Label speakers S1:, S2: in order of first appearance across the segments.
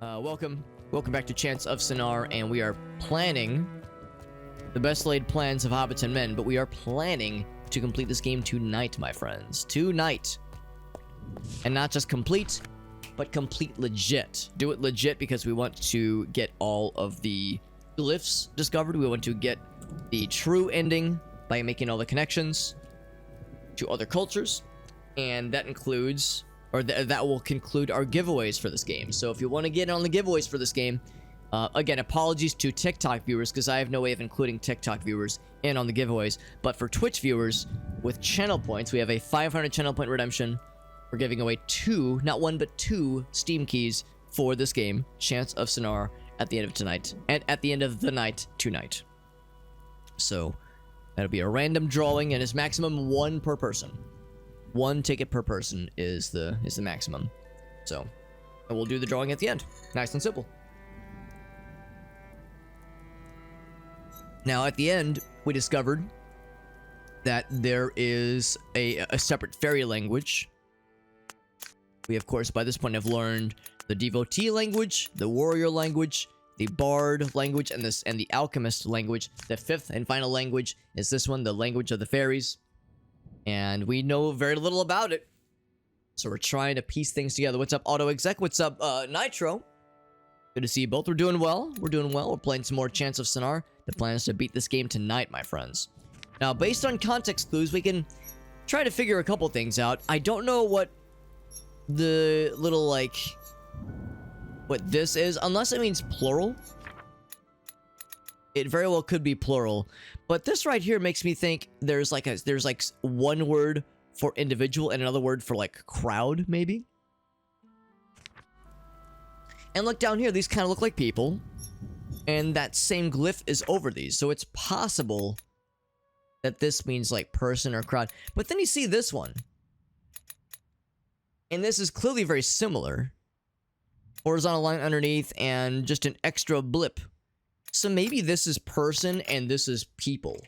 S1: Welcome back to Chants of Sennaar, and we are planning the best laid plans of hobbits and men, but we are planning to complete this game tonight, my friends. Tonight. And not just complete, but complete legit. Do it legit because we want to get all of the glyphs discovered. We want to get the true ending by making all the connections to other cultures, and that includes... that will conclude our giveaways for this game. So if you want to get in on the giveaways for this game, again, apologies to TikTok viewers because I have no way of including TikTok viewers in on the giveaways. But for Twitch viewers with channel points, we have a 500 channel point redemption. We're giving away two, not one, but two Steam keys for this game, Chants of Sennaar, at the end of tonight. And at the end of the night, tonight. So that'll be a random drawing and is maximum one per person. One ticket per person is the maximum. So, and we'll do the drawing at the end. Nice and simple. Now, at the end, we discovered that there is a separate fairy language. We, of course, by this point have learned the devotee language, the warrior language, the bard language, and the alchemist language. The fifth and final language is this one, the language of the fairies. And we know very little about it. So we're trying to piece things together. What's up, Auto Exec? What's up, Nitro? Good to see you both. We're doing well. We're doing well. We're playing some more Chants of Sennaar. The plan is to beat this game tonight, my friends. Now, based on context clues, we can try to figure a couple things out. I don't know what the little, like... what this is, unless it means plural. It very well could be plural. But this right here makes me think there's like one word for individual and another word for like crowd, maybe. And look down here, these kind of look like people. And that same glyph is over these. So it's possible that this means like person or crowd. But then you see this one. And this is clearly very similar. Horizontal line underneath and just an extra blip. So maybe this is person and this is people.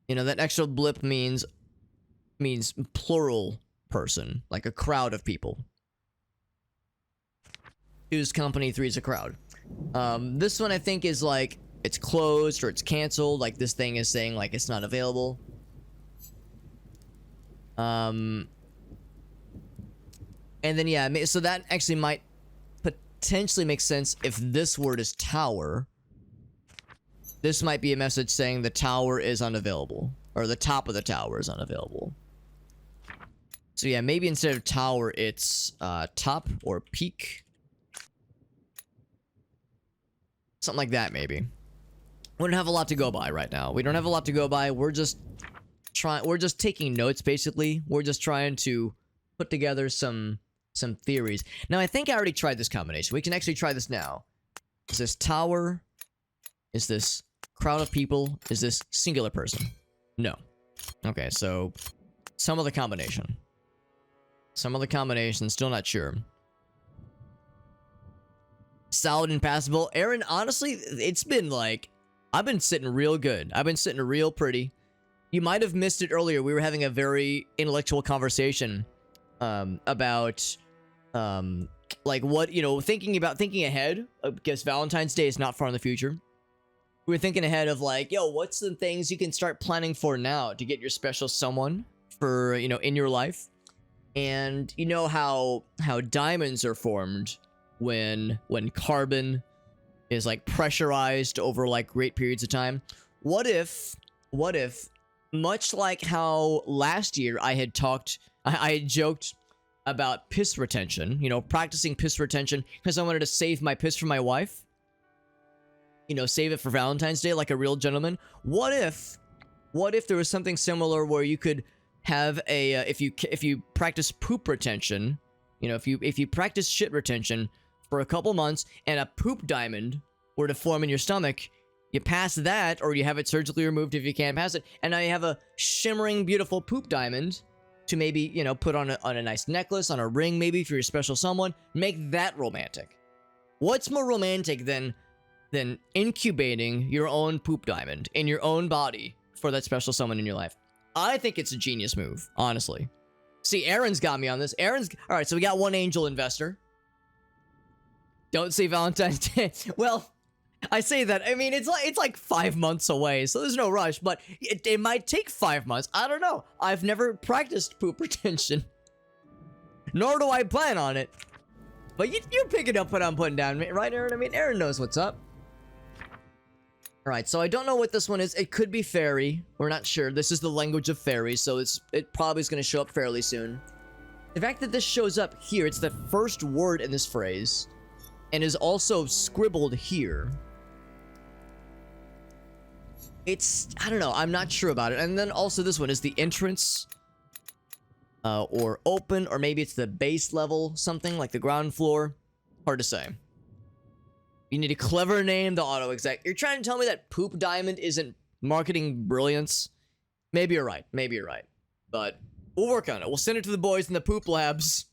S1: You know, that extra blip means plural person, like a crowd of people. 2 is company, 3 is a crowd. This one I think is like it's closed or it's canceled, like this thing is saying like it's not available. And then yeah, so that actually might potentially makes sense if this word is tower. This might be a message saying the tower is unavailable, or the top of the tower is unavailable. So yeah, maybe instead of tower, it's top or peak. Something like that, maybe. We don't have a lot to go by right now. We don't have a lot to go by. We're just taking notes, basically. We're just trying to put together some theories. Now, I think I already tried this combination. We can actually try this now. Is this tower? Is this crowd of people? Is this singular person? No. Okay, so some of the combination. Some of the combination, still not sure. Solid and passable. Aaron, honestly, it's been like, I've been sitting real good. I've been sitting real pretty. You might have missed it earlier. We were having a very intellectual conversation about like what, you know, thinking ahead, because Valentine's Day is not far in the future. We were thinking ahead of like, yo, what's the things you can start planning for now to get your special someone for, you know, in your life. And you know how diamonds are formed when carbon is like pressurized over like great periods of time. What if much like how last year I had joked about piss retention, you know, practicing piss retention because I wanted to save my piss for my wife. You know, save it for Valentine's Day like a real gentleman. What if there was something similar where you could have a if you practice poop retention, you know, if you practice shit retention for a couple months and a poop diamond were to form in your stomach, you pass that or you have it surgically removed if you can't pass it, and now you have a shimmering beautiful poop diamond to maybe, you know, put on a nice necklace, on a ring maybe for your special someone. Make that romantic. What's more romantic than incubating your own poop diamond in your own body for that special someone in your life? I think it's a genius move, honestly. See, Aaron's got me on this. Aaron's... All right, so we got one angel investor. Don't say Valentine's Day. Well, I say that. I mean, it's like 5 months away, so there's no rush. But it might take 5 months. I don't know. I've never practiced poop retention. Nor do I plan on it. But you pick it up what I'm putting down, right, Aaron? I mean, Aaron knows what's up. Alright, so I don't know what this one is. It could be fairy. We're not sure. This is the language of fairies, so it probably is going to show up fairly soon. The fact that this shows up here, it's the first word in this phrase, and is also scribbled here. It's, I don't know, I'm not sure about it. And then also this one is the entrance, or open, or maybe it's the base level, something like the ground floor. Hard to say. You need a clever name, the auto-exec. You're trying to tell me that Poop Diamond isn't marketing brilliance? Maybe you're right. Maybe you're right. But we'll work on it. We'll send it to the boys in the Poop Labs.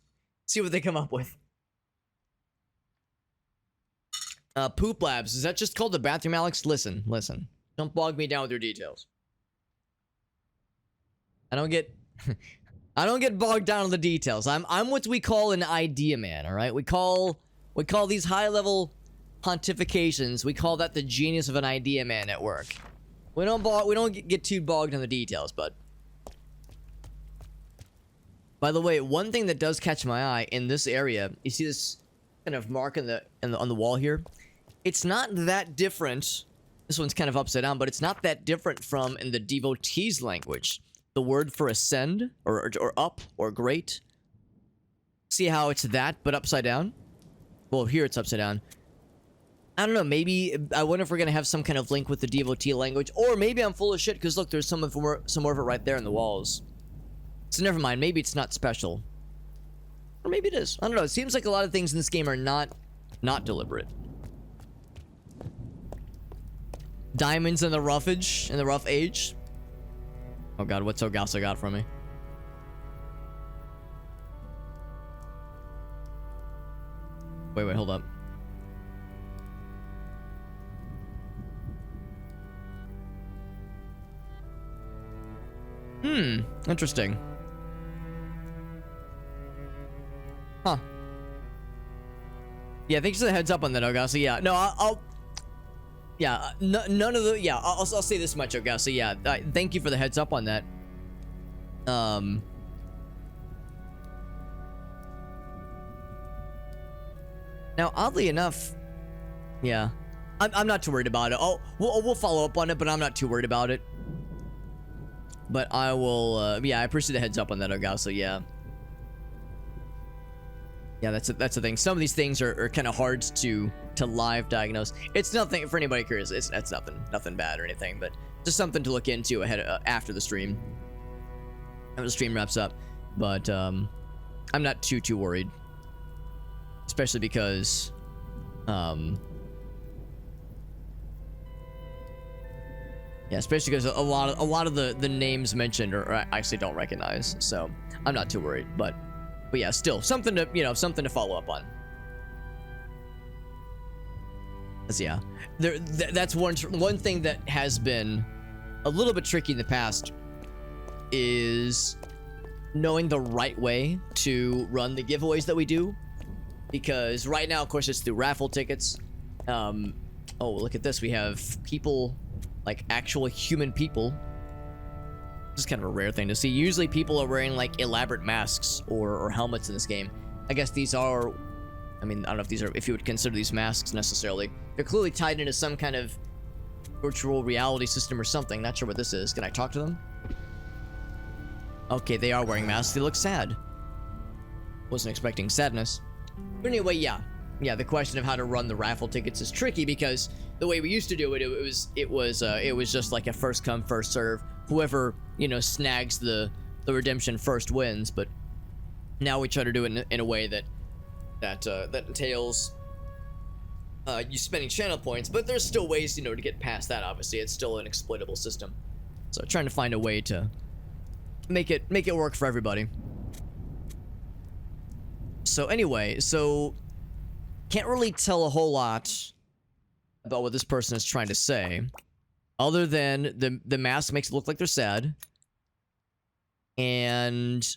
S1: See what they come up with. Poop Labs. Is that just called the bathroom, Alex? Listen. Don't bog me down with your details. I don't get... I don't get bogged down on the details. I'm what we call an idea man, alright? We call these high-level... pontifications, we call that the genius of an idea man at work. We don't get too bogged on the details, but by the way, one thing that does catch my eye in this area, you see this kind of mark on the wall here? It's not that different. This one's kind of upside down, but it's not that different from in the devotees language. The word for ascend or up or great. See how it's that but upside down? Well, here it's upside down. I don't know, maybe, I wonder if we're gonna have some kind of link with the devotee language, or maybe I'm full of shit, because look, there's some more of it right there in the walls. So never mind, maybe it's not special. Or maybe it is. I don't know, it seems like a lot of things in this game are not deliberate. Diamonds in the roughage, in the rough age. Oh god, what's Ogasa got from me? Wait, hold up. Interesting. Huh. Yeah, thanks for the heads up on that, Ogasa. Yeah, no, I'll yeah, none of the, yeah, I'll say this much, Ogasa. Yeah, thank you for the heads up on that. Now, oddly enough, yeah, I'm not too worried about it. We'll follow up on it, but I'm not too worried about it. But I will, yeah, I appreciate the heads up on that, Ogasa, yeah. Yeah, that's the thing. Some of these things are kind of hard to live diagnose. It's nothing, for anybody curious, it's nothing bad or anything, but just something to look into ahead, after the stream. After the stream wraps up. But, I'm not too worried. Especially because, yeah, especially because a lot of the names mentioned are I actually don't recognize, so I'm not too worried. But yeah, still something to, you know, something to follow up on. Yeah, that's one thing that has been a little bit tricky in the past is knowing the right way to run the giveaways that we do, because right now, of course, it's through raffle tickets. Oh, look at this. We have people. Like actual human people. This is kind of a rare thing to see. Usually people are wearing like elaborate masks or helmets in this game. I guess these are, I mean, I don't know if these are, if you would consider these masks necessarily. They're clearly tied into some kind of virtual reality system or something. Not sure what this is. Can I talk to them? Okay, they are wearing masks. They look sad. Wasn't expecting sadness. But anyway, yeah. Yeah, the question of how to run the raffle tickets is tricky because the way we used to do it, it was just like a first come first serve. Whoever, you know, snags the redemption first wins. But now we try to do it in a way that entails you spending channel points. But there's still ways, you know, to get past that. Obviously, it's still an exploitable system. So trying to find a way to make it work for everybody. So anyway, can't really tell a whole lot about what this person is trying to say, other than the mask makes it look like they're sad, and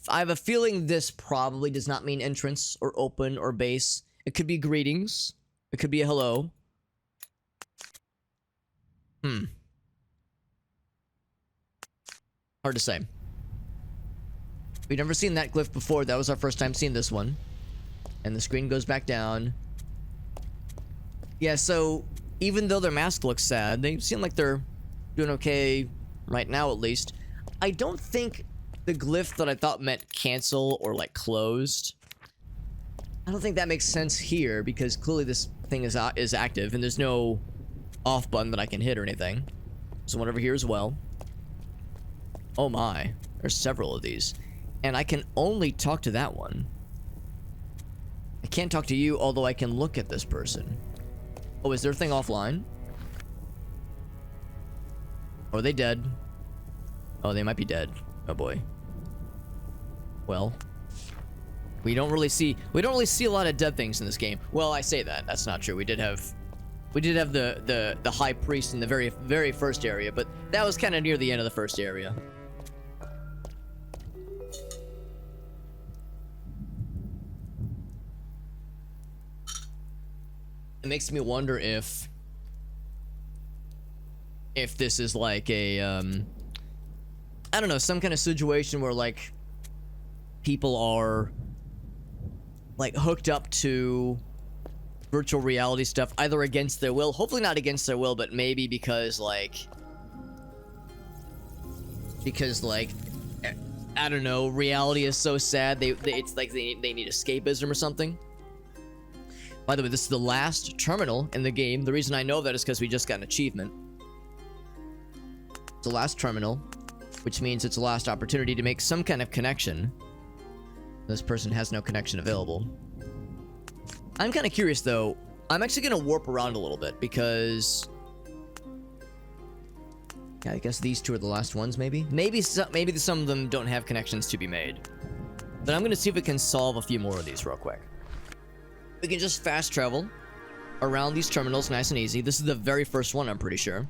S1: I have a feeling this probably does not mean entrance or open or base. It could be greetings. It could be a hello. Hard to say. We've never seen that glyph before. That was our first time seeing this one. And the screen goes back down. Yeah, so even though their mask looks sad, they seem like they're doing okay right now, at least. I don't think the glyph that I thought meant cancel or like closed, I don't think that makes sense here, because clearly this thing is active and there's no off button that I can hit or anything. There's one over here as well. Oh my, there's several of these. And I can only talk to that one. I can't talk to you, although I can look at this person. Oh, is their thing offline? Or are they dead? Oh, they might be dead. Oh boy. Well, we don't really see a lot of dead things in this game. Well, I say that. That's not true. We did have the high priest in the very first area, but that was kind of near the end of the first area. It makes me wonder if this is like a I don't know, some kind of situation where like people are like hooked up to virtual reality stuff either against their will, hopefully not against their will, but maybe because like I don't know, reality is so sad it's like they need escapism or something. By the way, this is the last terminal in the game. The reason I know that is because we just got an achievement. It's the last terminal, which means it's the last opportunity to make some kind of connection. This person has no connection available. I'm kind of curious, though. I'm actually going to warp around a little bit, because yeah, I guess these two are the last ones, maybe? Maybe some of them don't have connections to be made. But I'm going to see if we can solve a few more of these real quick. We can just fast travel around these terminals nice and easy. This is the very first one, I'm pretty sure.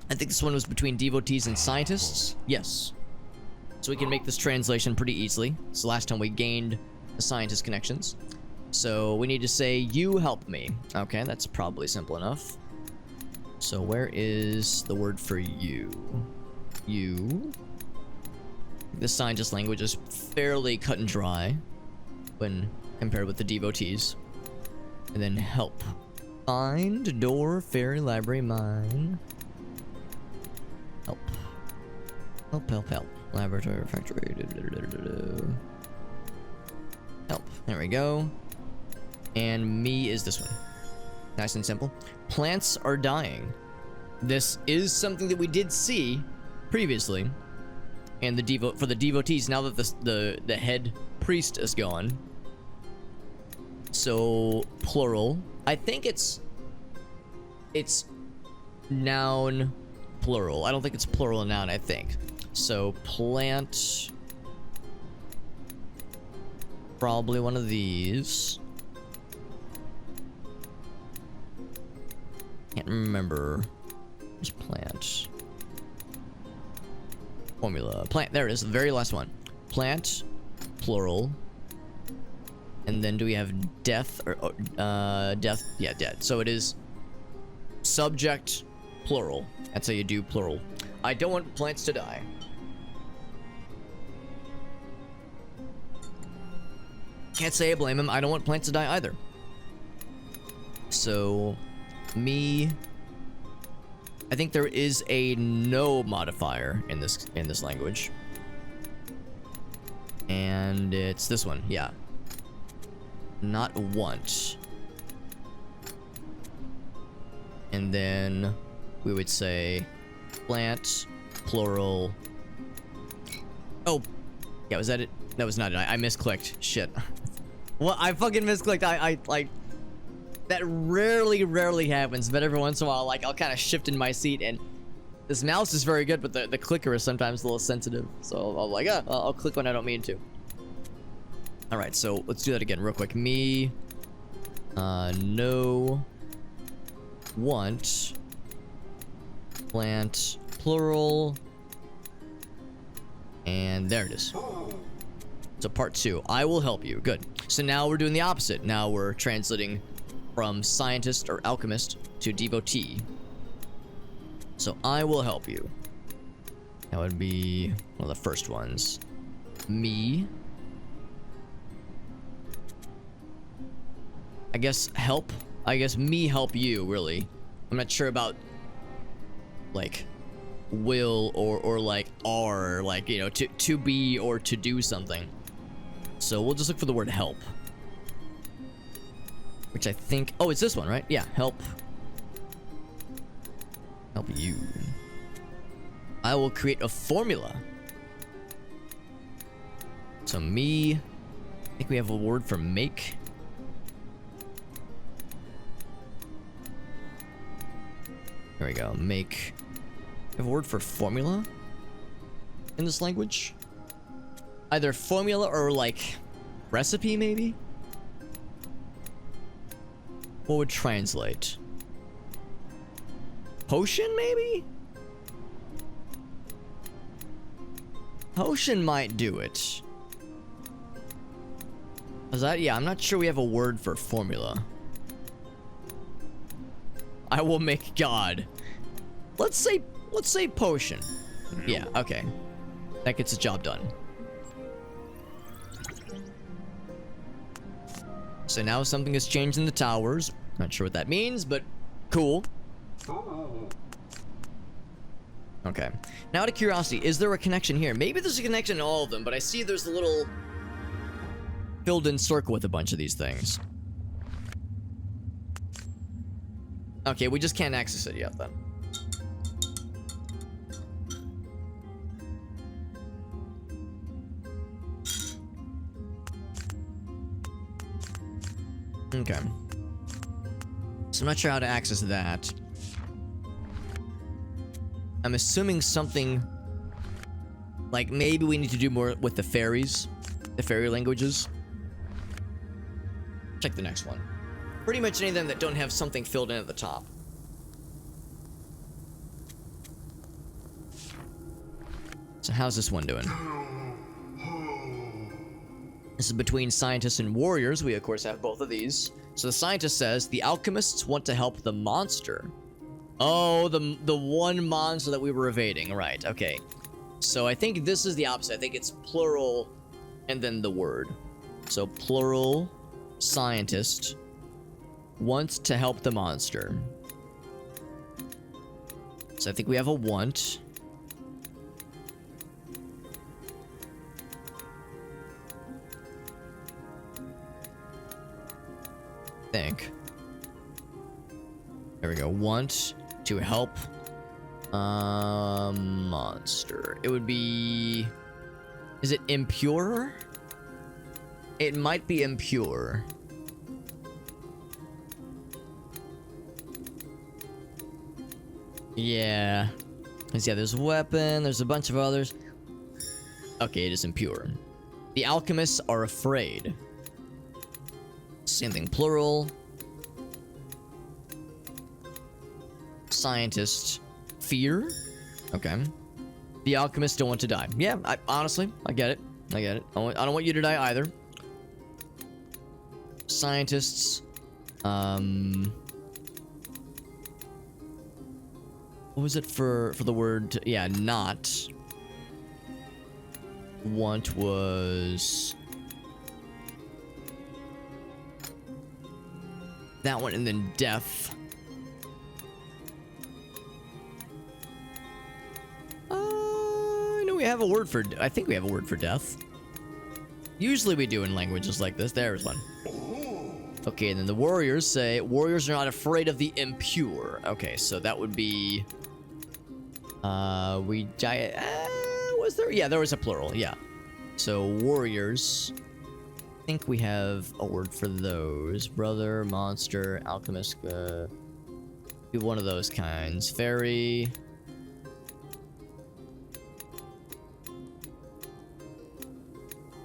S1: I think this one was between devotees and scientists. Yes. So we can make this translation pretty easily. It's the last time we gained the scientist connections. So we need to say, you help me. Okay, that's probably simple enough. So where is the word for you? You. The scientist language is fairly cut and dry when compared with the devotees. And then help. Find, door, fairy, library, mine. Help. Help. Laboratory, factory. Help. There we go. And me is this one. Nice and simple. Plants are dying. This is something that we did see previously. And for the devotees, now that the head priest is gone. So plural. I think it's noun plural. I don't think it's plural noun, I think. So plant, probably one of these. Can't remember. Where's plant? Formula. Plant. There it is. The very last one. Plant, plural. And then do we have death or death? Yeah, dead. So it is subject, plural. That's how you do plural. I don't want plants to die. Can't say I blame him. I don't want plants to die either. So, me. I think there is a no modifier in this language, and it's this one. Yeah. Not want. And then we would say plant, plural. Oh, yeah, was that it? That was not it. I misclicked. Shit. Well, I fucking misclicked. I like, that rarely happens, but every once in a while, like, I'll kind of shift in my seat, and this mouse is very good, but the clicker is sometimes a little sensitive. So I'll like, I'll click when I don't mean to. All right, so let's do that again real quick. Me, no, want, plant, plural, And there it is. So part 2. I will help you. Good. So now we're doing the opposite. Now we're translating from scientist or alchemist to devotee. So I will help you. That would be one of the first ones. Me. I guess help. I guess me help you, really. I'm not sure about like will or like are, like, you know, to be or to do something. So we'll just look for the word help. Which I think, oh, it's this one, right? Yeah, help. Help you. I will create a formula. So me, I think we have a word for make. There we go, make. We have a word for formula in this language. Either formula or like recipe, maybe? What would translate? Potion, maybe? Potion might do it. Is that? Yeah, I'm not sure we have a word for formula. I will make God. Let's say potion. Yeah, okay. That gets the job done. So now something has changed in the towers. Not sure what that means, but cool. Okay. Now, out of curiosity, is there a connection here? Maybe there's a connection in all of them, but I see there's a little filled in circle with a bunch of these things. Okay, we just can't access it yet then. Okay. So I'm not sure how to access that. I'm assuming something like maybe we need to do more with the fairies, the fairy languages. Check the next one. Pretty much any of them that don't have something filled in at the top. So how's this one doing? This is between scientists and warriors. We, of course, have both of these. So the scientist says, the alchemists want to help the monster. Oh, the one monster that we were evading. Right, okay. So I think this is the opposite. I think it's plural and then the word. So plural scientist wants to help the monster. So I think we have a want. Think. There we go. Want to help monster. It would be... Is it impure? It might be impure. Yeah. Let's see, there's weapon, there's a bunch of others. Okay, it is impure. The alchemists are afraid. Same thing, plural. Scientist, fear. Okay. The alchemists don't want to die. Yeah, honestly, I get it. I get it. I don't want you to die either. Scientists, what was it for the word? Yeah, not. Want was that one, and then death. I know we have a word for. I think we have a word for death. Usually we do in languages like this. There's one. Okay, and then the warriors say warriors are not afraid of the impure. Okay, so that would be. Was there? Yeah, there was a plural. Yeah. So warriors. I think we have a word for those. Brother, monster, alchemist. Be one of those kinds. Fairy.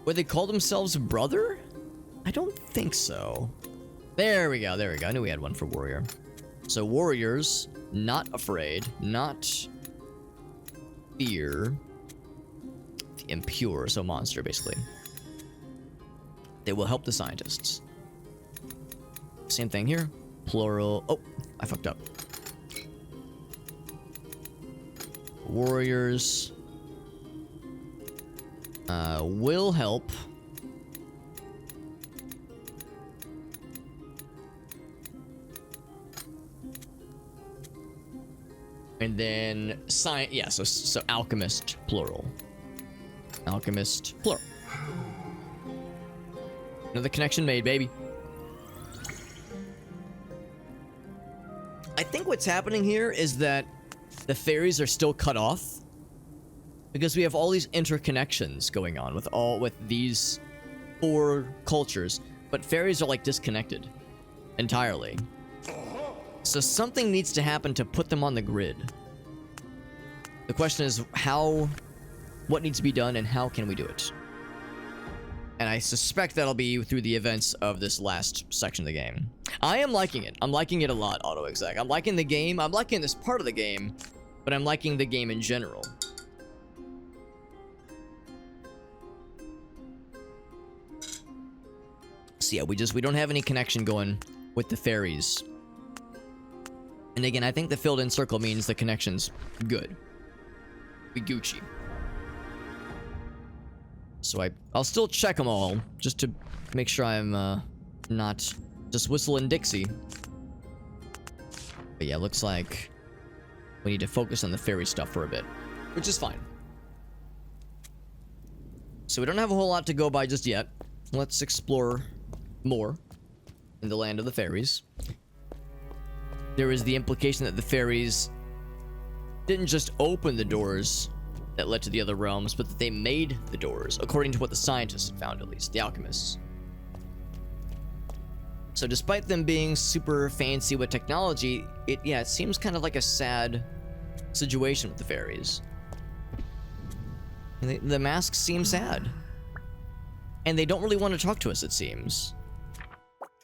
S1: Would they call themselves brother? I don't think so. There we go. There we go. I knew we had one for warrior. So warriors, not afraid, not fear. the impure, so monster, basically. They will help the scientists. Same thing here. Plural. Oh, I fucked up. Warriors. Will help. And then science, yeah, so alchemist, plural. Alchemist, plural. Another connection made, baby. I think what's happening here is that the fairies are still cut off because we have all these interconnections going on with these 4 cultures, but fairies are like disconnected entirely. So something needs to happen to put them on the grid. The question is what needs to be done and how can we do it? And I suspect that'll be through the events of this last section of the game. I am liking it. I'm liking it a lot, AutoExec. I'm liking the game. I'm liking this part of the game, but I'm liking the game in general. So yeah, we don't have any connection going with the fairies. And again, I think the filled in circle means the connection's good. We Gucci. So I'll still check them all, just to make sure I'm not just whistling Dixie. But yeah, looks like we need to focus on the fairy stuff for a bit, which is fine. So we don't have a whole lot to go by just yet. Let's explore more in the land of the fairies. There is the implication that the fairies didn't just open the doors that led to the other realms, but that they made the doors, according to what the scientists had found, at least, the alchemists. So despite them being super fancy with technology, it seems kind of like a sad situation with the fairies. And the masks seem sad. And they don't really want to talk to us, it seems.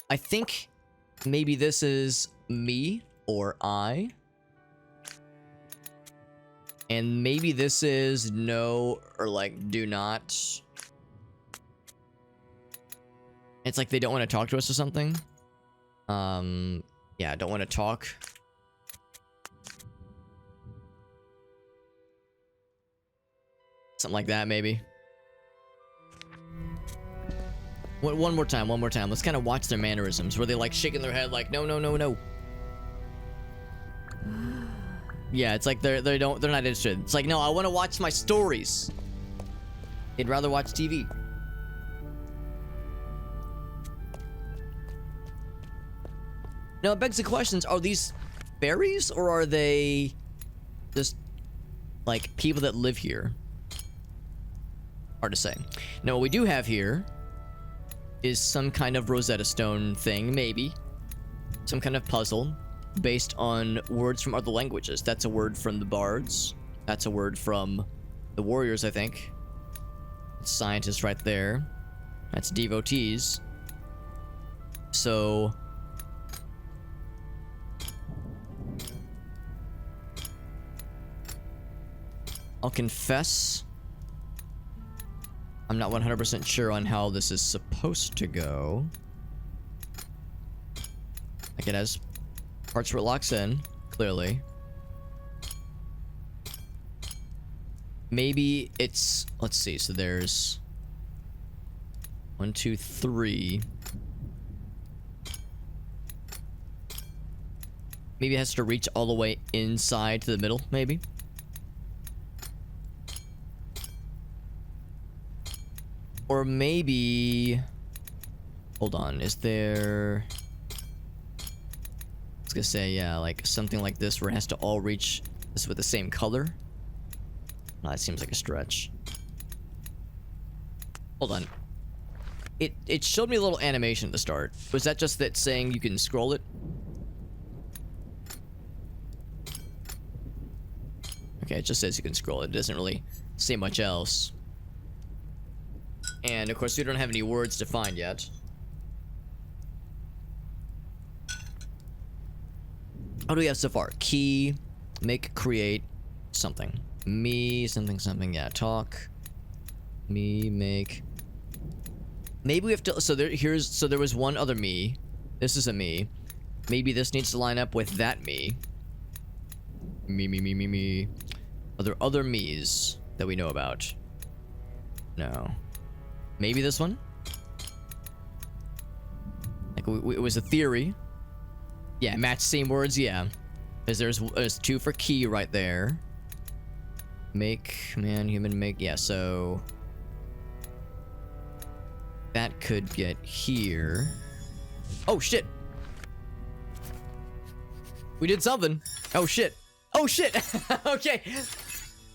S1: I think maybe this is me or I. And maybe this is no or like do not. It's like they don't want to talk to us or something. Yeah, don't want to talk. Something like that, maybe. One more time. Let's kind of watch their mannerisms. Where they like shaking their head like, no, no, no, no. Yeah, it's like they're not interested. It's like, no, I want to watch my stories. They'd rather watch TV. Now it begs the questions, are these fairies or are they just like people that live here? Hard to say. Now what we do have here is some kind of Rosetta Stone thing, maybe. Some kind of puzzle based on words from other languages. That's a word from the bards. That's a word from the warriors, I think. Scientists right there. That's devotees. So I'll confess I'm not 100% sure on how this is supposed to go. Like it has parts where it locks in, clearly. Maybe it's, let's see, so there's 1, 2, 3. Maybe it has to reach all the way inside to the middle, maybe. Or maybe, hold on, is there, I was gonna say, yeah, like something like this where it has to all reach this with the same color. No, that seems like a stretch. Hold on. It showed me a little animation at the start. Was that just that saying you can scroll it? Okay, it just says you can scroll it. It doesn't really say much else. And of course we don't have any words to find yet. What do we have so far? Key, make, create, something. Me, something, something, yeah, talk. Me make. Maybe we have to. So there was one other me. This is a me. Maybe this needs to line up with that me. Me. Are there other me's that we know about? No. Maybe this one? Like, it was a theory. Yeah, match same words, yeah. Because there's 2 for key right there. Make, man, human, make, yeah, so... that could get here. Oh, shit! We did something. Oh, shit. Oh, shit! Okay.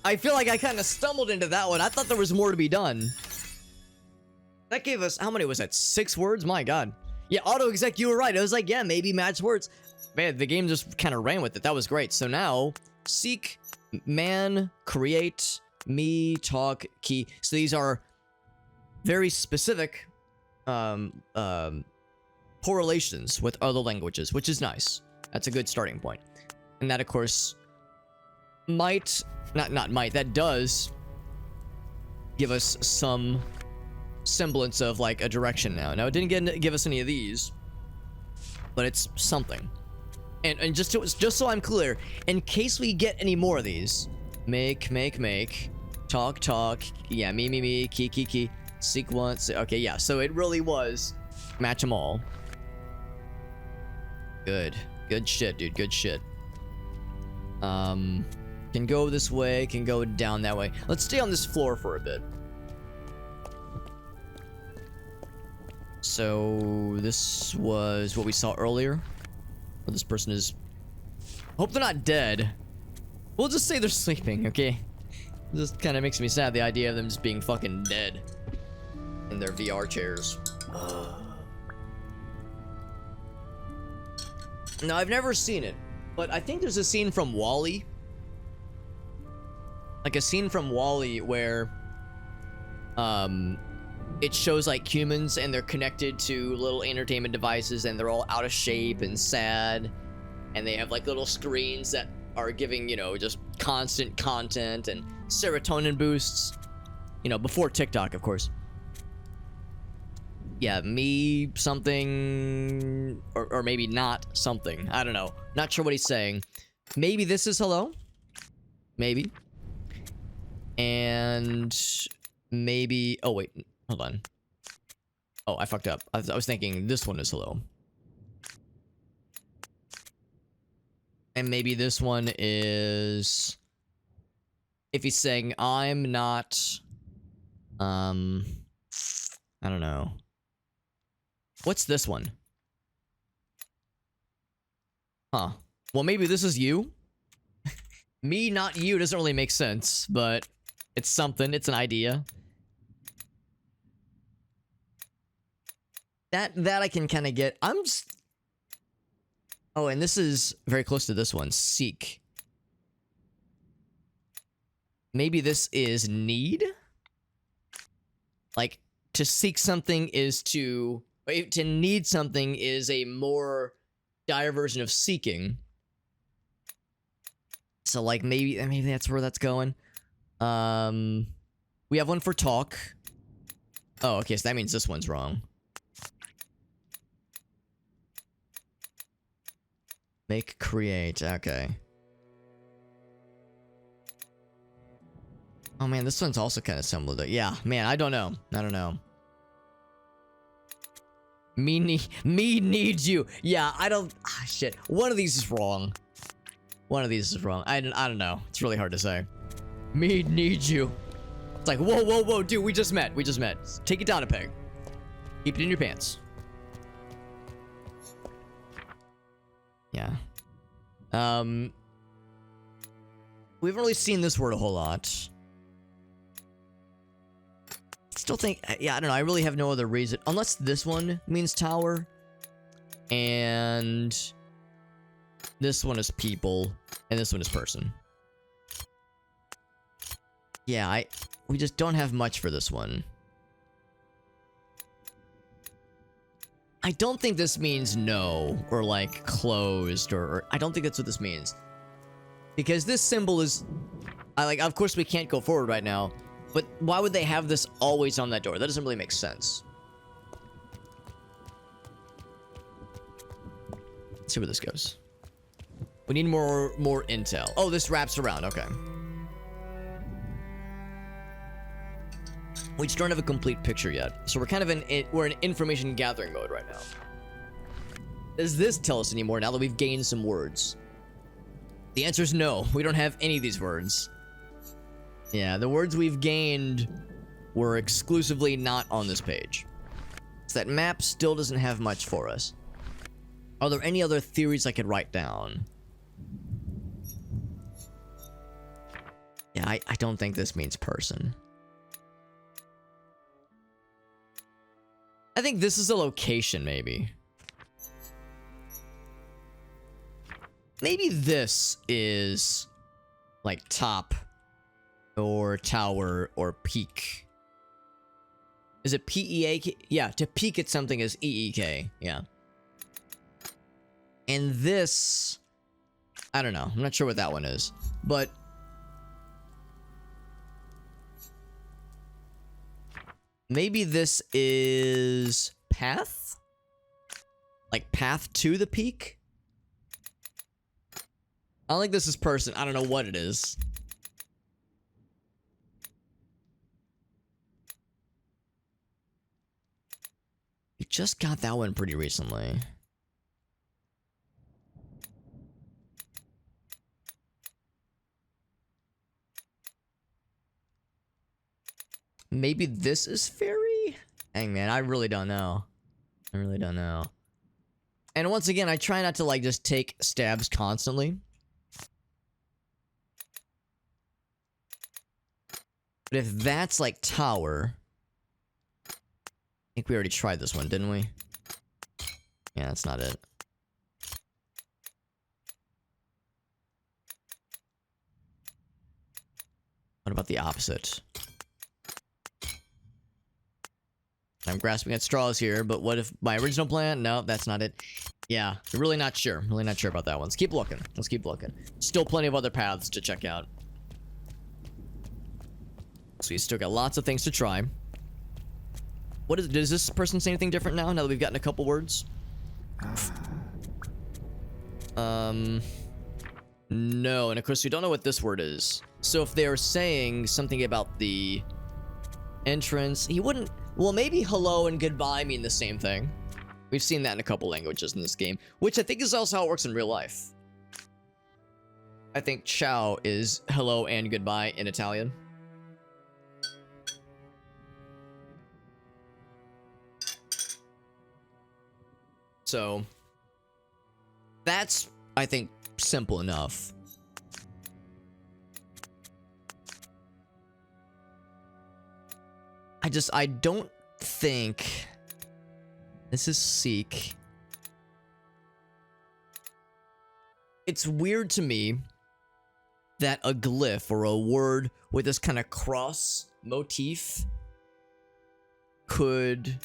S1: I feel like I kind of stumbled into that one. I thought there was more to be done. That gave us, how many was that? 6 words? My god. Yeah, auto-exec, you were right. I was like, yeah, maybe match words. Man, the game just kind of ran with it. That was great. So now, seek, man, create, me, talk, key. So these are very specific correlations with other languages, which is nice. That's a good starting point. And that, of course, that does give us some semblance of like a direction now. Now it didn't give us any of these, but it's something. And just so I'm clear, in case we get any more of these, make, talk, yeah, me, key, sequence. Okay, yeah. So it really was match them all. Good shit, dude. Good shit. Can go this way, can go down that way. Let's stay on this floor for a bit. So this was what we saw earlier. Where this person is. Hope they're not dead. We'll just say they're sleeping, okay? This kind of makes me sad, the idea of them just being fucking dead in their VR chairs. No, I've never seen it, but I think there's a scene from WALL-E. Like a scene from WALL-E where it shows like humans and they're connected to little entertainment devices and they're all out of shape and sad, and they have like little screens that are giving, you know, just constant content and serotonin boosts, you know, before TikTok, of course. Yeah, me something, or maybe not something. I don't know. Not sure what he's saying. Maybe this is hello? Maybe. And maybe, oh wait, hold on. Oh, I fucked up. I was thinking this one is hello. And maybe this one is, if he's saying I'm not, I don't know. What's this one? Huh. Well, maybe this is you? Me, not you, doesn't really make sense, but it's something. It's an idea. That I can kind of get. I'm just... Oh, and this is very close to this one. Seek. Maybe this is need? Like, to seek something is to need something is a more dire version of seeking. So like maybe that's where that's going. We have one for talk. Oh, okay, so that means this one's wrong. Make, create, okay. Oh man, this one's also kind of similar to, yeah, man, I don't know. Me needs you. Yeah, I don't, shit. One of these is wrong. I don't know. It's really hard to say. Me needs you. It's like, whoa, dude, we just met. Take it down a peg. Keep it in your pants. Yeah. We haven't really seen this word a whole lot. Still think, yeah, I don't know. I really have no other reason, unless this one means tower, and this one is people, and this one is person. Yeah, we just don't have much for this one. I don't think this means no, or like closed, or I don't think that's what this means. Because this symbol is, of course we can't go forward right now, But why would they have this always on that door? That doesn't really make sense. Let's see where this goes. We need more intel. Oh, this wraps around. Okay. We just don't have a complete picture yet. So we're kind of we're in information gathering mode right now. Does this tell us anymore now that we've gained some words? The answer is no. We don't have any of these words. Yeah, the words we've gained were exclusively not on this page. So that map still doesn't have much for us. Are there any other theories I could write down? Yeah, I don't think this means person. I think this is a location, maybe. Maybe this is like top or tower or peak. Is it P-E-A-K? Yeah, to peek at something is E-E-K. Yeah. And this, I don't know. I'm not sure what that one is, but maybe this is path? Like path to the peak? I don't think this is person. I don't know what it is. We just got that one pretty recently. Maybe this is fairy? Dang, man, I really don't know. I really don't know. And once again, I try not to, like, just take stabs constantly. But if that's, like, tower... I think we already tried this one, didn't we? Yeah, that's not it. What about the opposite? I'm grasping at straws here, but what if my original plan? No, that's not it. Yeah, really not sure. Really not sure about that one. Let's keep looking. Let's keep looking. Still plenty of other paths to check out. So you still got lots of things to try. What is? Does this person say anything different now that we've gotten a couple words? No, and of course we don't know what this word is. So if they're saying something about the entrance, he wouldn't... Well, maybe hello and goodbye mean the same thing. We've seen that in a couple languages in this game, which I think is also how it works in real life. I think ciao is hello and goodbye in Italian. So, that's, I think, simple enough. I don't think... This is seek. It's weird to me that a glyph or a word with this kind of cross motif could...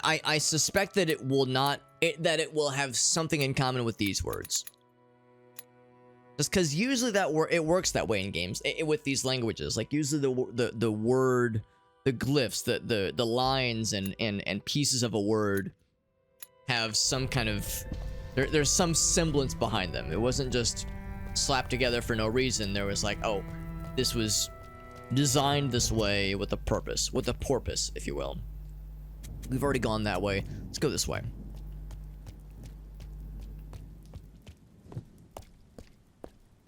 S1: I suspect that it will not... that it will have something in common with these words. Just because usually it works that way in games with these languages. Like usually the word, the glyphs, the lines and pieces of a word have some kind of there's some semblance behind them. It wasn't just slapped together for no reason. There was like, oh, this was designed this way with a purpose, if you will. We've already gone that way. Let's go this way.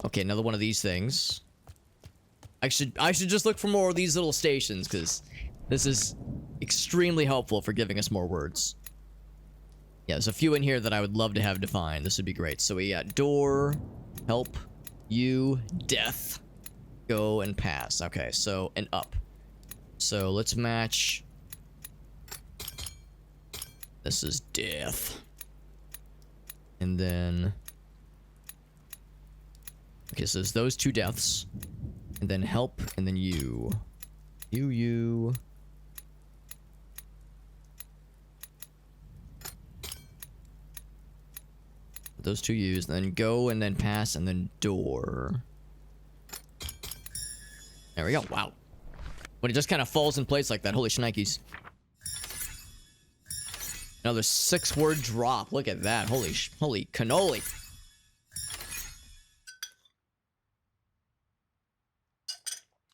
S1: Okay, another one of these things. I should just look for more of these little stations, because this is extremely helpful for giving us more words. Yeah, there's a few in here that I would love to have defined. This would be great. So we got door, help, you, death, go, and pass. Okay, so, and up. So let's match... This is death. And then... Okay, so there's those two deaths. And then help, and then you. You. Those two U's, and then go, and then pass, and then door. There we go. Wow. When it just kind of falls in place like that. Holy shnikes. Another 6-word drop. Look at that. Holy cannoli.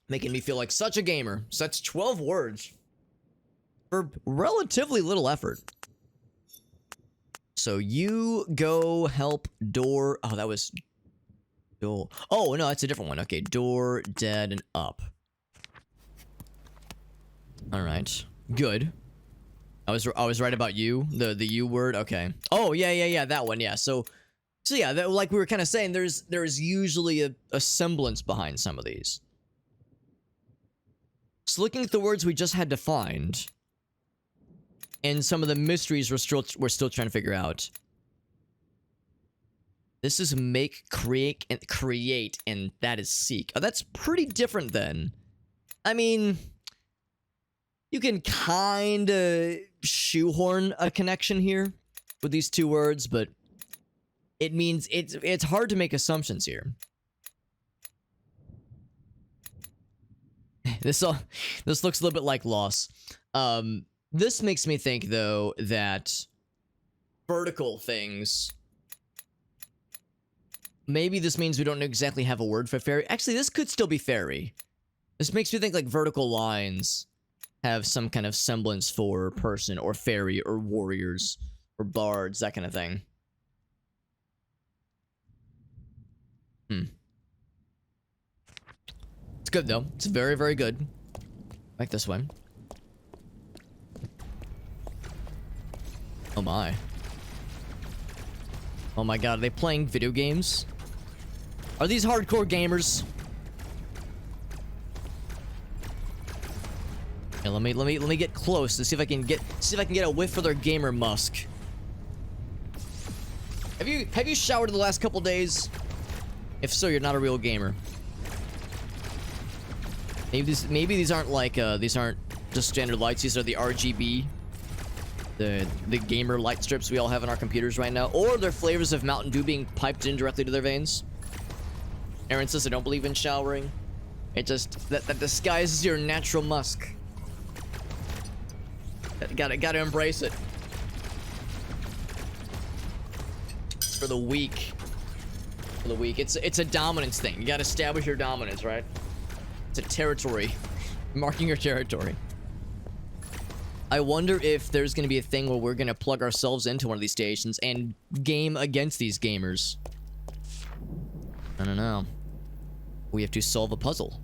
S1: Making me feel like such a gamer. So that's 12 words. For relatively little effort. So you go help door. Oh, that was door. Oh, no, that's a different one. Okay, door, dead, and up. Alright. Good. I was right about you. The U word. Okay. Oh, yeah, that one. Yeah. So yeah, like we were kind of saying, there's usually a semblance behind some of these. So looking at the words we just had to find, and some of the mysteries we're still trying to figure out. This is make, create, and that is seek. Oh, that's pretty different then. I mean, you can kind of shoehorn a connection here with these two words, but it means it's hard to make assumptions here. This looks a little bit like loss. This makes me think though that vertical things. Maybe this means we don't exactly have a word for fairy. Actually, this could still be fairy. This makes me think like vertical lines have some kind of semblance for person or fairy or warriors or bards, that kind of thing. It's good though. It's very, very good. Like this one. Oh my. Oh my god, are they playing video games? Are these hardcore gamers? Yeah, let me get close to see if I can get a whiff of their gamer musk. Have you showered in the last couple days? If so, you're not a real gamer. Maybe these aren't like these aren't just standard lights. These are the RGB, the gamer light strips we all have on our computers right now, or they're flavors of Mountain Dew being piped in directly to their veins. Aaron says I don't believe in showering. It just that disguises your natural musk. Gotta embrace it. It's for the weak. For the weak. It's a dominance thing. You gotta establish your dominance, right? It's a territory. Marking your territory. I wonder if there's gonna be a thing where we're gonna plug ourselves into one of these stations and game against these gamers. I don't know. We have to solve a puzzle.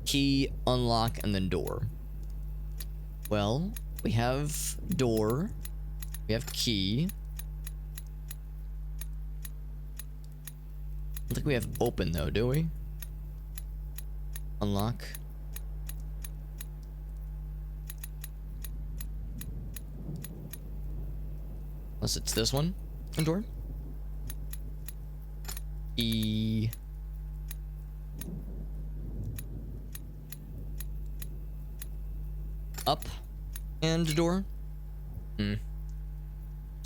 S1: Key, unlock, and then door. Well, we have door. We have key. I don't think we have open though, do we? Unlock. Unless it's this one. Door. Key. Up and door. So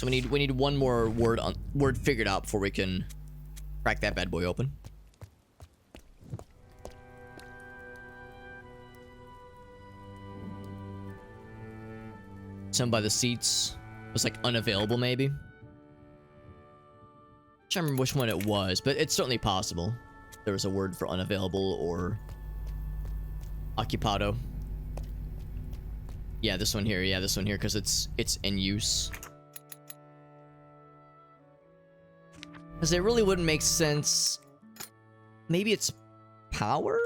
S1: we need one more word figured out before we can crack that bad boy open. Some by the seats was like unavailable, maybe. I'm trying to remember which one it was, but it's certainly possible. There was a word for unavailable or occupado. Yeah, this one here. Yeah, this one here, because it's in use. Because it really wouldn't make sense. Maybe it's power?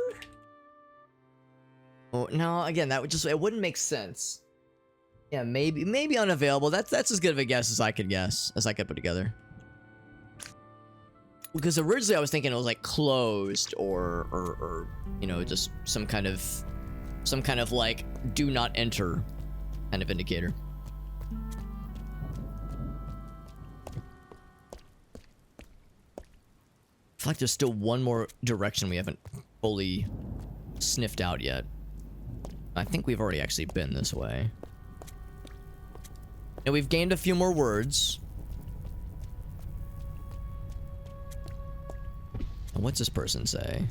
S1: Oh no, again, that would just it wouldn't make sense. Yeah, maybe unavailable. That's as good of a guess as I could guess, as I could put together. Because originally I was thinking it was like closed or you know, just some kind of like do not enter kind of indicator. I feel like there's still one more direction we haven't fully sniffed out yet. I think we've already actually been this way. And we've gained a few more words. And what's this person say?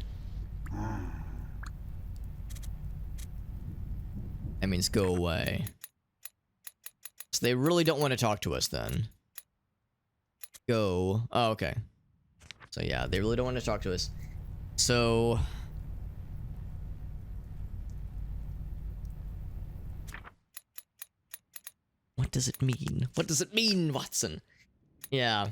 S1: That means go away. So they really don't want to talk to us then. Go. Oh, okay. So yeah, they really don't want to talk to us. So... what does it mean? What does it mean, Watson? Yeah.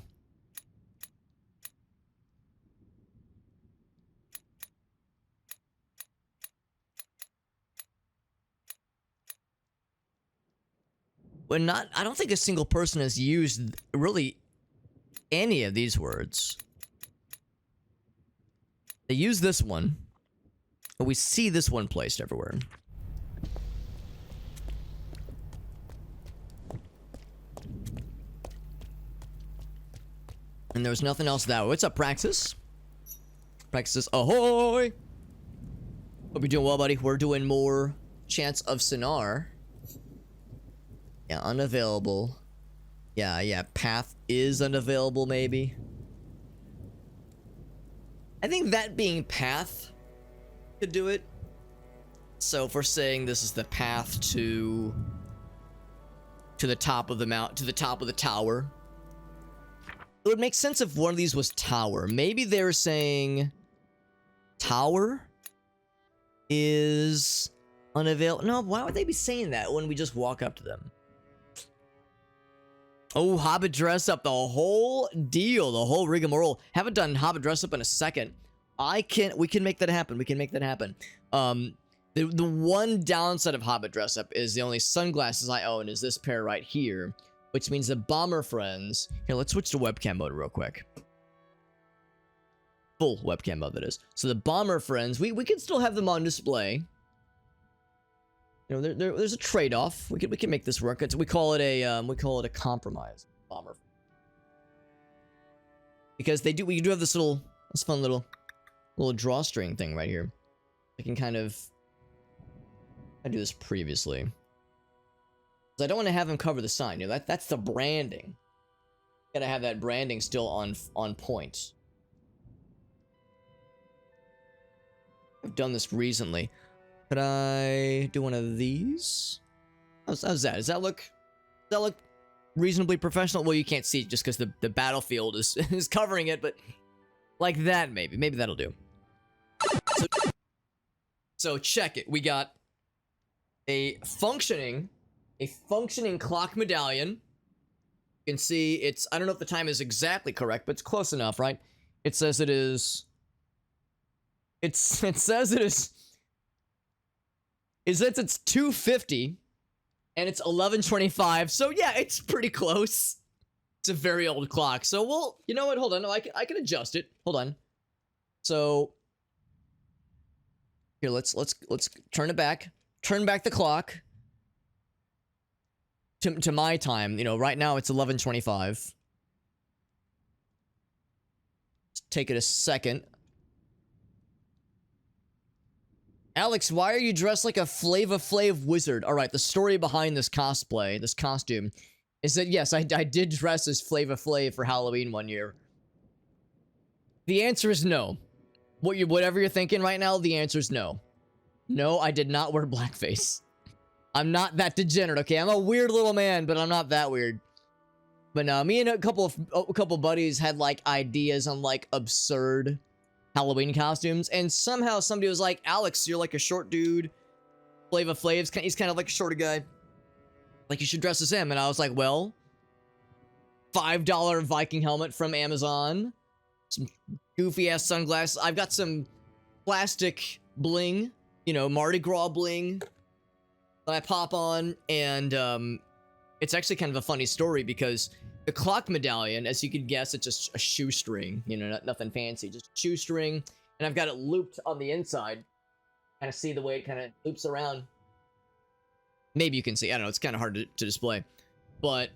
S1: But not, I don't think a single person has used really any of these words. They use this one, but we see this one placed everywhere. And there's nothing else that way. What's up, Praxis? Praxis, ahoy! Hope you're doing well, buddy. We're doing more Chants of Sennaar. Yeah, unavailable. Yeah, path is unavailable, maybe. I think that being path could do it. So if we're saying this is the path to the top of the mount, to the top of the tower, it would make sense if one of these was tower. Maybe they're saying tower is unavailable. No, why would they be saying that when we just walk up to them? Oh, Hobbit dress up, the whole deal, the whole rigmarole. Haven't done Hobbit dress up in a second. We can make that happen. We can make that happen. The one downside of Hobbit dress up is the only sunglasses I own is this pair right here, which means the bomber friends. Here, let's switch to webcam mode real quick. Full webcam mode, that is. So the bomber friends, we can still have them on display. You know, there's a trade-off. We can make this work. We call it a compromise. Bomber. Because we do have this fun little drawstring thing right here. I can kind of, I do this previously. Because I don't want to have him cover the sign. You know, that's the branding. Gotta have that branding still on point. I've done this recently. Could I do one of these? How's that? Does that look reasonably professional? Well, you can't see it just because the battlefield is is covering it, but like that maybe that'll do. So check it. We got a functioning clock medallion. You can see it's, I don't know if the time is exactly correct, but it's close enough, right? It says it is. It says it is. It says it's 2:50 and it's 11:25. So yeah, it's pretty close. It's a very old clock. So we'll, you know what? Hold on. No, I can adjust it. Hold on. So here, let's turn it back. Turn back the clock to my time. You know, right now it's 11:25. Let's take it a second. Alex, why are you dressed like a Flava Flav wizard? All right, the story behind this cosplay, this costume, is that yes, I did dress as Flava Flav for Halloween one year. The answer is no. Whatever you're thinking right now, the answer is no. No, I did not wear blackface. I'm not that degenerate, okay? I'm a weird little man, but I'm not that weird. But no, me and a couple buddies had like ideas on like absurd Halloween costumes, and somehow somebody was like, Alex, you're like a short dude. Flava Flav's, he's kind of like a shorter guy. Like, you should dress as him. And I was like, well, $5 Viking helmet from Amazon. Some goofy-ass sunglasses. I've got some plastic bling, you know, Mardi Gras bling that I pop on. And it's actually kind of a funny story because the clock medallion, as you could guess, it's just a shoestring, you know, nothing fancy, just a shoestring. And I've got it looped on the inside. Kind of see the way it kind of loops around. Maybe you can see, I don't know, it's kind of hard to display. But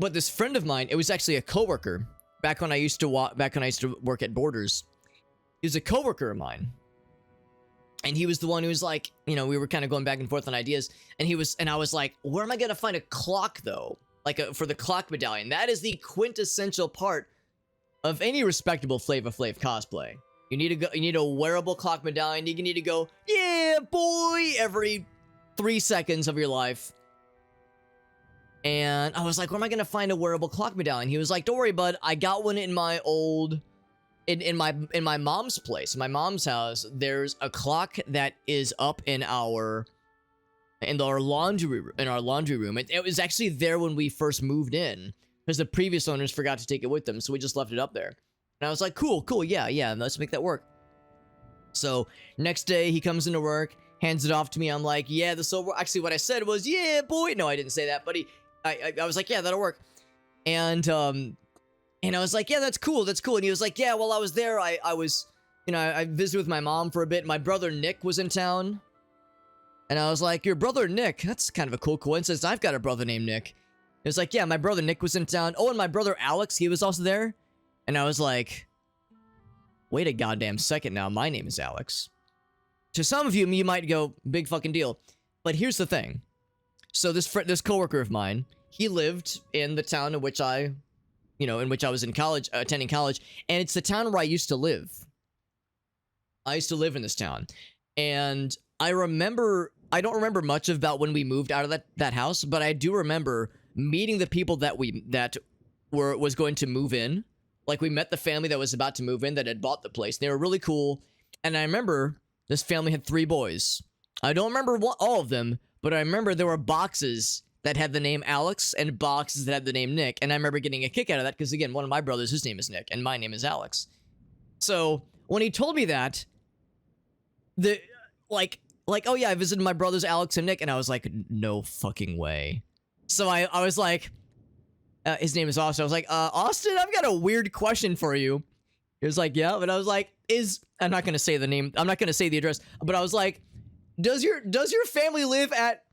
S1: this friend of mine, it was actually a coworker back when I used to work at Borders. He was a coworker of mine. And he was the one who was like, you know, we were kind of going back and forth on ideas. And I was like, where am I going to find a clock though? Like for the clock medallion. That is the quintessential part of any respectable Flava Flav cosplay. You need to go. You need a wearable clock medallion. You need to go, yeah, boy, every 3 seconds of your life. And I was like, where am I gonna find a wearable clock medallion? He was like, don't worry, bud. I got one in my old, in my mom's place, my mom's house. There's a clock that is up in our laundry room. It was actually there when we first moved in, because the previous owners forgot to take it with them, so we just left it up there. And I was like, cool, yeah, let's make that work. So next day he comes into work, hands it off to me. I'm like, yeah, this will work. Actually, what I said was, yeah, boy. No, I didn't say that, but I was like, yeah, that'll work. And I was like, yeah, that's cool. And he was like, yeah, while I was there, I was, I visited with my mom for a bit. My brother Nick was in town. And I was like, your brother Nick? That's kind of a cool coincidence. I've got a brother named Nick. It was like, yeah, my brother Nick was in town. Oh, and my brother Alex, he was also there. And I was like, wait a goddamn second now. My name is Alex. To some of you, you might go, big fucking deal. But here's the thing. So this coworker of mine, he lived in the town in which I was in college, attending college. And it's the town where I used to live. I used to live in this town. And I don't remember much about when we moved out of that house, but I do remember meeting the people that was going to move in. Like, we met the family that was about to move in that had bought the place. They were really cool. And I remember this family had 3 boys. I don't remember all of them, but I remember there were boxes that had the name Alex and boxes that had the name Nick. And I remember getting a kick out of that because, again, one of my brothers, his name is Nick, and my name is Alex. So when he told me that, oh yeah, I visited my brothers Alex and Nick, and I was like, no fucking way. So I was like, his name is Austin. I was like, Austin, I've got a weird question for you. He was like, yeah. But I was like, I'm not going to say the name. I'm not going to say the address. But I was like, does your family live at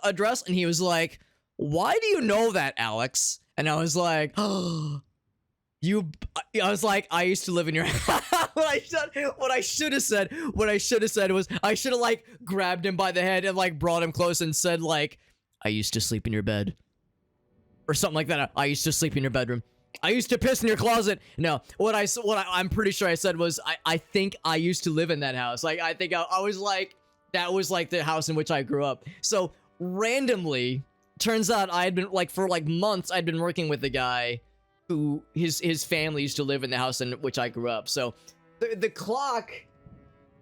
S1: address? And he was like, why do you know that, Alex? And I was like, oh, I was like, I used to live in your house. What I should have said was, I should have, like, grabbed him by the head and, like, brought him close and said, like, I used to sleep in your bed. Or something like that. I used to sleep in your bedroom. I used to piss in your closet. No, what I'm pretty sure I said was, I think I used to live in that house. Like, I think I was like, that was like the house in which I grew up. So randomly, turns out I had been, like, for like months, I'd been working with a guy who his family used to live in the house in which I grew up. So the clock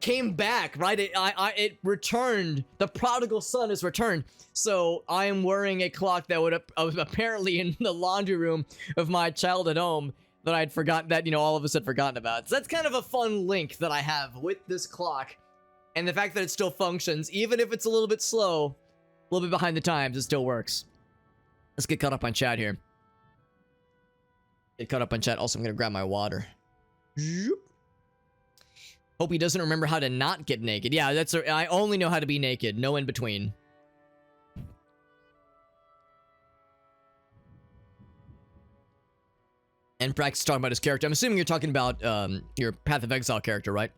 S1: came back, right? It returned. The prodigal son has returned. So I am wearing a clock that was apparently in the laundry room of my childhood home that I'd forgotten, that, all of us had forgotten about. So that's kind of a fun link that I have with this clock. And the fact that it still functions, even if it's a little bit slow, a little bit behind the times, it still works. Let's get caught up on chat here. Get caught up on chat. Also, I'm going to grab my water. Hope he doesn't remember how to not get naked. Yeah, I only know how to be naked. No in between. And Prax talking about his character. I'm assuming you're talking about your Path of Exile character, right?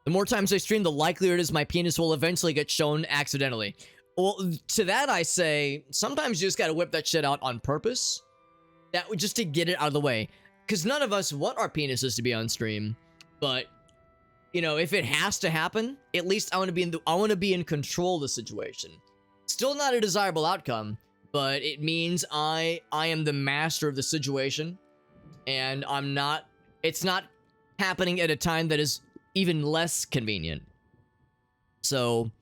S1: The more times I stream, the likelier it is my penis will eventually get shown accidentally. Well, to that I say, sometimes you just gotta whip that shit out on purpose. That would just to get it out of the way. Because none of us want our penises to be on stream. But, if it has to happen, at least I want to be in control of the situation. Still not a desirable outcome, but it means I am the master of the situation, and it's not happening at a time that is even less convenient. So,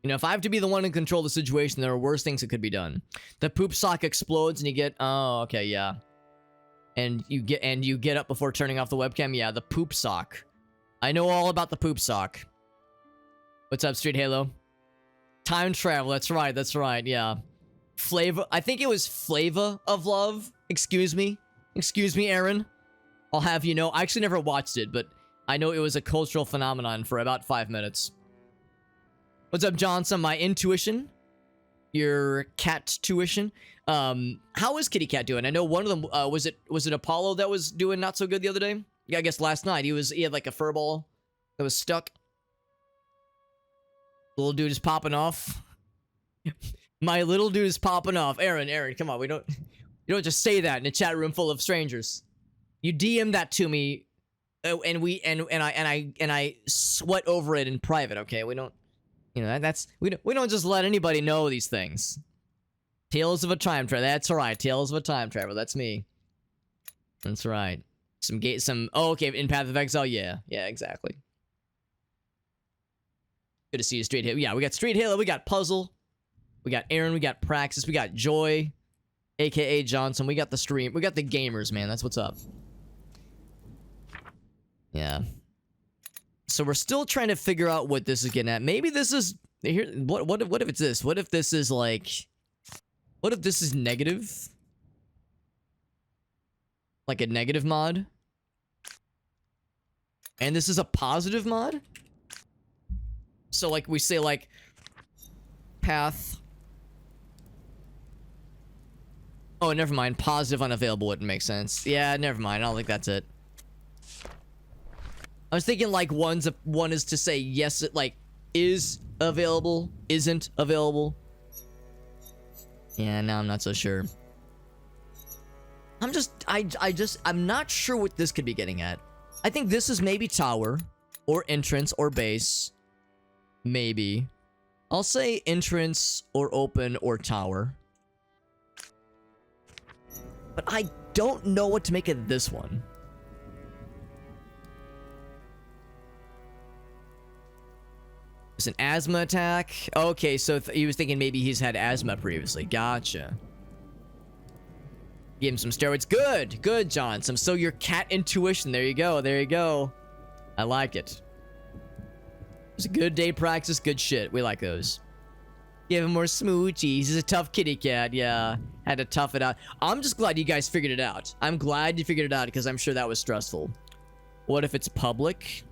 S1: if I have to be the one in control of the situation, there are worse things that could be done. The poop sock explodes and you get, oh, okay, yeah. And you get up before turning off the webcam. Yeah, the poop sock. I know all about the poop sock. What's up, Street Halo? Time travel, that's right, yeah. Flavor, I think it was Flavor of Love. Excuse me, Aaron. I'll have you know, I actually never watched it, but I know it was a cultural phenomenon for about 5 minutes. What's up, Johnson? My intuition. Your cat tuition. How is Kitty Cat doing? I know one of them, was it Apollo that was doing not so good the other day? Yeah, I guess last night he had like a fur ball that was stuck. Little dude is popping off. My little dude is popping off. Aaron, come on, you don't just say that in a chat room full of strangers. You DM that to me, and I sweat over it in private. Okay, we don't, you know, we don't just let anybody know these things. Tales of a time traveler. That's right. Tales of a time traveler. That's me. That's right. Oh, okay. In Path of Exile, yeah, exactly. Good to see you, Street Halo. Yeah, we got Street Halo. We got Puzzle. We got Aaron. We got Praxis. We got Joy, aka Johnson. We got the stream. We got the gamers, man. That's what's up. Yeah. So we're still trying to figure out what this is getting at. Maybe this is here. What if it's this? What if this is like? What if this is negative? Like a negative mod? And this is a positive mod? So like we say like path. Oh, never mind. Positive unavailable wouldn't make sense. Yeah, never mind. I don't think that's it. I was thinking like one is to say yes, it like is available, isn't available. Yeah, now I'm not so sure. I'm not sure what this could be getting at. I think this is maybe tower, or entrance, or base. Maybe. I'll say entrance, or open, or tower. But I don't know what to make of this one. It's an asthma attack. Okay, so he was thinking maybe he's had asthma previously. Gotcha. Give him some steroids. Good, John. So your cat intuition. There you go. I like it. It's a good day practice. Good shit. We like those. Give him more smoochies. He's a tough kitty cat. Yeah, had to tough it out. I'm just glad you guys figured it out. I'm glad you figured it out because I'm sure that was stressful. What if it's public?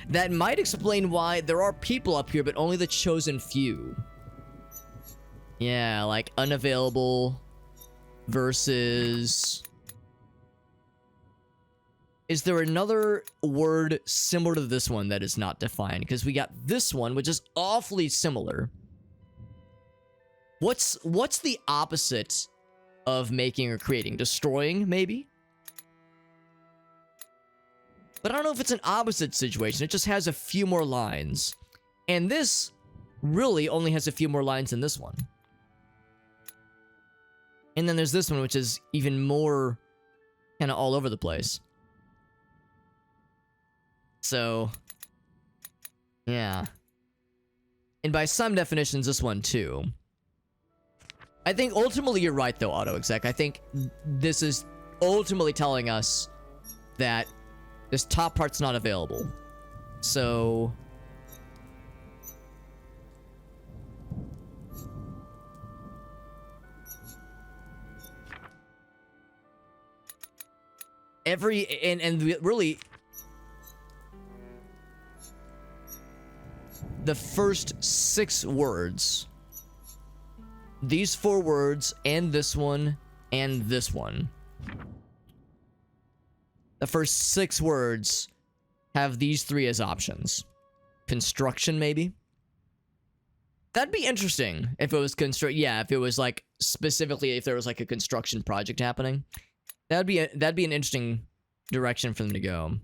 S1: That might explain why there are people up here, but only the chosen few. Yeah, like unavailable versus... Is there another word similar to this one that is not defined? Because we got this one, which is awfully similar. What's the opposite of making or creating? Destroying, maybe? But I don't know if it's an opposite situation. It just has a few more lines. And this really only has a few more lines than this one. And then there's this one, which is even more kind of all over the place. So, yeah. And by some definitions, this one too. I think ultimately you're right though, AutoExec. I think this is ultimately telling us that this top part's not available. So... really... The first 6 words... These 4 words, and this one, and this one. The first 6 words have these 3 as options. Construction, maybe? That'd be interesting if it was yeah, if it was like specifically if there was like a construction project happening. That'd be an interesting direction for them to go.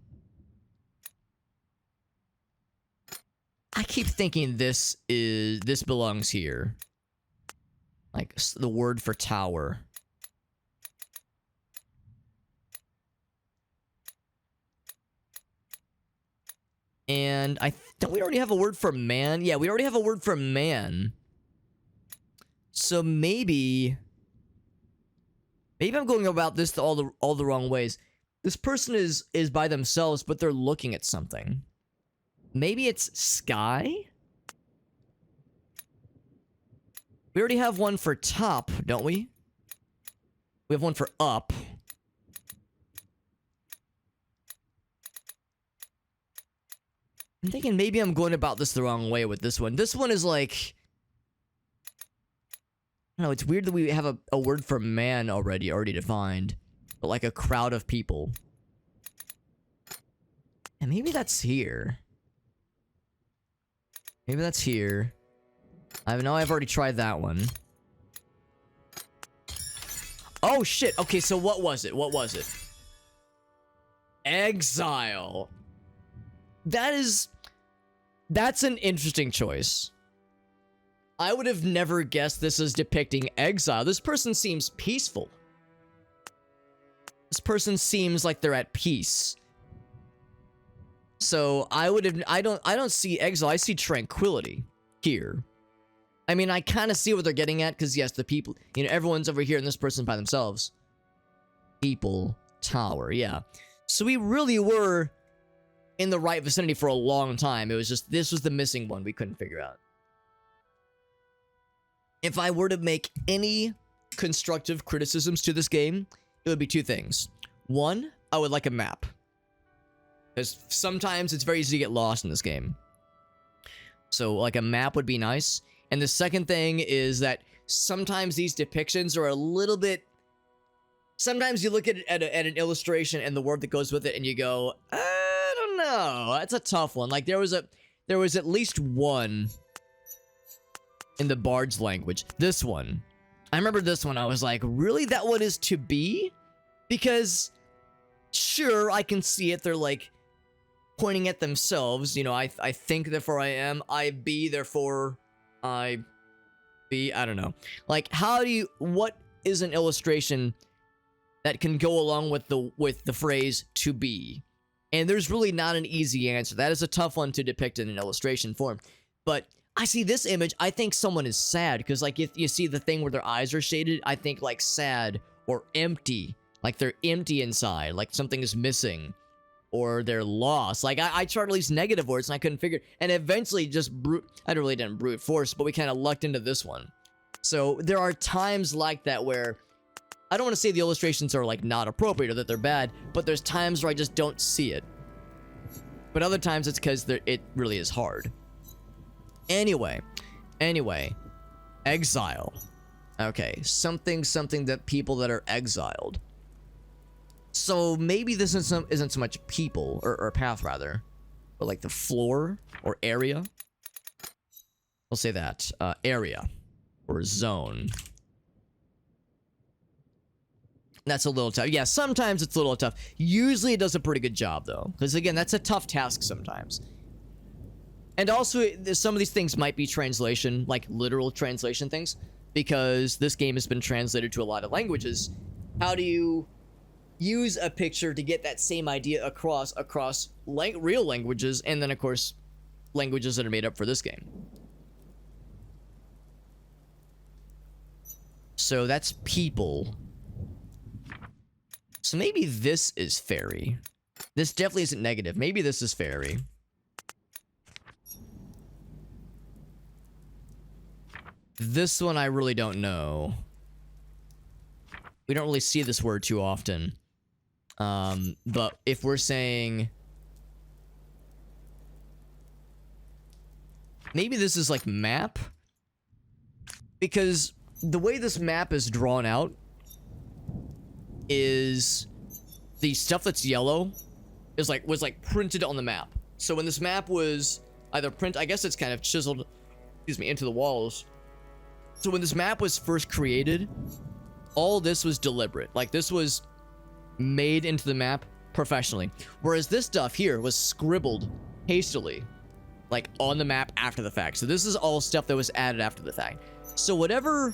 S1: I keep thinking this belongs here. Like the word for tower. And don't we already have a word for man? Yeah, we already have a word for man. So maybe I'm going about this all the wrong ways. This person is by themselves, but they're looking at something. Maybe it's sky? We already have one for top, don't we? We have one for up. I'm thinking maybe I'm going about this the wrong way with this one. This one is like... I don't know, it's weird that we have a word for man already defined. But like a crowd of people. And maybe that's here. Maybe that's here. I know I've already tried that one. Oh shit, okay, so what was it? Exile. That's an interesting choice. I would have never guessed this is depicting exile. This person seems peaceful. This person seems like they're at peace. So I don't see exile. I see tranquility here. I mean, I kind of see what they're getting at, because yes, the people, you know, everyone's over here and this person's by themselves. People tower, yeah. So we really were in the right vicinity for a long time. It was just, this was the missing one we couldn't figure out. If I were to make any constructive criticisms to this game, it would be two things. One, I would like a map, because sometimes it's very easy to get lost in this game. So like a map would be nice. And the second thing is that sometimes these depictions are a little bit... Sometimes you look at an illustration and the word that goes with it and you go, I don't know. That's a tough one. Like there was at least one in the Bard's language. This one. I remember this one. I was like, really? That one is to be? Because sure, I can see it. They're like pointing at themselves. You know, I think, therefore I am. I be, therefore I be. I don't know. Like, what is an illustration that can go along with the phrase to be? And there's really not an easy answer. That is a tough one to depict in an illustration form. But I see this image, I think someone is sad, because like if you see the thing where their eyes are shaded, I think like sad or empty, like they're empty inside, like something is missing, or they're lost. Like I tried at least negative words and I couldn't figure, and eventually just I really didn't brute force, but we kind of lucked into this one. So there are times like that where I don't want to say the illustrations are like not appropriate or that they're bad, but there's times where I just don't see it. But other times it's because it really is hard. Anyway, exile. Okay, something that people that are exiled. So maybe this isn't so much people, or path rather, but like the floor or area. I'll say that, area or zone. That's a little tough. Yeah, sometimes it's a little tough. Usually it does a pretty good job though, because again, that's a tough task sometimes. And also, some of these things might be translation, like literal translation things, because this game has been translated to a lot of languages. How do you use a picture to get that same idea across real languages, and then of course, languages that are made up for this game? So that's people. So maybe this is fairy. This definitely isn't negative. Maybe this is fairy. This one I really don't know. We don't really see this word too often. But if we're saying... maybe this is like map? Because the way this map is drawn out is the stuff that's yellow was like printed on the map. So when this map was either I guess it's kind of chiseled, into the walls. So when this map was first created, all this was deliberate. Like this was made into the map professionally. Whereas this stuff here was scribbled hastily, like on the map after the fact. So this is all stuff that was added after the fact. So whatever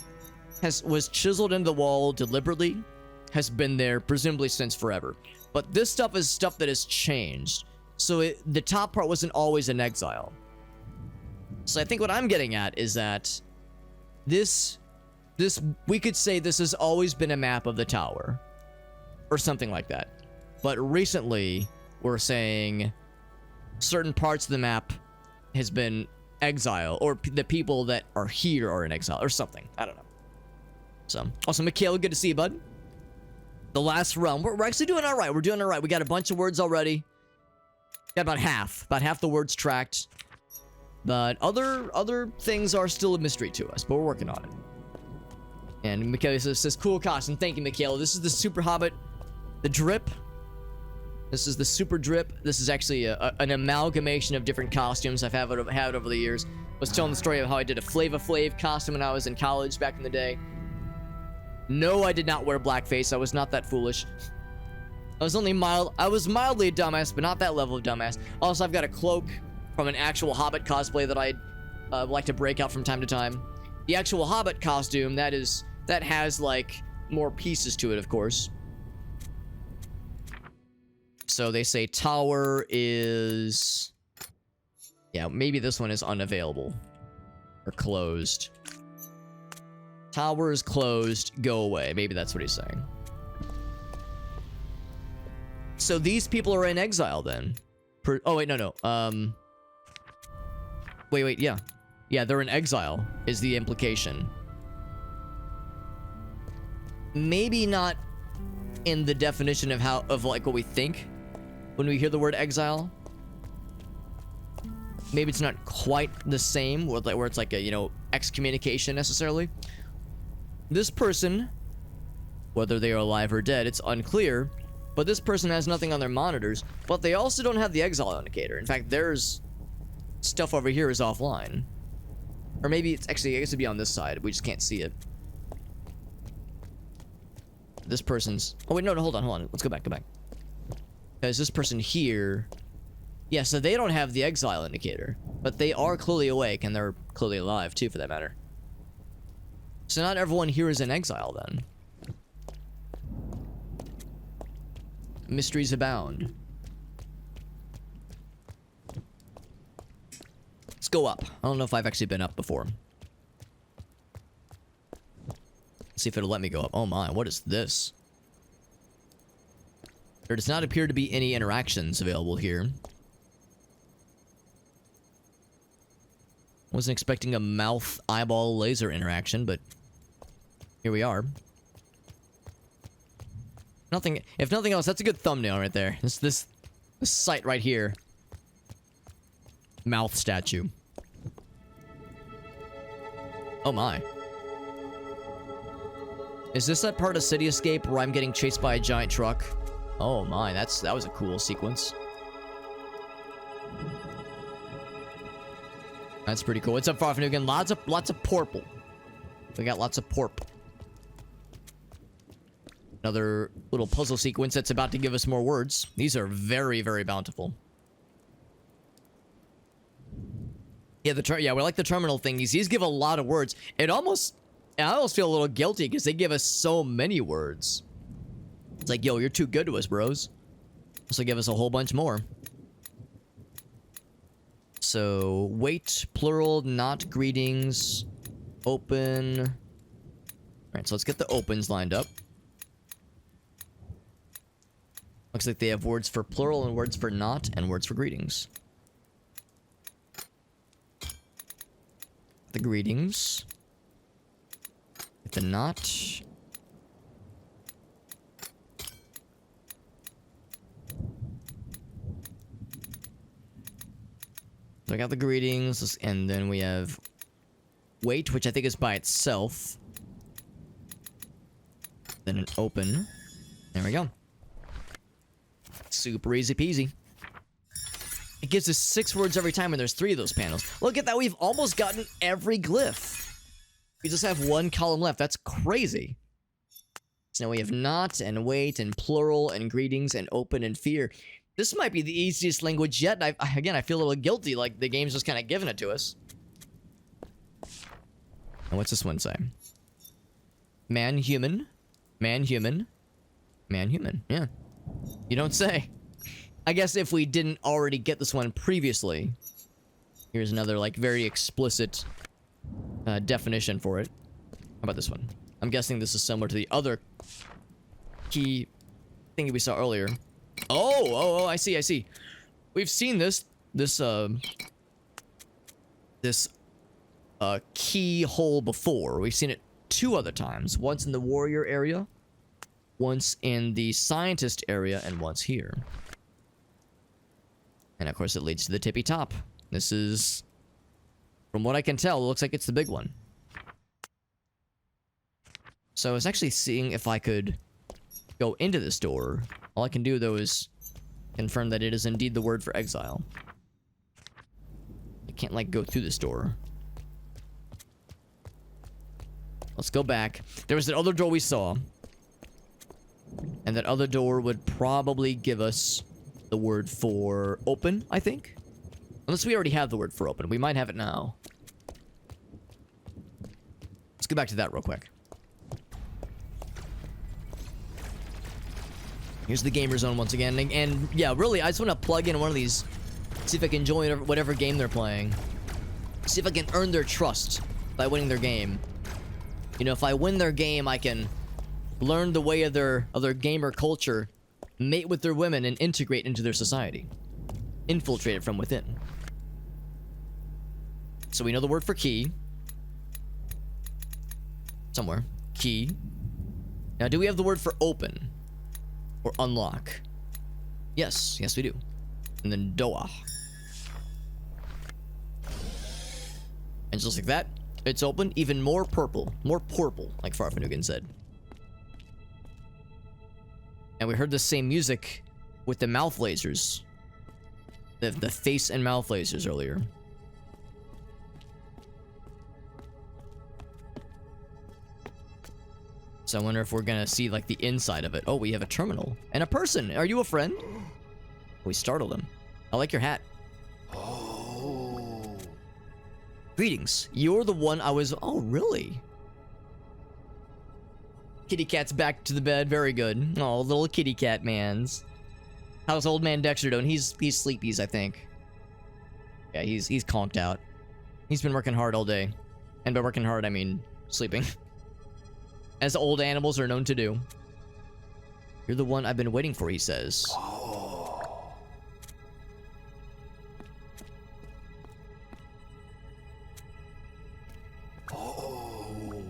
S1: was chiseled into the wall deliberately has been there presumably since forever. But this stuff is stuff that has changed. So the top part wasn't always an exile. So I think what I'm getting at is that this we could say this has always been a map of the tower or something like that. But recently we're saying certain parts of the map has been exile, or the people that are here are in exile or something. I don't know. So also, Mikhail, good to see you, bud. The last run, we're actually doing all right. We're doing all right. We got a bunch of words already. Got about half the words tracked. But other things are still a mystery to us, but we're working on it. And Mikhail says, cool costume. Thank you, Mikhail. This is the Super Hobbit, the drip. This is the Super Drip. This is actually an amalgamation of different costumes I've had over the years. I was telling the story of how I did a Flava Flav costume when I was in college back in the day. No, I did not wear blackface. I was not that foolish. I was mildly a dumbass, but not that level of dumbass. Also, I've got a cloak from an actual Hobbit cosplay that I like to break out from time to time. The actual Hobbit costume, that has like more pieces to it, of course. So they say tower is... Yeah, maybe this one is unavailable. Or closed. Tower is closed, go away. Maybe that's what he's saying. So these people are in exile then. Oh, wait, no. Wait, yeah. Yeah, they're in exile, is the implication. Maybe not in the definition of like what we think when we hear the word exile. Maybe it's not quite the same, where it's like a, you know, excommunication necessarily. This person, whether they are alive or dead, it's unclear, but this person has nothing on their monitors, but they also don't have the exile indicator. In fact, there's stuff over here is offline. Or maybe it's actually, I guess it'd be on this side. We just can't see it. This person's... Oh, wait, no, hold on. Let's go back. Because this person here... Yeah, so they don't have the exile indicator. But they are clearly awake, and they're clearly alive, too, for that matter. So not everyone here is in exile, then. Mysteries abound. Let's go up. I don't know if I've actually been up before. Let's see if it'll let me go up. Oh my, what is this? There does not appear to be any interactions available here. Wasn't expecting a mouth eyeball laser interaction, but here we are. If nothing else, that's a good thumbnail right there. This site right here. Mouth statue. Oh my. Is this that part of City Escape where I'm getting chased by a giant truck? Oh my, that was a cool sequence. That's pretty cool. What's up, Far again? Lots of porple. We got lots of porp. Another little puzzle sequence that's about to give us more words. These are very, very bountiful. Yeah, we like the terminal thingies. These give a lot of words. I almost feel a little guilty because they give us so many words. It's like, yo, you're too good to us, bros. So give us a whole bunch more. So, wait, plural, not greetings, open. Alright, so let's get the opens lined up. Looks like they have words for plural and words for not and words for greetings. The greetings. Get the not. So I got the greetings, and then we have wait, which I think is by itself. Then an open. There we go. Super easy peasy. It gives us 6 words every time, and there's 3 of those panels. Look at that, we've almost gotten every glyph. We just have 1 column left. That's crazy. So now we have not, and wait, and plural, and greetings, and open, and fear. This might be the easiest language yet. Again, I feel a little guilty, like the game's just kind of giving it to us. And what's this one say? Man, human. Man, human. Man, human. Yeah. You don't say. I guess if we didn't already get this one previously. Here's another, like, very explicit definition for it. How about this one? I'm guessing this is similar to the other key thing we saw earlier. Oh, I see. We've seen this keyhole before. We've seen it 2 other times. Once in the warrior area, once in the scientist area, and once here. And of course it leads to the tippy top. This is, from what I can tell, it looks like it's the big one. So I was actually seeing if I could go into this door. All I can do, though, is confirm that it is indeed the word for exile. I can't, like, go through this door. Let's go back. There was that other door we saw. And that other door would probably give us the word for open, I think. Unless we already have the word for open. We might have it now. Let's go back to that real quick. Here's the gamer zone once again. And yeah, really, I just want to plug in one of these. See if I can join whatever game they're playing. See if I can earn their trust by winning their game. You know, if I win their game, I can learn the way of their gamer culture, mate with their women, and integrate into their society. Infiltrate it from within. So we know the word for key. Somewhere. Key. Now, do we have the word for open? Or unlock? Yes. Yes, we do. And then door. And just like that, it's open. Even more purple. More purple, like Farfanugan said. And we heard the same music with the mouth lasers. The face and mouth lasers earlier. So I wonder if we're gonna see like the inside of it. Oh, we have a terminal. And a person. Are you a friend? We startled him. I like your hat. Oh. Greetings. You're the one I was... Oh, really? Kitty cat's back to the bed. Very good. Oh, little kitty cat mans. How's old man Dexter doing? He's sleepies, I think. Yeah, he's conked out. He's been working hard all day. And by working hard, I mean sleeping. As old animals are known to do. You're the one I've been waiting for, he says. Oh. Oh.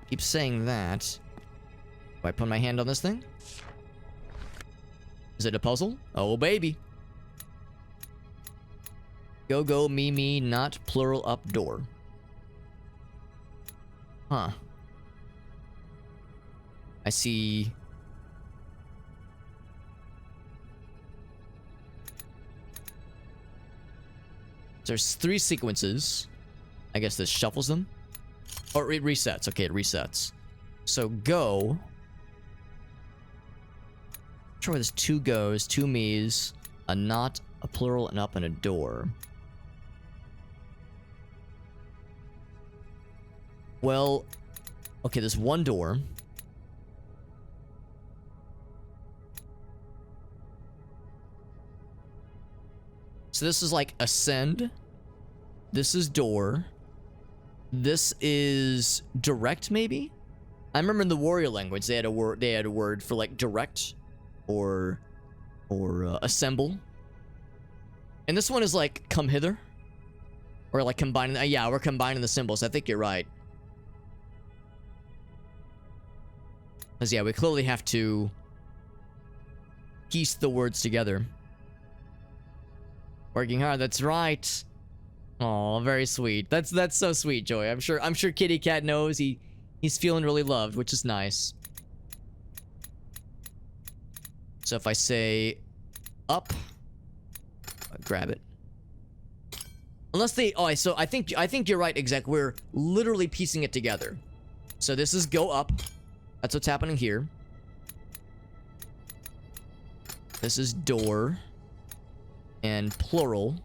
S1: Keep saying that. Do I put my hand on this thing? Is it a puzzle? Oh, baby. Go, go, me, me, not plural up door. Huh. I see... There's 3 sequences. I guess this shuffles them. Or it resets. Okay, it resets. So go. I'm sure where there's 2 goes, 2 me's, a not, a plural, an up, and a door. Well, okay, there's 1 door. So this is like ascend. This is door. This is direct, maybe? I remember in the warrior language they had a word for like direct or assemble. And this one is like come hither. Or like combining yeah, we're combining the symbols. I think you're right. Cuz yeah, we clearly have to piece the words together. Working hard, that's right. Oh, very sweet. That's so sweet, Joy. I'm sure Kitty Cat knows he's feeling really loved, which is nice. So if I say up, grab it. Unless they so I think you're right, exec. We're literally piecing it together. So this is go up. That's what's happening here. This is door. And plural.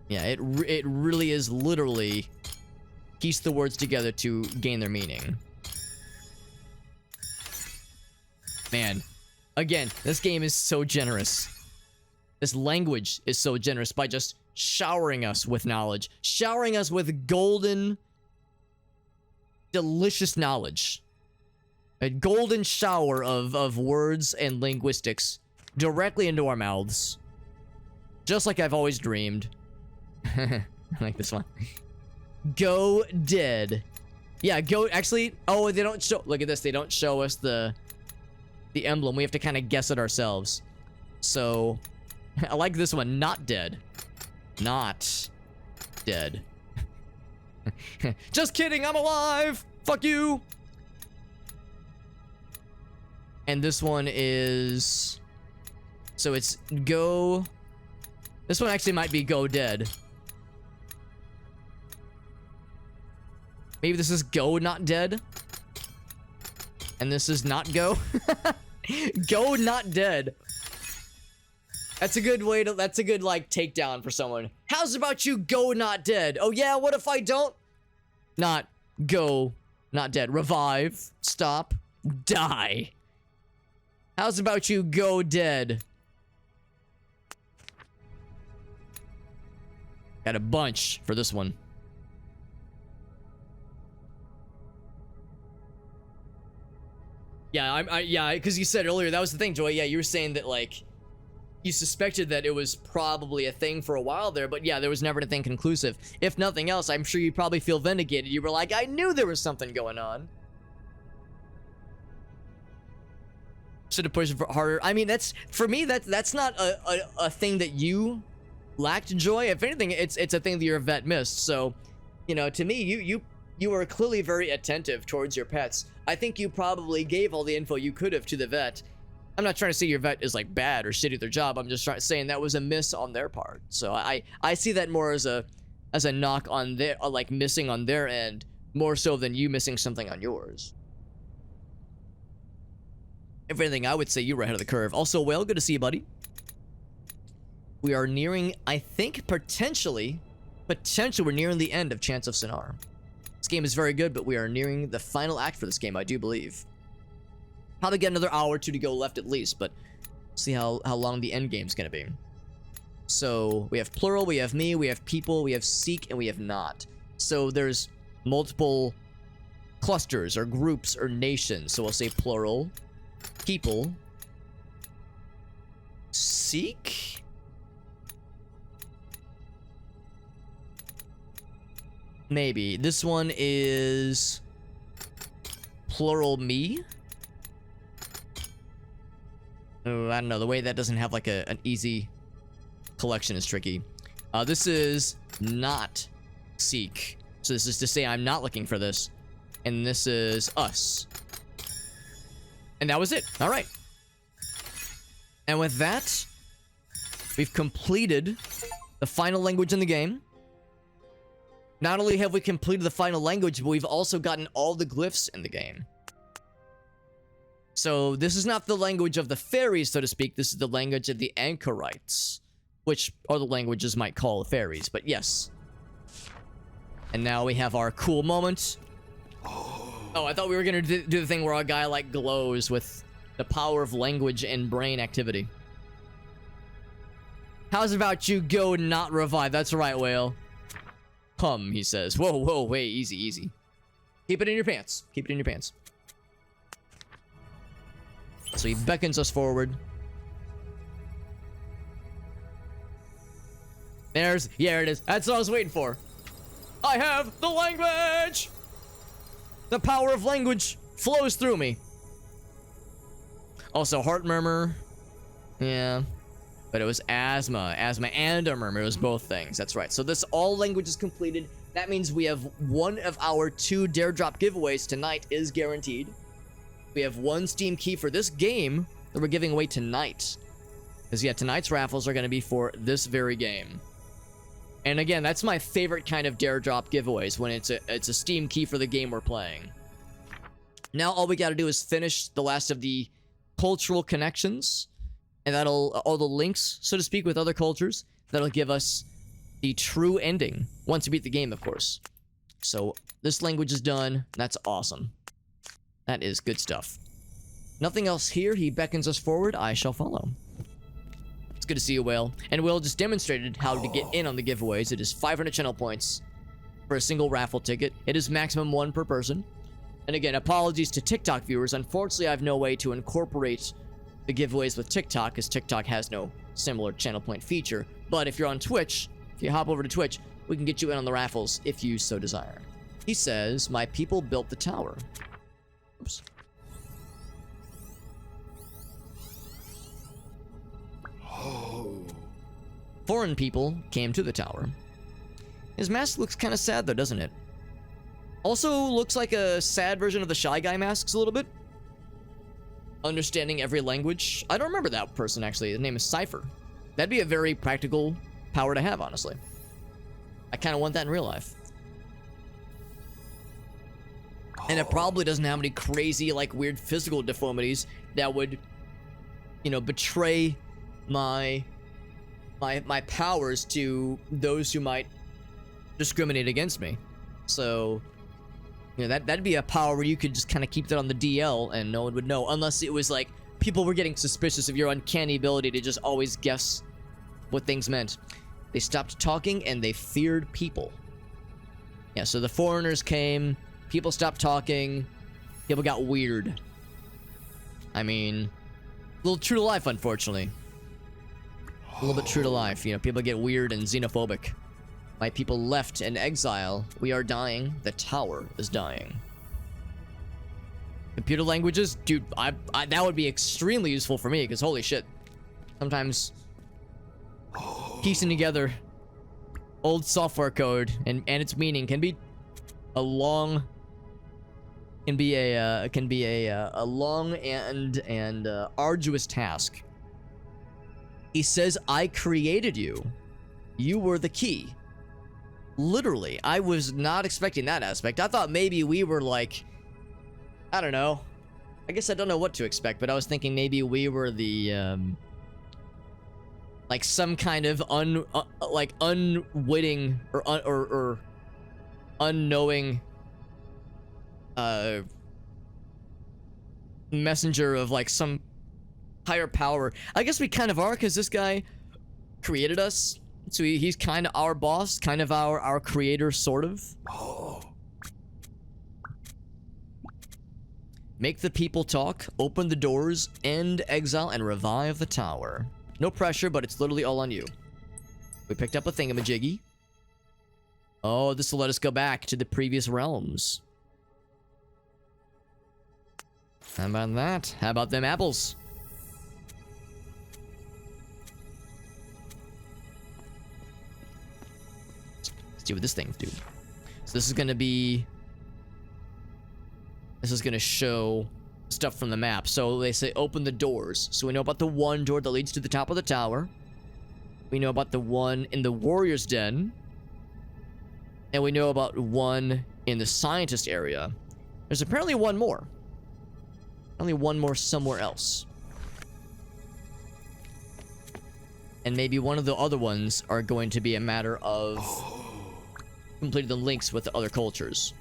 S1: Yeah, it really is literally piece the words together to gain their meaning. Man, again, this game is so generous. This language is so generous by just showering us with knowledge. Showering us with golden, delicious knowledge. A golden shower of words and linguistics directly into our mouths. Just like I've always dreamed. I like this one. Go dead. Yeah, go... Actually... Oh, they don't show... Look at this. They don't show us the emblem. We have to kind of guess it ourselves. So... I like this one. Not dead. Not dead. Just kidding. I'm alive. Fuck you. And this one is... So it's go... This one actually might be go dead. Maybe this is go not dead? And this is not go. Go not dead. That's a good way to, that's a good like takedown for someone. How's about you go not dead? Oh yeah, what if I don't? Not go not dead. Revive. Stop. Die. How's about you go dead? Got a bunch for this one. Yeah, yeah, because you said earlier, that was the thing, Joy. Yeah, you were saying that, like, you suspected that it was probably a thing for a while there, but yeah, there was never anything conclusive. If nothing else, I'm sure you probably feel vindicated. You were like, I knew there was something going on. Should have pushed harder. I mean, that's, for me, that's not a thing that you lacked, Joy. If anything, it's a thing that your vet missed. So, you know, to me, you were clearly very attentive towards your pets. I think you probably gave all the info you could have to the vet. I'm not trying to say your vet is like bad or shitty at their job. I'm just saying that was a miss on their part. So I see that more as a knock on their, like, missing on their end, more so than you missing something on yours. If anything, I would say you were ahead of the curve. Also, Whale, good to see you, buddy. We are nearing, I think, potentially we're nearing the end of Chants of Sennaar. This game is very good, but we are nearing the final act for this game, I do believe. Probably get another hour or two to go left at least, but see how long the end game's gonna be. So, we have plural, we have me, we have people, we have seek, and we have not. So, there's multiple clusters, or groups, or nations. So, we'll say plural, people, seek, maybe. This one is plural me. Oh, I don't know. The way that doesn't have like an easy collection is tricky. This is not seek. So this is to say I'm not looking for this. And this is us. And that was it. All right. And with that, we've completed the final language in the game. Not only have we completed the final language, but we've also gotten all the glyphs in the game. So this is not the language of the fairies, so to speak. This is the language of the anchorites, which other languages might call fairies, but yes. And now we have our cool moment. Oh, I thought we were gonna do the thing where our guy, like, glows with the power of language and brain activity. How's about you go not revive? That's right, Whale. Come, he says. Whoa, whoa, wait, easy, easy. Keep it in your pants. Keep it in your pants. So he beckons us forward. Yeah, it is. That's what I was waiting for. I have the language! The power of language flows through me. Also, heart murmur. Yeah. But it was asthma and a murmur. It was both things. That's right. So this all language is completed. That means we have one of our 2 dare drop giveaways tonight is guaranteed. We have 1 Steam key for this game that we're giving away tonight. Because yeah, tonight's raffles are going to be for this very game. And again, that's my favorite kind of dare drop giveaways, when it's a Steam key for the game we're playing. Now all we got to do is finish the last of the cultural connections. And that'll, all the links, so to speak, with other cultures, that'll give us the true ending, once you beat the game, of course. So, this language is done. That's awesome. That is good stuff. Nothing else here. He beckons us forward. I shall follow. It's good to see you, Whale. And Will just demonstrated how to get in on the giveaways. It is 500 channel points for a single raffle ticket. It is maximum 1 per person. And again, apologies to TikTok viewers. Unfortunately, I have no way to incorporate the giveaways with TikTok, because TikTok has no similar channel point feature. But if you're on Twitch, if you hop over to Twitch, we can get you in on the raffles if you so desire. He says, my people built the tower. Oops. Oh. Foreign people came to the tower. His mask looks kind of sad though, doesn't it? Also looks like a sad version of the Shy Guy masks a little bit. Understanding every language. I don't remember that person, actually. His name is Cypher. That'd be a very practical power to have, honestly. I kind of want that in real life. And it probably doesn't have any crazy, like, weird physical deformities that would, you know, betray my powers to those who might discriminate against me. So, you know, that'd be a power where you could just kind of keep that on the DL and no one would know, unless it was like people were getting suspicious of your uncanny ability to just always guess what things meant. They stopped talking and they feared people. Yeah, so the foreigners came, people stopped talking, people got weird. I mean, a little true to life, unfortunately. A little bit true to life, you know, people get weird and xenophobic. My people left in exile. We are dying. The tower is dying. Computer languages? Dude, that would be extremely useful for me, because holy shit. Sometimes piecing together old software code and its meaning can be a long long and arduous task. He says, I created you. You were the key. Literally, I was not expecting that aspect. I thought maybe we were like, I don't know. I guess I don't know what to expect, but I was thinking maybe we were the, like some kind of unwitting or unknowing, messenger of like some higher power. I guess we kind of are, because this guy created us. So he's kind of our boss, kind of our creator, sort of. Make the people talk, open the doors, end exile, and revive the tower. No pressure, but it's literally all on you. We picked up a thingamajiggy. Oh, this will let us go back to the previous realms. How about that? How about them apples? See what this thing do. So this is gonna show stuff from the map. So they say open the doors. So we know about the one door that leads to the top of the tower. We know about the one in the warrior's den. And we know about one in the scientist area. There's apparently one more. Only one more somewhere else. And maybe one of the other ones are going to be a matter of completing the links with the other cultures.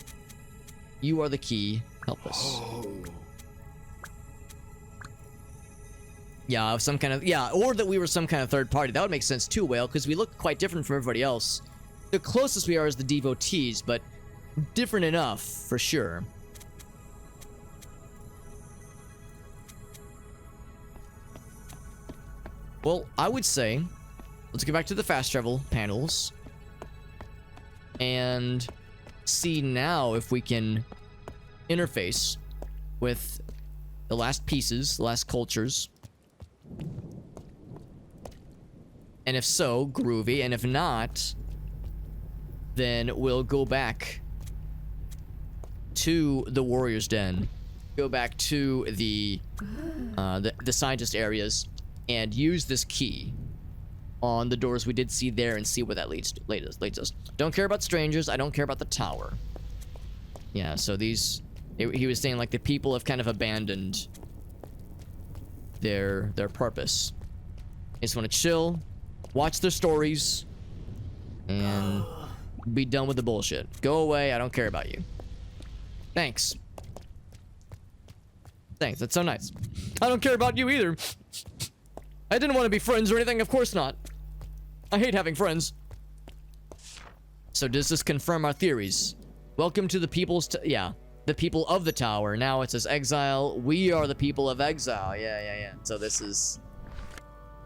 S1: You are the key. Help us. Yeah, some kind of... Yeah, or that we were some kind of third party. That would make sense too, Whale, because we look quite different from everybody else. The closest we are is the devotees, but different enough, for sure. Well, I would say, let's get back to the fast travel panels and see now if we can interface with the last pieces, the last cultures. And if so, groovy, and if not, then we'll go back to the warrior's den, go back to the scientist areas, and use this key on the doors we did see there and see where that leads us. Don't care about strangers. I don't care about the tower. Yeah, so these... He was saying, like, the people have kind of abandoned their purpose. They just want to chill, watch their stories, and be done with the bullshit. Go away. I don't care about you. Thanks. Thanks. That's so nice. I don't care about you either. I didn't want to be friends or anything. Of course not. I hate having friends. So does this confirm our theories? Welcome to the people's... yeah. The people of the tower. Now it says exile. We are the people of exile. Yeah. So this is...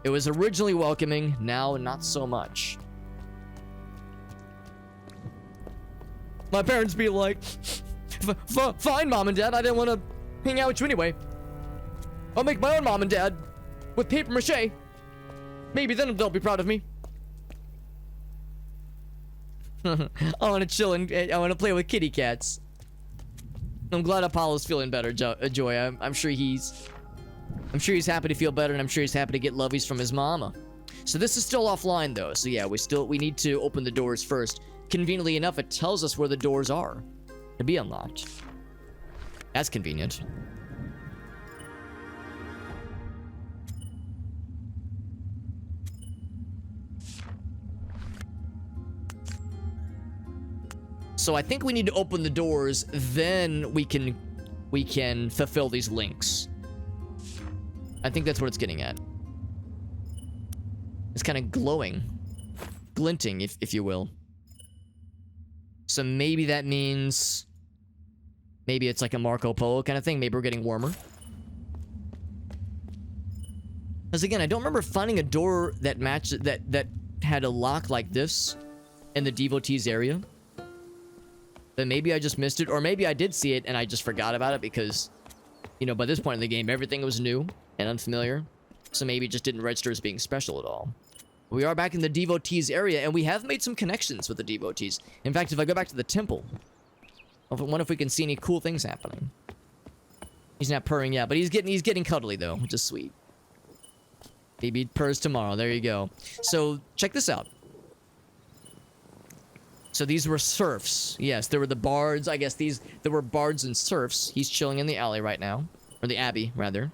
S1: It was originally welcoming. Now not so much. My parents be like... Fine, Mom and Dad. I didn't want to hang out with you anyway. I'll make my own mom and dad. With paper mache. Maybe then they'll be proud of me. I want to chill and I want to play with kitty cats. I'm glad Apollo's feeling better, Joy. I'm sure he's happy to feel better, and I'm sure he's happy to get lovies from his mama. So this is still offline though. So yeah, we need to open the doors first. Conveniently enough, it tells us where the doors are to be unlocked. That's convenient. So I think we need to open the doors, then we can fulfill these links. I think that's what it's getting at. It's kind of glowing. Glinting, if you will. So maybe that means... maybe it's like a Marco Polo kind of thing. Maybe we're getting warmer. Because again, I don't remember finding a door that matched... that had a lock like this in the devotees area. But maybe I just missed it, or maybe I did see it and I just forgot about it because, you know, by this point in the game, everything was new and unfamiliar. So maybe it just didn't register as being special at all. We are back in the devotees area, and we have made some connections with the devotees. In fact, if I go back to the temple, I wonder if we can see any cool things happening. He's not purring yet, but he's getting cuddly though, which is sweet. Maybe purrs tomorrow. There you go. So check this out. So these were serfs. Yes, there were the bards. I guess there were bards and serfs. He's chilling in the alley right now. Or the abbey, rather.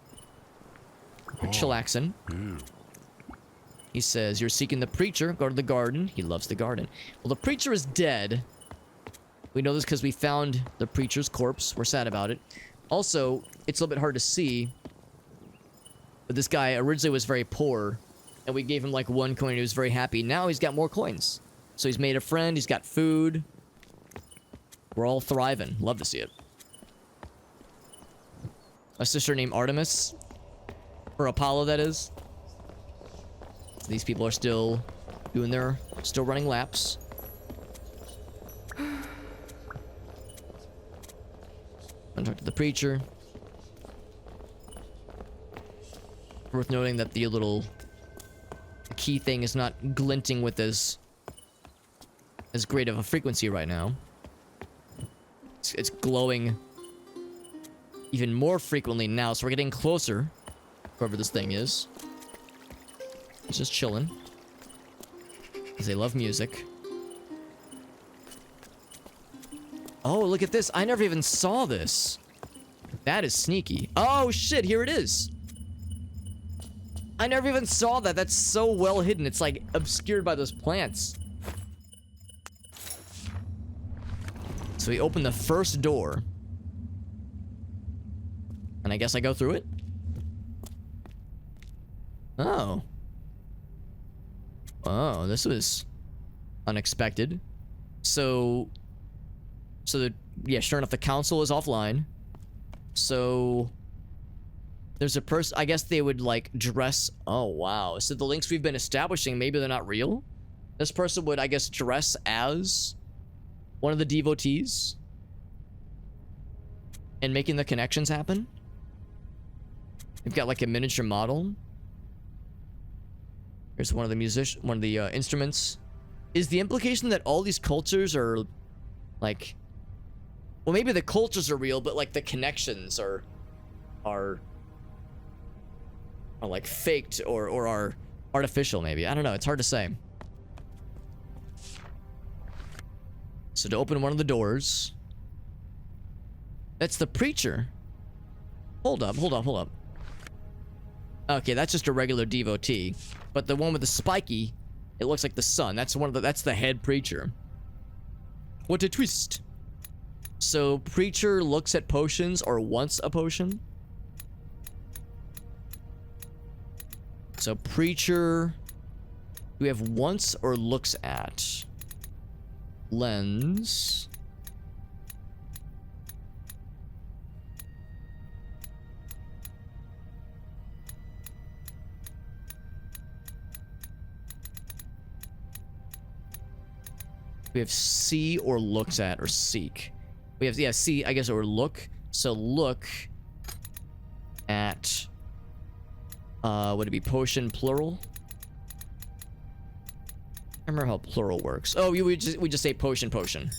S1: Or chillaxing. He says, you're seeking the preacher. Go to the garden. He loves the garden. Well, the preacher is dead. We know this because we found the preacher's corpse. We're sad about it. Also, it's a little bit hard to see. But this guy originally was very poor. And we gave him like 1 coin and he was very happy. Now he's got more coins. So he's made a friend, he's got food. We're all thriving. Love to see it. A sister named Artemis. Or Apollo, that is. So these people are still doing their... still running laps. I'm gonna talk to the preacher. Worth noting that the little... key thing is not glinting with as great of a frequency right now. It's glowing even more frequently now, so we're getting closer. Whoever this thing is. He's just chilling. Because they love music. Oh, look at this. I never even saw this. That is sneaky. Oh, shit. Here it is. I never even saw that. That's so well hidden. It's like obscured by those plants. So we open the first door. And I guess I go through it? Oh. Oh, this was unexpected. So yeah, sure enough, the council is offline. So there's a person, I guess they would like dress. Oh, wow. So the links we've been establishing, maybe they're not real. This person would, I guess, dress as one of the devotees and making the connections happen. We've got like a miniature model. Here's one of the instruments. Is the implication that all these cultures are like, well, maybe the cultures are real, but like the connections are like faked or are artificial maybe. I don't know. It's hard to say. So to open one of the doors. That's the preacher. Hold up. Okay, that's just a regular devotee. But the one with the spiky, it looks like the sun. That's the head preacher. What a twist. So preacher looks at potions or wants a potion. So preacher, do we have wants or looks at? Lens. We have see or looks at or seek. We have, yeah, see, I guess, or look. So look at, would it be potion plural? I remember how plural works. Oh, we just say potion.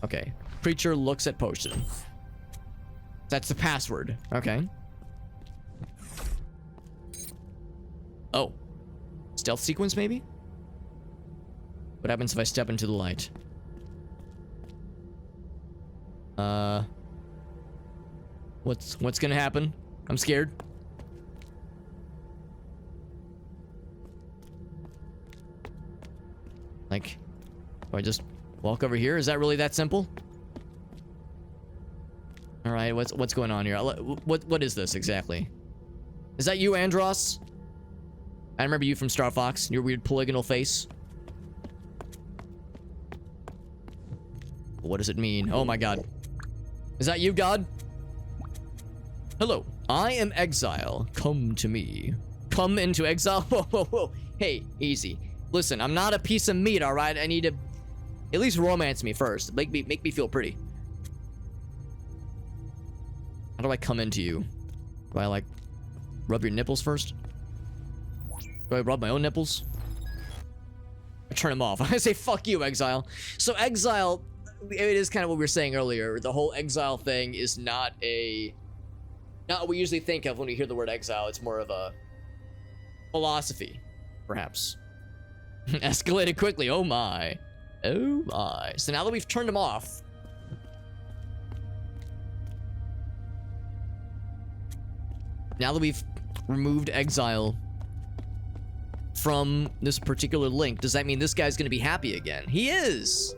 S1: Okay. Preacher looks at potion. That's the password. Okay. Oh. Stealth sequence, maybe? What happens if I step into the light? What's gonna happen? I'm scared. Like, do I just walk over here? Is that really that simple? All right, what's going on here? What is this exactly? Is that you, Andros? I remember you from Star Fox. Your weird polygonal face. What does it mean? Oh my god. Is that you, God? Hello, I am Exile. Come to me. Come into exile? Whoa, whoa, whoa. Hey, easy. Listen, I'm not a piece of meat, alright? I need to at least romance me first. Make me feel pretty. How do I come into you? Do I, like, rub your nipples first? Do I rub my own nipples? I turn them off. I say, fuck you, Exile. So, Exile, it is kind of what we were saying earlier. The whole Exile thing is not what we usually think of when we hear the word exile. It's more of a philosophy, perhaps. Escalated quickly. Oh my. Oh my. So now that we've turned them off, now that we've removed exile from this particular link, does that mean this guy's gonna be happy again? He is!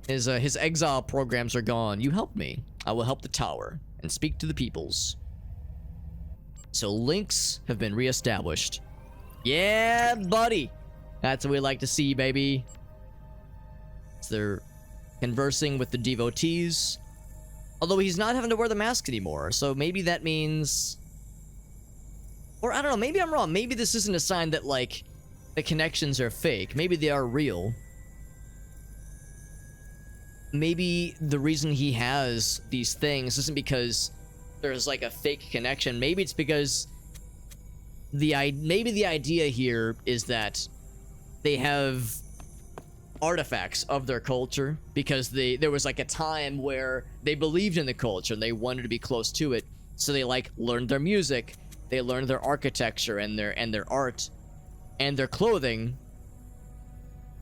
S1: His exile programs are gone. You help me. I will help the tower and speak to the peoples. So links have been reestablished. Yeah, buddy. That's what we like to see, baby. So they're conversing with the devotees. Although he's not having to wear the mask anymore, so maybe that means... Or I don't know, maybe I'm wrong. Maybe this isn't a sign that, like, the connections are fake. Maybe they are real. Maybe the reason he has these things isn't because there's, like, a fake connection. Maybe it's because maybe the idea here is that they have artifacts of their culture because there was like a time where they believed in the culture and they wanted to be close to it, so they like learned their music, they learned their architecture and their art and their clothing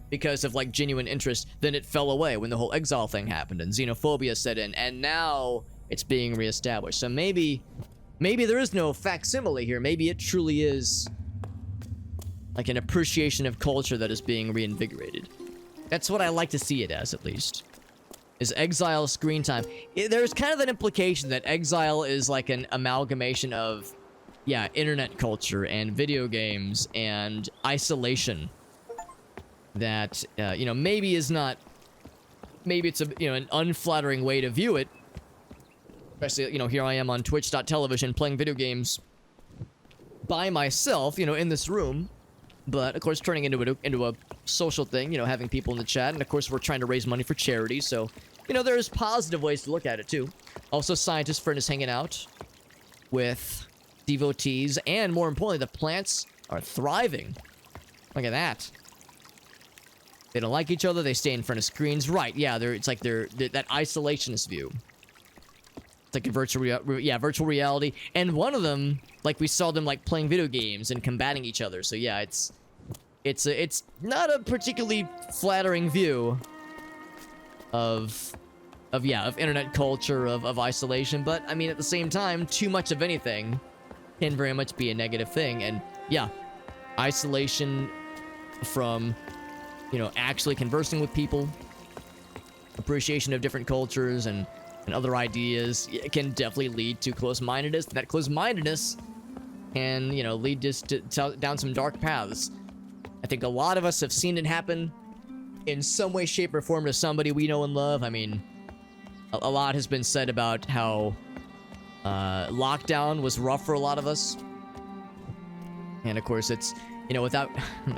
S1: because of like genuine interest. Then it fell away when the whole exile thing happened and xenophobia set in, and now it's being reestablished. So maybe there is no facsimile here. Maybe it truly is like an appreciation of culture that is being reinvigorated. That's what I like to see it as, at least. Is exile screen time. There's kind of an implication that exile is like an amalgamation of, yeah, internet culture and video games and isolation. That, you know, maybe it's a, you know, an unflattering way to view it. Especially, you know, here I am on twitch.tv playing video games by myself, you know, in this room. But, of course, turning into a social thing, you know, having people in the chat. And, of course, we're trying to raise money for charity. So, you know, there's positive ways to look at it, too. Also, Scientist Friend is hanging out with devotees. And, more importantly, the plants are thriving. Look at that. They don't like each other. They stay in front of screens. Right, yeah, it's like they're that isolationist view. It's like a virtual reality. And one of them, like, we saw them, like, playing video games and combating each other. So, yeah, it's not a particularly flattering view of internet culture, of isolation. But, I mean, at the same time, too much of anything can very much be a negative thing. And, yeah, isolation from, you know, actually conversing with people, appreciation of different cultures and other ideas, it can definitely lead to close-mindedness. That close-mindedness can, you know, lead us down some dark paths. I think a lot of us have seen it happen in some way, shape, or form to somebody we know and love. I mean, a lot has been said about how lockdown was rough for a lot of us. And, of course, it's, you know, without...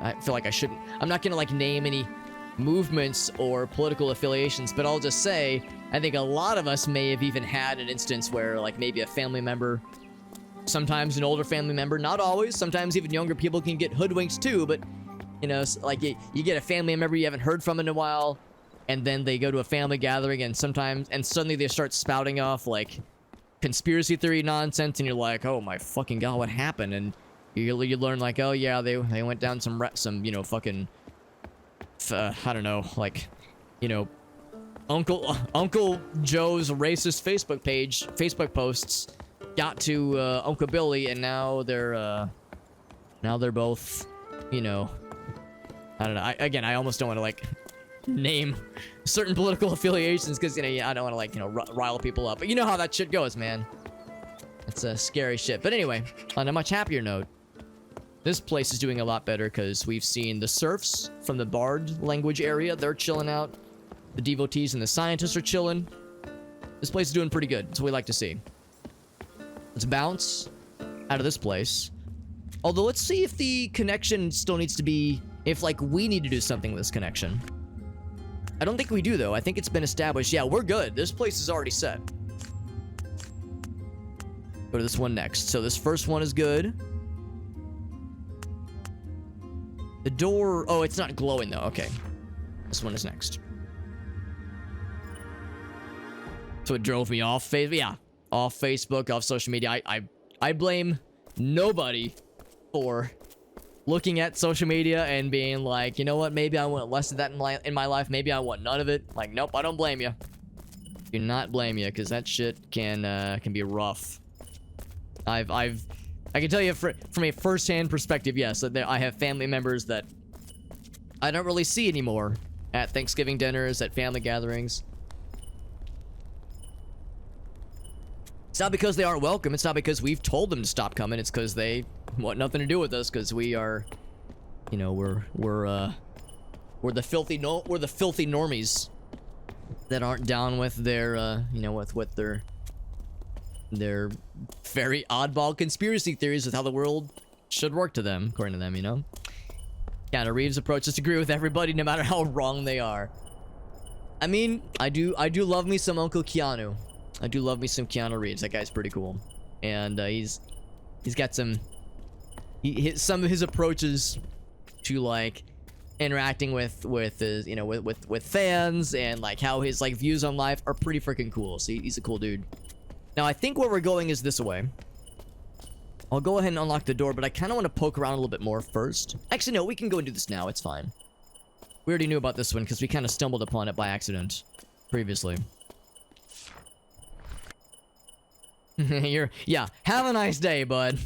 S1: I feel like I'm not gonna, like, name any movements or political affiliations, but I'll just say, I think a lot of us may have even had an instance where, like, maybe a family member, sometimes an older family member, not always, sometimes even younger people can get hoodwinked too, but, you know, like, you get a family member you haven't heard from in a while, and then they go to a family gathering, and suddenly they start spouting off, like, conspiracy theory nonsense, and you're like, oh my fucking god, what happened? And you learn, like, oh yeah, they went down some, you know, fucking, I don't know, like, you know, Uncle Joe's racist Facebook posts got to Uncle Billy, and now they're both, you know, I don't know. I almost don't want to like name certain political affiliations because, you know, I don't want to like, you know, rile people up. But you know how that shit goes, man. It's a scary shit. But anyway, on a much happier note, this place is doing a lot better because we've seen the serfs from the Bard language area. They're chilling out. The devotees and the scientists are chilling. This place is doing pretty good. That's what we like to see. Let's bounce out of this place. Although, let's see if the connection still needs to be... If, like, we need to do something with this connection. I don't think we do, though. I think it's been established. Yeah, we're good. This place is already set. Go to this one next. So this first one is good. The door... Oh, it's not glowing, though. Okay. This one is next. So it drove me off Facebook. Yeah. Off Facebook, off social media. I blame nobody for looking at social media and being like, you know what, maybe I want less of that in my life, maybe I want none of it. Like, nope, I don't blame you. Do not blame you, because that shit can be rough. I can tell you from a first-hand perspective, yes, that I have family members that I don't really see anymore at Thanksgiving dinners, at family gatherings. It's not because they aren't welcome. It's not because we've told them to stop coming. It's because they want nothing to do with us. Because we are, you know, we're the filthy normies that aren't down with their, you know, with their very oddball conspiracy theories with how the world should work to them, according to them. You know, Keanu Reeves' approach is to agree with everybody, no matter how wrong they are. I mean, I do love me some Uncle Keanu. I do love me some Keanu Reeves. That guy's pretty cool, and he's got some some of his approaches to like interacting with his, you know, with fans, and like how his like views on life are pretty freaking cool. So he's a cool dude. Now I think where we're going is this way. I'll go ahead and unlock the door, but I kind of want to poke around a little bit more first. Actually, no, we can go and do this now. It's fine. We already knew about this one because we kind of stumbled upon it by accident previously. Yeah, have a nice day, bud.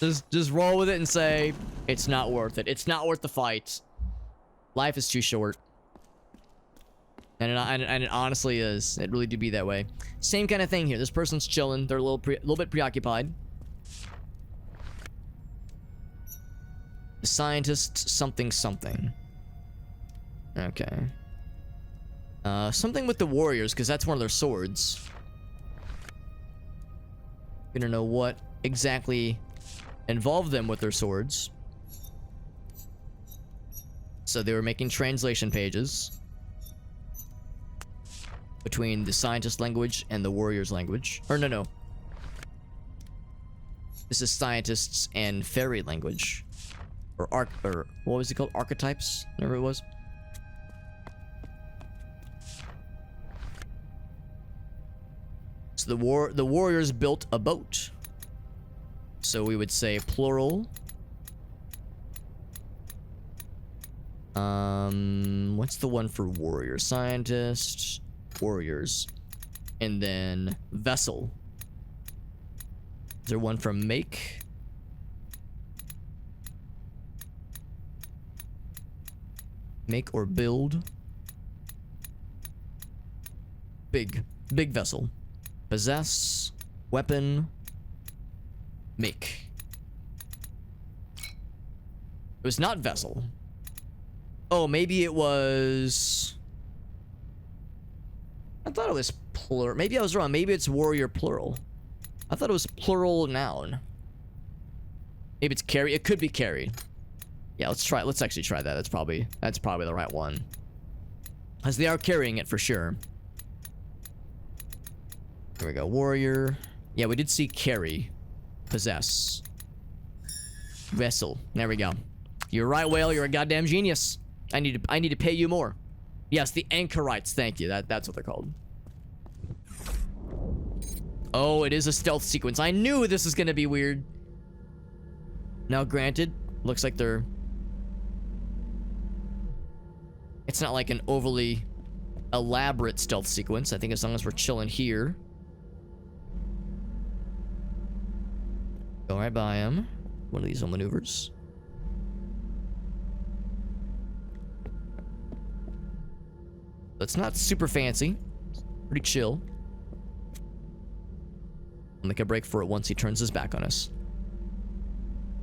S1: Just roll with it and say, it's not worth it. It's not worth the fight. Life is too short. And it honestly is. It really do be that way. Same kind of thing here. This person's chilling. They're a little bit preoccupied. The scientist something. Okay. Something with the warriors, because that's one of their swords. We don't know what exactly involved them with their swords. So they were making translation pages between the scientist language and the warriors language. Or no. This is scientists and fairy language. Or what was it called? Archetypes? Whatever it was. So the warriors built a boat. So we would say plural. What's the one for warrior? Scientist, warriors, and then vessel. Is there one for make? Make or build? Big vessel. Possess, weapon, make. It was not vessel. Oh, maybe it was... I thought it was plural. Maybe I was wrong. Maybe it's warrior plural. I thought it was plural noun. Maybe it's carry. It could be carry. Yeah, let's try. Let's actually try that. That's probably the right one. As they are carrying it for sure. Here we go. Warrior. Yeah, we did see carry. Possess. Vessel. There we go. You're right, Whale. You're a goddamn genius. I need to pay you more. Yes, the anchorites. Thank you. That's what they're called. Oh, it is a stealth sequence. I knew this was gonna be weird. Now, granted, looks like they're... It's not like an overly elaborate stealth sequence. I think as long as we're chilling here. Go right by him. One of these little maneuvers. It's not super fancy. Pretty chill. I'll make a break for it once he turns his back on us.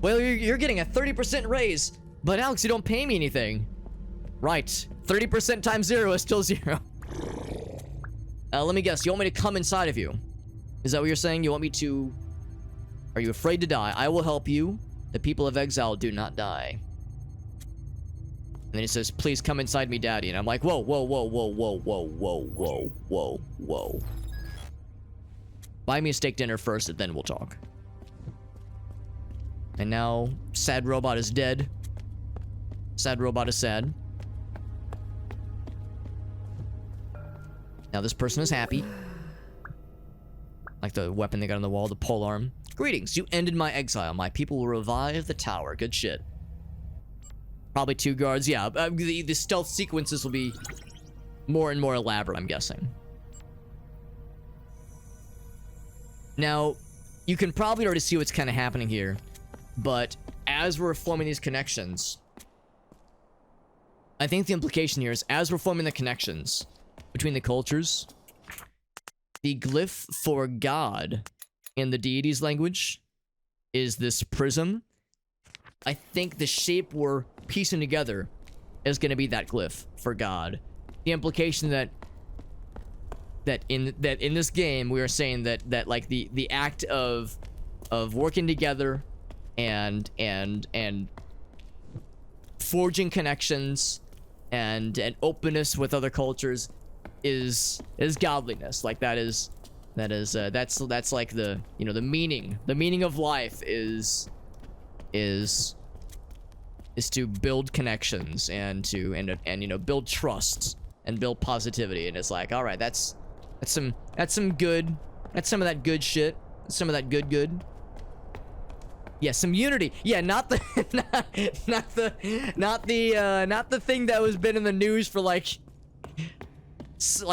S1: Well, you're getting a 30% raise. But Alex, you don't pay me anything. Right. 30% times 0 is still 0. Let me guess. You want me to come inside of you? Is that what you're saying? You want me to... Are you afraid to die? I will help you. The people of Exiled do not die. And then he says, please come inside me, daddy. And I'm like, whoa, whoa, whoa, whoa, whoa, whoa, whoa, whoa, whoa, whoa. Buy me a steak dinner first, and then we'll talk. And now, sad robot is dead. Sad robot is sad. Now this person is happy. Like the weapon they got on the wall, the polearm. Greetings, you ended my exile. My people will revive the tower. Good shit. Probably 2 guards. Yeah, the stealth sequences will be more and more elaborate, I'm guessing. Now, you can probably already see what's kind of happening here. But as we're forming these connections, I think the implication here is as we're forming the connections between the cultures, the glyph for God in the deity's language is this prism. I think the shape we're piecing together is going to be that glyph for God. The implication that in this game we are saying that like the act of working together and forging connections and openness with other cultures is godliness. Like that's like the, you know, the meaning of life is to build connections and you know, build trust and build positivity. And it's like, all right, that's some of that good shit, some of that good. Yeah, some unity. Yeah, not the not the thing that was been in the news for like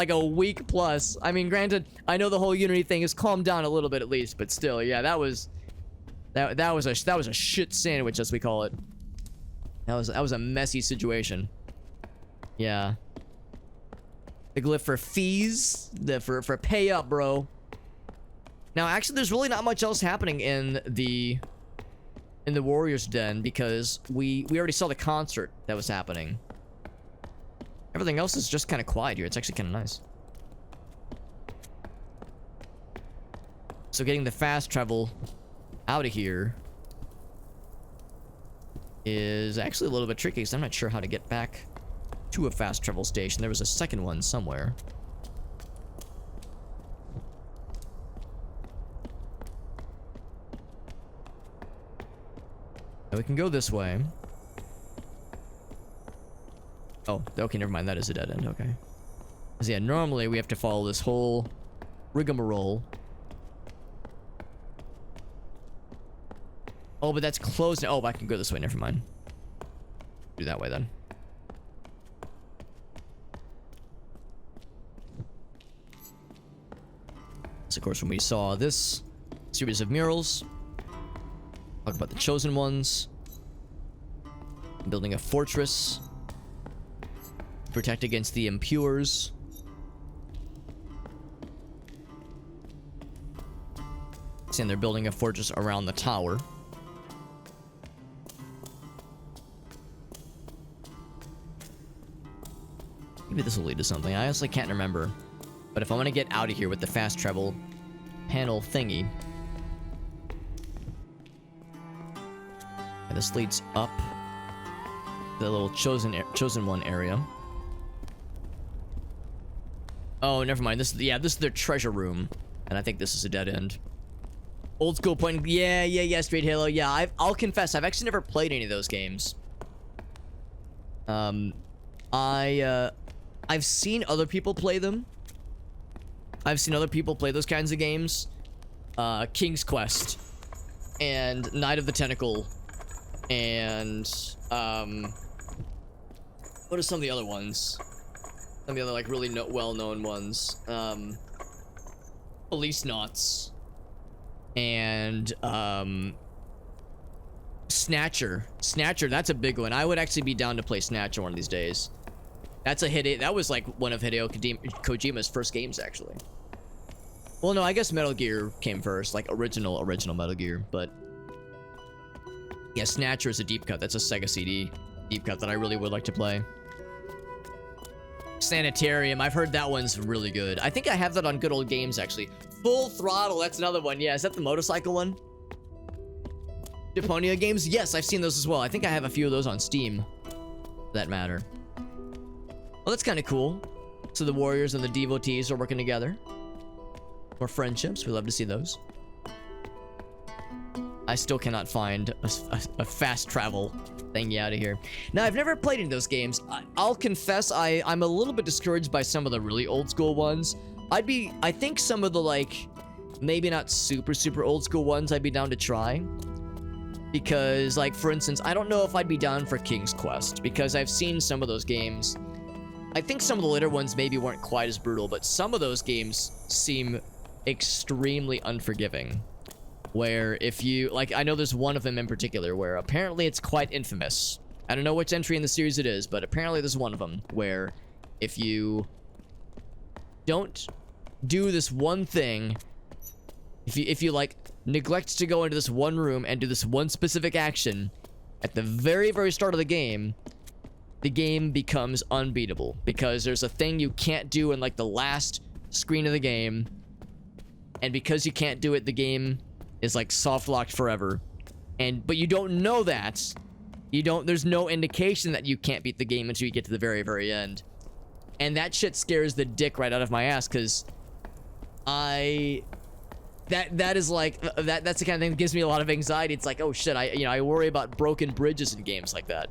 S1: a week plus. I mean, granted, I know the whole unity thing has calmed down a little bit at least, but still, yeah, that was a shit sandwich, as we call it. That was a messy situation. Yeah. The glyph for fees, for pay up, bro. Now, actually, there's really not much else happening in the Warrior's Den because we already saw the concert that was happening. Everything else is just kind of quiet here. It's actually kind of nice. So getting the fast travel out of here is actually a little bit tricky because I'm not sure how to get back to a fast travel station. There was a second one somewhere. Now we can go this way. Oh, okay, never mind. That is a dead end. Okay. Because, yeah, normally we have to follow this whole rigmarole. Oh, but that's closed. Oh, I can go this way. Never mind. Do that way then. So, of course, when we saw this series of murals, talk about the chosen ones, building a fortress, protect against the impures. And they're building a fortress around the tower. Maybe this will lead to something. I honestly can't remember. But if I want to get out of here with the fast travel panel thingy, and this leads up the little chosen one area. Oh, never mind. This is their treasure room, and I think this is a dead end. Old school point. Yeah. Straight Halo. Yeah, I'll confess, I've actually never played any of those games. I've seen other people play them. I've seen other people play those kinds of games. King's Quest and Night of the Tentacle and what are some of the other ones? Some of the other like really well-known ones. Police Knots. And Snatcher. Snatcher, that's a big one. I would actually be down to play Snatcher one of these days. That's a hit. That was like one of Hideo Kojima's first games, actually. Well, no, I guess Metal Gear came first, like original Metal Gear, but yeah, Snatcher is a deep cut. That's a Sega CD deep cut that I really would like to play. Sanitarium, I've heard that one's really good. I think I have that on Good Old Games, actually. Full Throttle, that's another one. Yeah, is that the motorcycle one? Deponia games? Yes, I've seen those as well. I think I have a few of those on Steam, for that matter. Well, that's kind of cool. So the warriors and the devotees are working together. More friendships, we love to see those. I still cannot find a fast travel thingy out of here. Now, I've never played any of those games. I'll confess, I'm a little bit discouraged by some of the really old school ones. I think some of the, like, maybe not super old school ones I'd be down to try. Because, like, for instance, I don't know if I'd be down for King's Quest, because I've seen some of those games. I think some of the later ones maybe weren't quite as brutal, but some of those games seem extremely unforgiving. Where if you, like, I know there's one of them in particular where apparently it's quite infamous. I don't know which entry in the series it is, but apparently there's one of them where if you don't do this one thing, if you like neglect to go into this one room and do this one specific action at the very start of the game becomes unbeatable because there's a thing you can't do in like the last screen of the game, and because you can't do it, the game is like soft locked forever. But you don't know that. There's no indication that you can't beat the game until you get to the very end. And that shit scares the dick right out of my ass, because that is like that's the kind of thing that gives me a lot of anxiety. It's like, oh shit, I worry about broken bridges in games like that.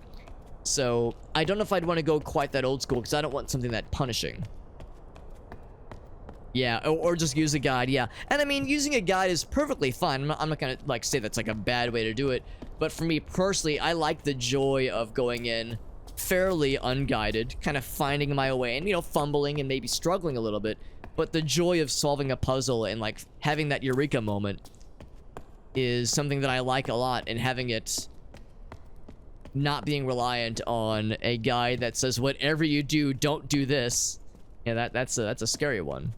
S1: So I don't know if I'd want to go quite that old school, because I don't want something that punishing. Yeah, or just use a guide, yeah. And I mean, using a guide is perfectly fine. I'm not gonna, like, say that's, like, a bad way to do it. But for me, personally, I like the joy of going in fairly unguided, kind of finding my way, and, fumbling and maybe struggling a little bit. But the joy of solving a puzzle and, like, having that eureka moment is something that I like a lot, and having it not being reliant on a guide that says, whatever you do, don't do this. Yeah, that's a scary one.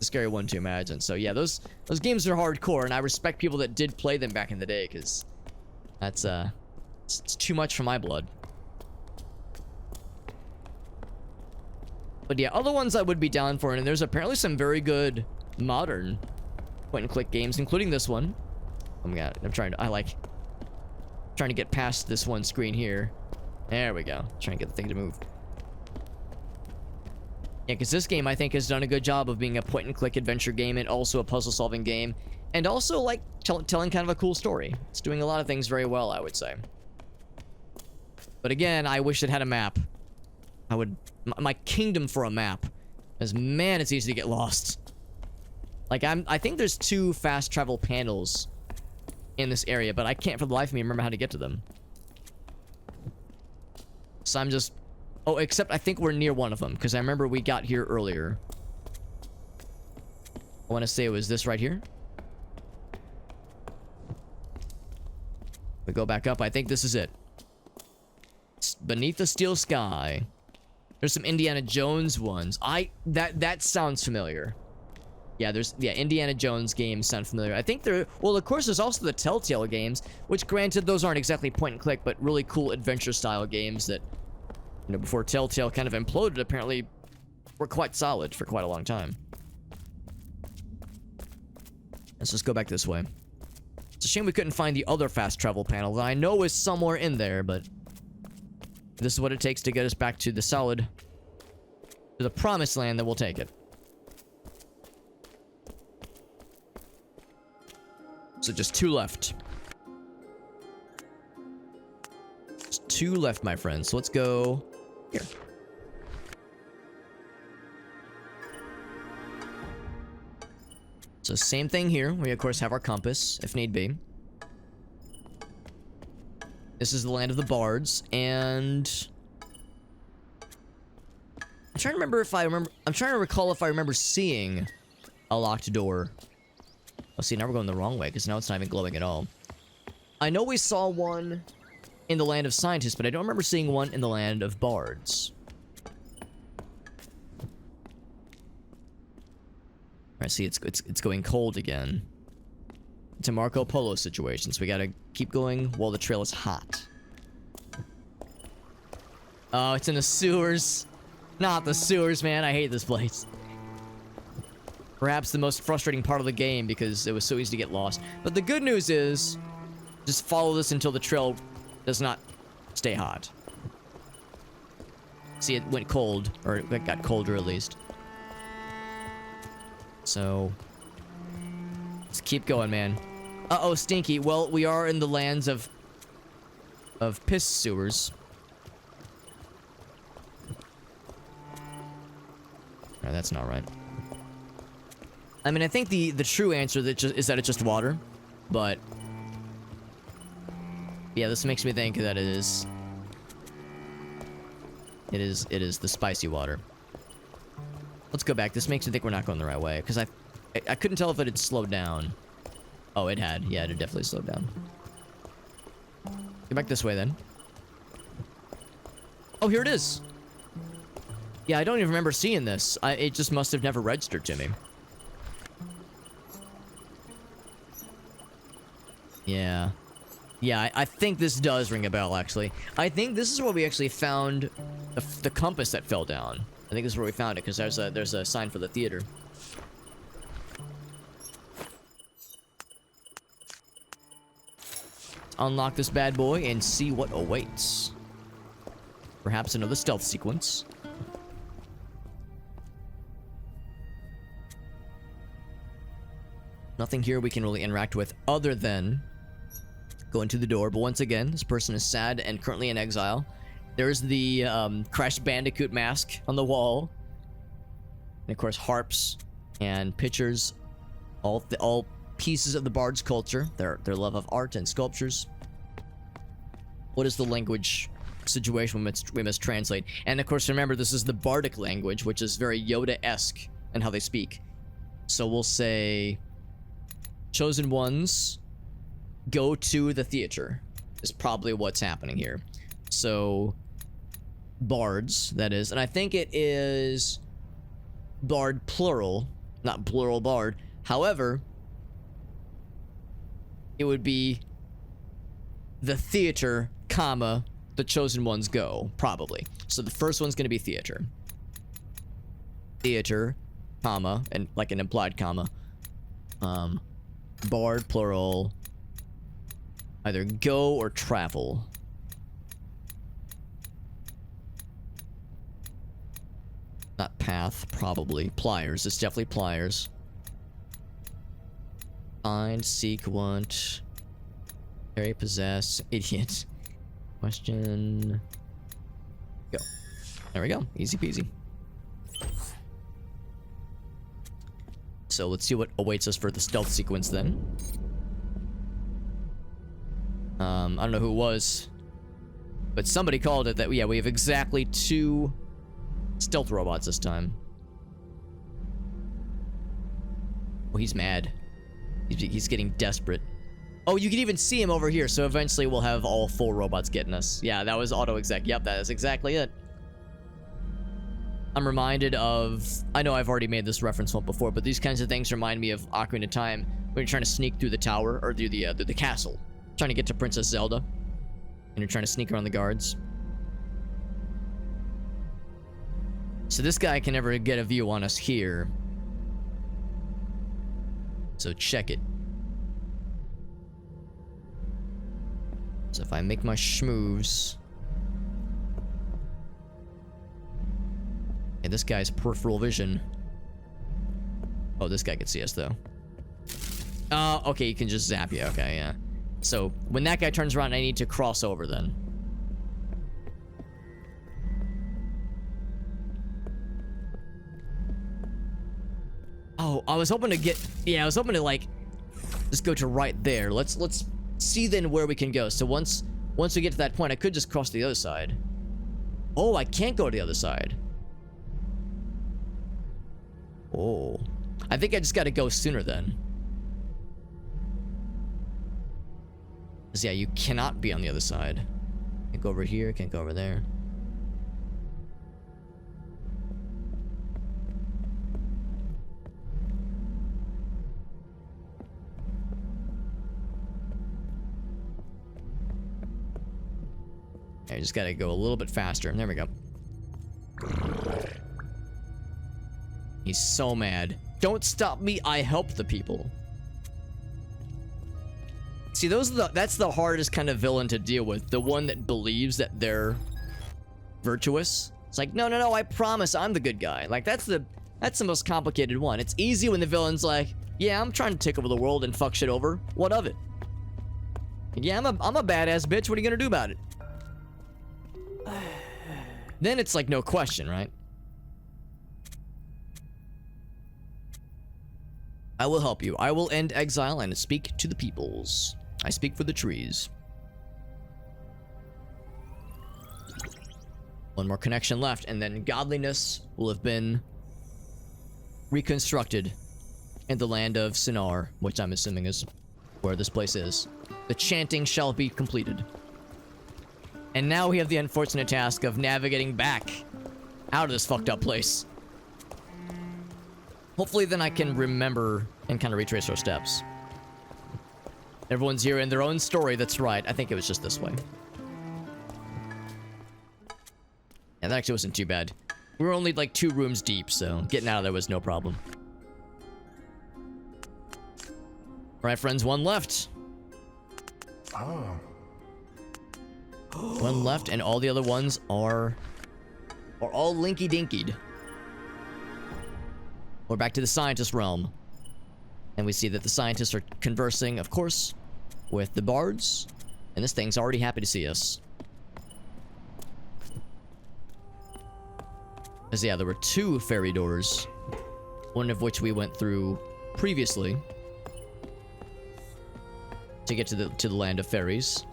S1: A scary one to imagine. So yeah, those games are hardcore, and I respect people that did play them back in the day, because that's it's too much for my blood. But yeah, other ones I would be down for, and there's apparently some very good modern point-and-click games, including this one. Oh my god, I'm trying to get past this one screen here. There we go. Trying to get the thing to move. Yeah, because this game, I think, has done a good job of being a point-and-click adventure game and also a puzzle-solving game. And also, like, telling kind of a cool story. It's doing a lot of things very well, I would say. But again, I wish it had a map. My kingdom for a map. Because, man, it's easy to get lost. Like, I think there's 2 fast travel panels in this area, but I can't for the life of me remember how to get to them. So I'm just... Oh, except I think we're near one of them, because I remember we got here earlier. I want to say it was this right here. We go back up. I think this is it. It's Beneath the Steel Sky. There's some Indiana Jones ones. That sounds familiar. Yeah, Indiana Jones games sound familiar. I think well, of course, there's also the Telltale games, which, granted, those aren't exactly point and click, but really cool adventure-style games that, before Telltale kind of imploded, apparently were quite solid for quite a long time. Let's just go back this way. It's a shame we couldn't find the other fast travel panel that I know is somewhere in there, but this is what it takes to get us back to to the promised land, that we'll take it. So just 2 left. Just 2 left, my friends. So let's go here. So same thing here. We, of course, have our compass, if need be. This is the land of the bards, and I'm trying to remember if I remember. I'm trying to recall if I remember seeing a locked door. Oh, see, now we're going the wrong way because now it's not even glowing at all. I know we saw one in the land of scientists, but I don't remember seeing one in the land of bards. Alright, see, it's going cold again. It's a Marco Polo situation, so we gotta keep going while the trail is hot. Oh, it's in the sewers. Not the sewers, man. I hate this place. Perhaps the most frustrating part of the game because it was so easy to get lost. But the good news is, just follow this until the trail does not stay hot. See, it went cold, or it got colder at least. So, let's keep going, man. Uh-oh, Stinky. Well, we are in the lands of piss sewers. No, that's not right. I mean, I think the true answer is that it's just water, but yeah, this makes me think that it is the spicy water. Let's go back. This makes me think we're not going the right way because I couldn't tell if it had slowed down. Oh, it had. Yeah, it had definitely slowed down. Go back this way then. Oh, here it is. Yeah, I don't even remember seeing this. It just must have never registered to me. Yeah. Yeah, I think this does ring a bell, actually. I think this is where we actually found the compass that fell down. I think this is where we found it, because there's a sign for the theater. Let's unlock this bad boy and see what awaits. Perhaps another stealth sequence. Nothing here we can really interact with other than going to the door. But once again, this person is sad and currently in exile. There's the Crash Bandicoot mask on the wall. And of course, harps and pitchers. All pieces of the bard's culture. Their love of art and sculptures. What is the language situation we must translate? And of course, remember, this is the bardic language, which is very Yoda-esque in how they speak. So we'll say, chosen ones, go to the theater, is probably what's happening here. So, bards, that is. And I think it is bard plural, not plural bard. However, it would be the theater, comma, the chosen ones go, probably. So the first one's going to be theater. Theater, comma, and like an implied comma. Bard, plural. Either go or travel. Not path, probably. Pliers, it's definitely pliers. Find, seek, want. Carry, possess, idiot. Question. Go. There we go. Easy peasy. So let's see what awaits us for the stealth sequence then. I don't know who it was, but somebody called it that. Yeah, we have exactly 2 stealth robots this time. Oh, he's mad. He's getting desperate. Oh, you can even see him over here, so eventually we'll have all 4 robots getting us. Yeah, that was auto-exec. Yep, that is exactly it. I'm reminded of... I know I've already made this reference once before, but these kinds of things remind me of Ocarina of Time when you're trying to sneak through the tower, or through the castle. Trying to get to Princess Zelda. And you're trying to sneak around the guards. So this guy can never get a view on us here. So check it. So if I make my schmoves... Yeah, this guy's peripheral vision. Oh, this guy can see us, though. Oh, okay, you can just zap you. Okay, yeah. So, when that guy turns around, I need to cross over, then. Oh, I was hoping to get... Yeah, I was hoping to, like, just go to right there. Let's see, then, where we can go. So, once we get to that point, I could just cross to the other side. Oh, I can't go to the other side. Oh. I think I just gotta go sooner then. 'Cause yeah, you cannot be on the other side. Can't go over here, can't go over there. I just gotta go a little bit faster. There we go. He's so mad. Don't stop me, I help the people. See, that's the hardest kind of villain to deal with. The one that believes that they're virtuous. It's like, no, no, no, I promise I'm the good guy. Like, that's the most complicated one. It's easy when the villain's like, yeah, I'm trying to take over the world and fuck shit over. What of it? Yeah, I'm a badass bitch. What are you gonna do about it? Then it's like no question, right? I will help you. I will end exile and speak to the peoples. I speak for the trees. One more connection left, and then godliness will have been reconstructed in the land of Sennaar, which I'm assuming is where this place is. The chanting shall be completed. And now we have the unfortunate task of navigating back out of this fucked up place. Hopefully then I can remember and kind of retrace our steps. Everyone's here in their own story, that's right. I think it was just this way. Yeah, that actually wasn't too bad. We were only like 2 rooms deep, so getting out of there was no problem. Alright, friends, 1 left.
S2: Oh.
S1: 1 left, and all the other ones are all linky-dinkied. We're back to the scientist realm. And we see that the scientists are conversing, of course, with the bards. And this thing's already happy to see us. Because, yeah, there were 2 fairy doors. One of which we went through previously. To get to the land of fairies.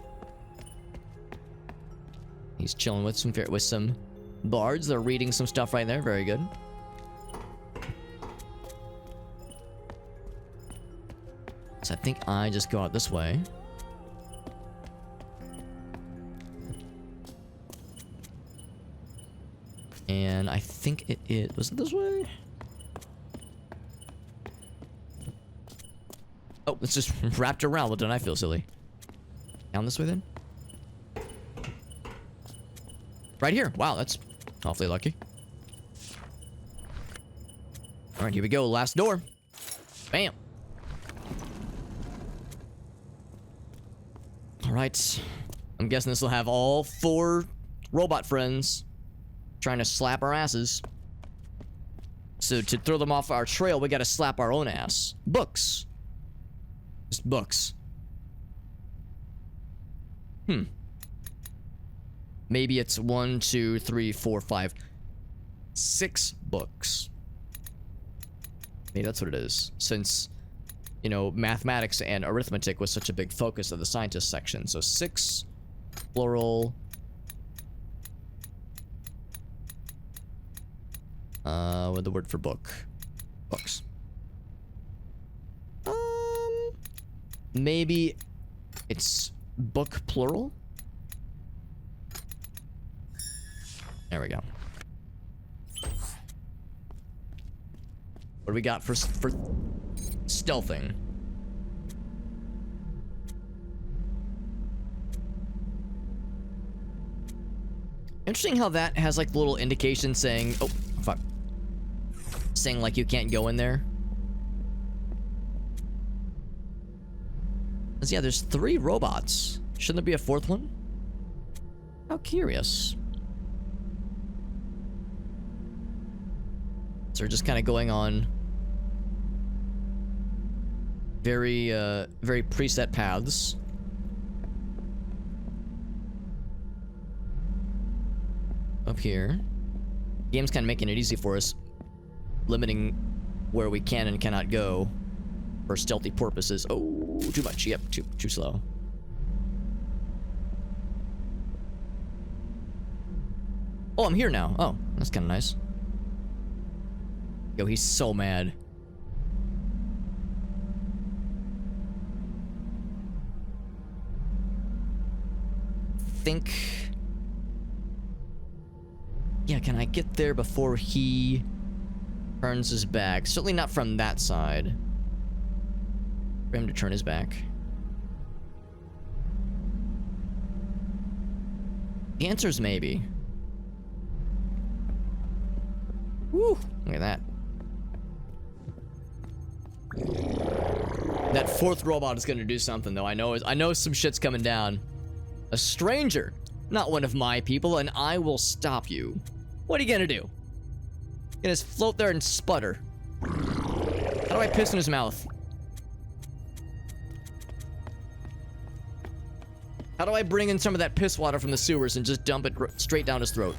S1: He's chilling with some bards. They're reading some stuff right there. Very good. So I think I just go out this way. And I think it is... Was it this way? Oh, it's just wrapped around. Well, don't I feel silly? Down this way then? Right here. Wow, that's awfully lucky. Alright, here we go. Last door. Bam. Alright. I'm guessing this will have all 4 robot friends trying to slap our asses. So to throw them off our trail, we gotta slap our own ass. Books. Just books. Maybe it's 1, 2, 3, 4, 5, 6 books. Maybe that's what it is. Since, you know, mathematics and arithmetic was such a big focus of the scientist section. So 6, plural. With the word for book. Books. Maybe it's book plural? There we go. What do we got for stealthing? Interesting how that has like little indication saying, oh fuck, saying like you can't go in there. 'Cause yeah, there's 3 robots. Shouldn't there be a 4th one? How curious. So we're just kind of going on very preset paths. Up here. Game's kind of making it easy for us, limiting where we can and cannot go for stealthy purposes. Oh, too much. Yep, too slow. Oh, I'm here now. Oh, that's kind of nice. Yo, he's so mad. Think... Yeah, can I get there before he turns his back? Certainly not from that side. For him to turn his back. The answer is maybe. Woo! Look at that. That fourth robot is gonna do something, though. I know some shit's coming down. A stranger, not one of my people, and I will stop you. What are you gonna do? You're gonna just float there and sputter. How do I piss in his mouth? How do I bring in some of that piss water from the sewers and just dump it straight down his throat?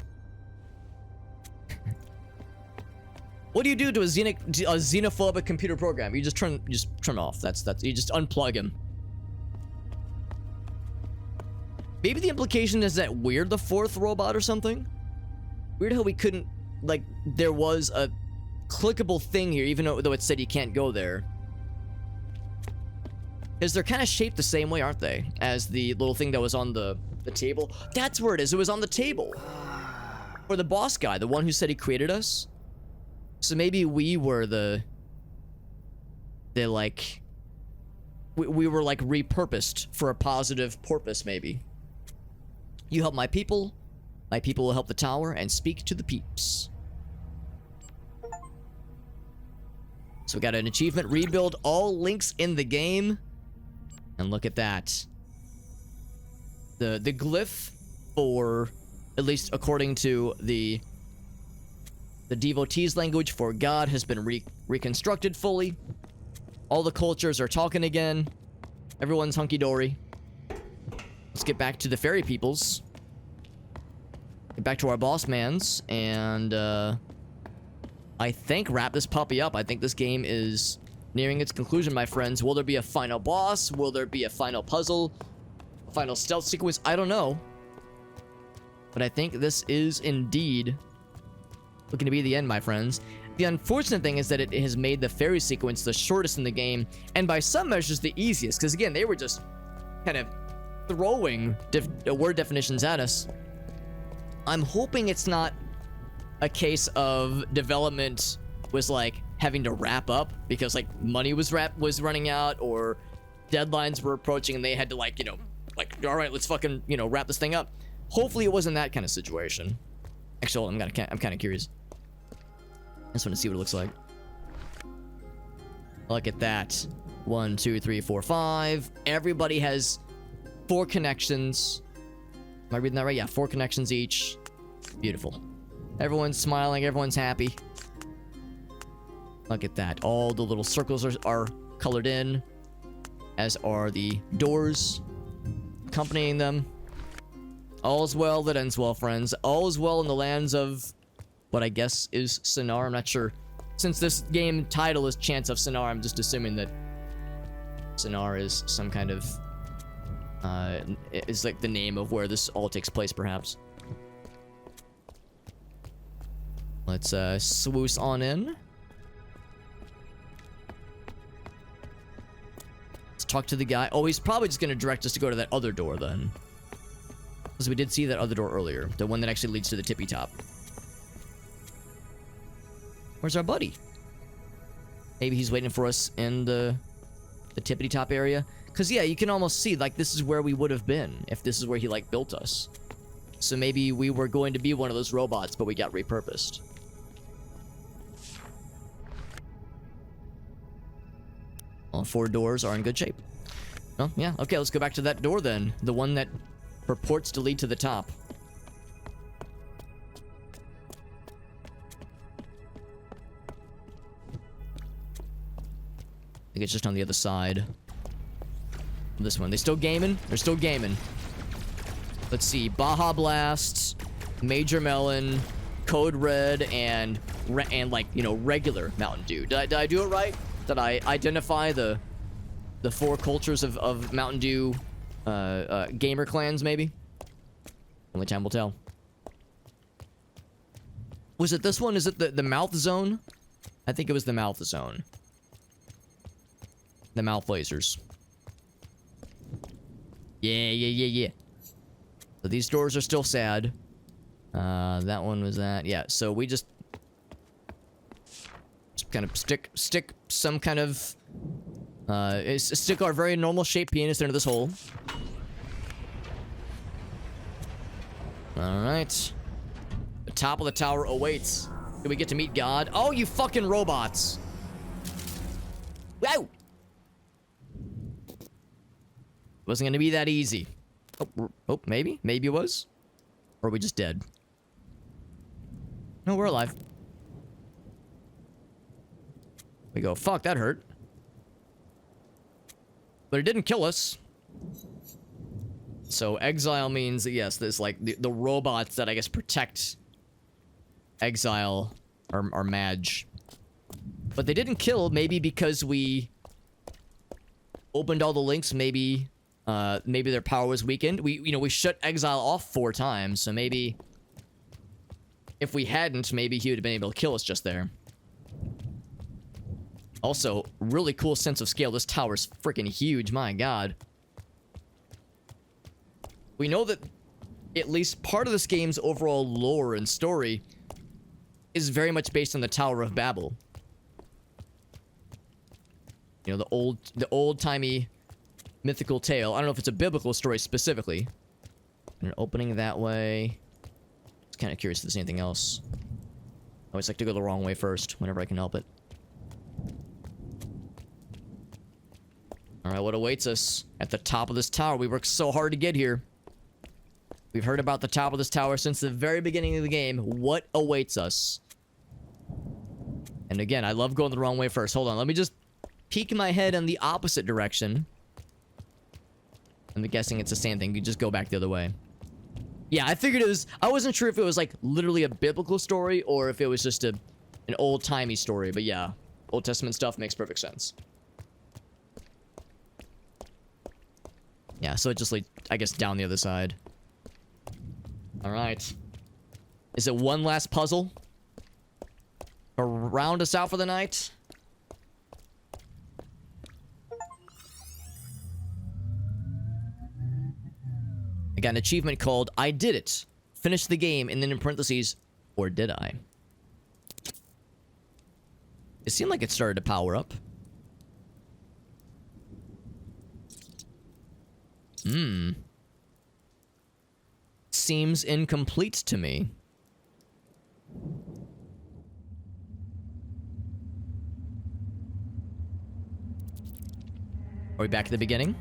S1: What do you do to a xenophobic computer program? You just turn off. That's you just unplug him. Maybe the implication is that we're the fourth robot or something? Weird how we couldn't, like, there was a clickable thing here, even though it said you can't go there. Because they're kind of shaped the same way, aren't they? As the little thing that was on the table. That's where it is. It was on the table. Or the boss guy, the one who said he created us. So maybe we were we were like repurposed for a positive purpose, maybe. You help my people will help the tower and speak to the peeps. So we got an achievement, rebuild all links in the game. And look at that. The glyph for, at least according to the devotees' language for God, has been reconstructed fully. All the cultures are talking again. Everyone's hunky-dory. Let's get back to the fairy peoples. Get back to our boss mans. And, I think wrap this puppy up. I think this game is nearing its conclusion, my friends. Will there be a final boss? Will there be a final puzzle? A final stealth sequence? I don't know. But I think this is indeed looking to be the end, my friends. The unfortunate thing is that it has made the fairy sequence the shortest in the game, and by some measures the easiest, because again, they were just kind of throwing word definitions at us. I'm hoping it's not a case of development was like having to wrap up because like money was running out or deadlines were approaching and they had to like, you know, like, all right, let's fucking, you know, wrap this thing up. Hopefully it wasn't that kind of situation. Actually, I'm kind of curious. I just want to see what it looks like. Look at that. 1, 2, 3, 4, 5. Everybody has 4 connections. Am I reading that right? Yeah, 4 connections each. Beautiful. Everyone's smiling. Everyone's happy. Look at that. All the little circles are colored in, as are the doors accompanying them. All's well that ends well, friends. All is well in the lands of what I guess is Sennaar. I'm not sure. Since this game title is Chants of Sennaar, I'm just assuming that Sennaar is some kind of is like the name of where this all takes place, perhaps. Let's swoosh on in. Let's talk to the guy. Oh, he's probably just gonna direct us to go to that other door then. Because we did see that other door earlier. The one that actually leads to the tippy top. Where's our buddy? Maybe he's waiting for us in the tippity top area. Because, yeah, you can almost see, like, this is where we would have been if this is where he, like, built us. So maybe we were going to be one of those robots, but we got repurposed. All 4 doors are in good shape. Oh, yeah. Okay, let's go back to that door then. The one that purports to lead to the top. I think it's just on the other side. This one. They still gaming? They're still gaming. Let's see. Baja Blast, Major Melon, Code Red, and like, you know, regular Mountain Dew. Did I do it right? Did I identify the 4 cultures of Mountain Dew gamer clans, maybe? Only time will tell. Was it this one? Is it the mouth zone? I think it was the mouth zone. The mouth lasers. Yeah. So these doors are still sad. That one was that. Yeah, so we just kind of stick some kind of stick our very normal shaped penis into this hole. Alright. The top of the tower awaits. Do we get to meet God? Oh, you fucking robots! Wow! Wasn't gonna be that easy. Oh, maybe? Maybe it was? Or are we just dead? No, we're alive. We go, fuck, that hurt. But it didn't kill us. So exile means that, yes, there's like the robots that I guess protect exile are Madge. But they didn't kill, maybe because we opened all the links, maybe their power was weakened. We shut exile off 4 times, so maybe if we hadn't, maybe he would have been able to kill us just there. Also, really cool sense of scale. This tower's freaking huge, my god. We know that at least part of this game's overall lore and story is very much based on the Tower of Babel. You know, the old-timey mythical tale. I don't know if it's a biblical story specifically. And an opening that way. Just kind of curious if there's anything else. I always like to go the wrong way first, whenever I can help it. Alright, what awaits us at the top of this tower? We worked so hard to get here. We've heard about the top of this tower since the very beginning of the game. What awaits us? And again, I love going the wrong way first. Hold on, let me just peek my head in the opposite direction. I'm guessing it's the same thing. You just go back the other way. Yeah, I figured it was... I wasn't sure if it was, like, literally a biblical story or if it was just an old-timey story. But yeah, Old Testament stuff makes perfect sense. Yeah, so it just leads, I guess, down the other side. Alright. Is it one last puzzle? Or round us out for the night? I got an achievement called I Did It. Finish the game, and then in parentheses, or did I? It seemed like it started to power up. Seems incomplete to me. Are we back at the beginning?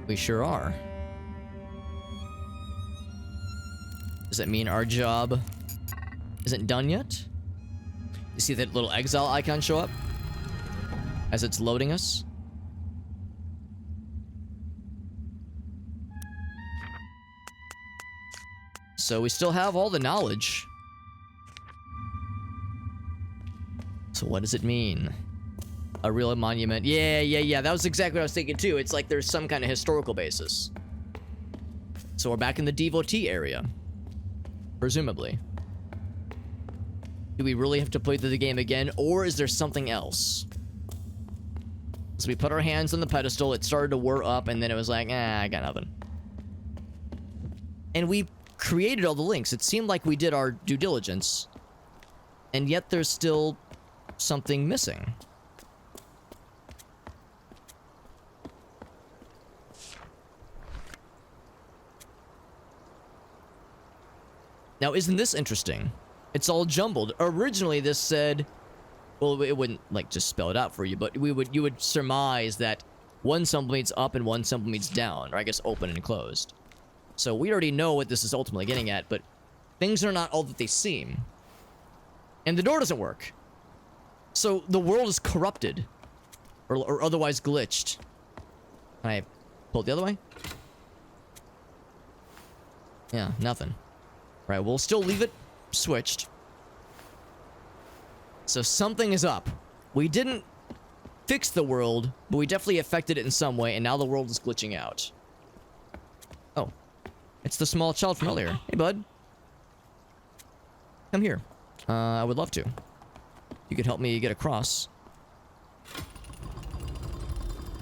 S1: We sure are. Does that mean our job isn't done yet? You see that little exile icon show up as it's loading us? So we still have all the knowledge. So what does it mean? A real monument. Yeah. That was exactly what I was thinking too. It's like there's some kind of historical basis. So we're back in the devotee area. Presumably. Do we really have to play through the game again, or is there something else? So we put our hands on the pedestal, it started to whir up, and then it was like, I got nothing. And we created all the links. It seemed like we did our due diligence. And yet there's still something missing. Now, isn't this interesting? It's all jumbled. Originally, this said... Well, it wouldn't, like, just spell it out for you, but you would surmise that one symbol means up and one symbol means down, or I guess open and closed. So we already know what this is ultimately getting at, but things are not all that they seem. And the door doesn't work. So the world is corrupted. Or otherwise glitched. Can I pull it the other way? Yeah, nothing. Right, we'll still leave it switched. So something is up. We didn't fix the world, but we definitely affected it in some way, and now the world is glitching out. Oh. It's the small child from earlier. Hey, bud. Come here. I would love to. You could help me get across.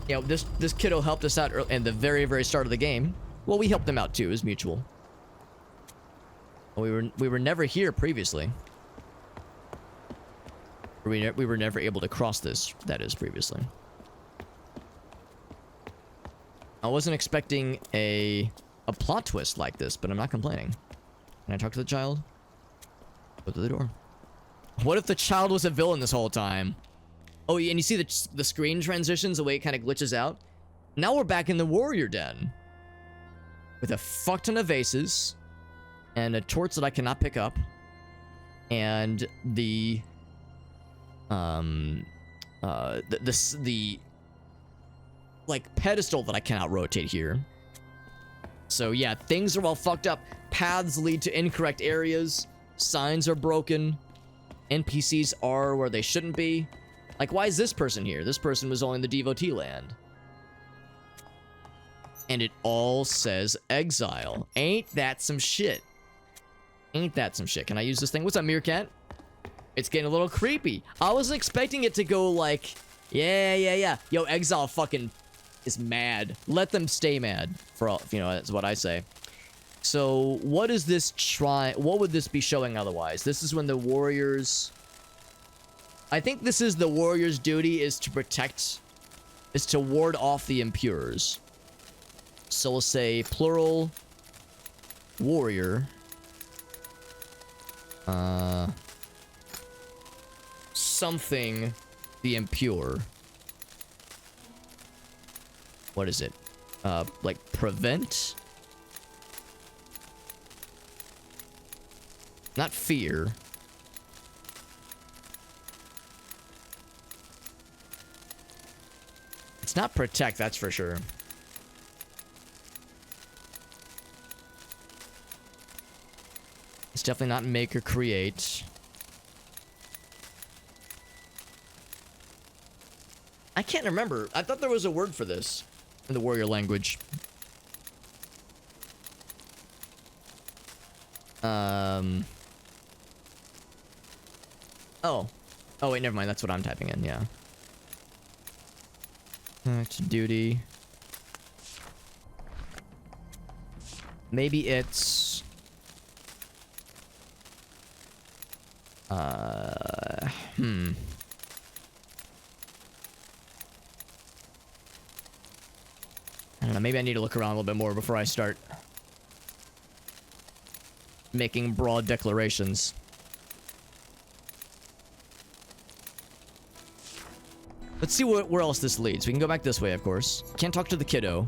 S1: You know, this kiddo helped us out in the very, very start of the game. Well, we helped them out too. It was mutual. We were never here previously. We were never able to cross this, that is, previously. I wasn't expecting a plot twist like this, but I'm not complaining. Can I talk to the child? Go to the door. What if the child was a villain this whole time? Oh, and you see the screen transitions, the way it kind of glitches out? Now we're back in the warrior den. With a fuck ton of vases. And a torch that I cannot pick up. And the like pedestal that I cannot rotate here. So yeah, things are all fucked up. Paths lead to incorrect areas. Signs are broken. NPCs are where they shouldn't be. Like, why is this person here? This person was only in the devotee land. And it all says exile. Ain't that some shit? Ain't that some shit? Can I use this thing? What's up, Meerkat? It's getting a little creepy. I wasn't expecting it to go like, yeah. Yo, exile fucking is mad. Let them stay mad. For all, you know, that's what I say. So, what is this what would this be showing otherwise? This is when the warriors... I think this is the warrior's duty is to protect... is to ward off the impures. So we'll say plural warrior. Something the impure. What is it? Like prevent? Not fear. It's not protect, that's for sure. It's definitely not make or create. I can't remember. I thought there was a word for this in the warrior language. Oh wait, never mind. That's what I'm typing in, yeah. Act duty. Maybe it's... I don't know, maybe I need to look around a little bit more before I start making broad declarations. Let's see where else this leads. We can go back this way, of course. Can't talk to the kiddo.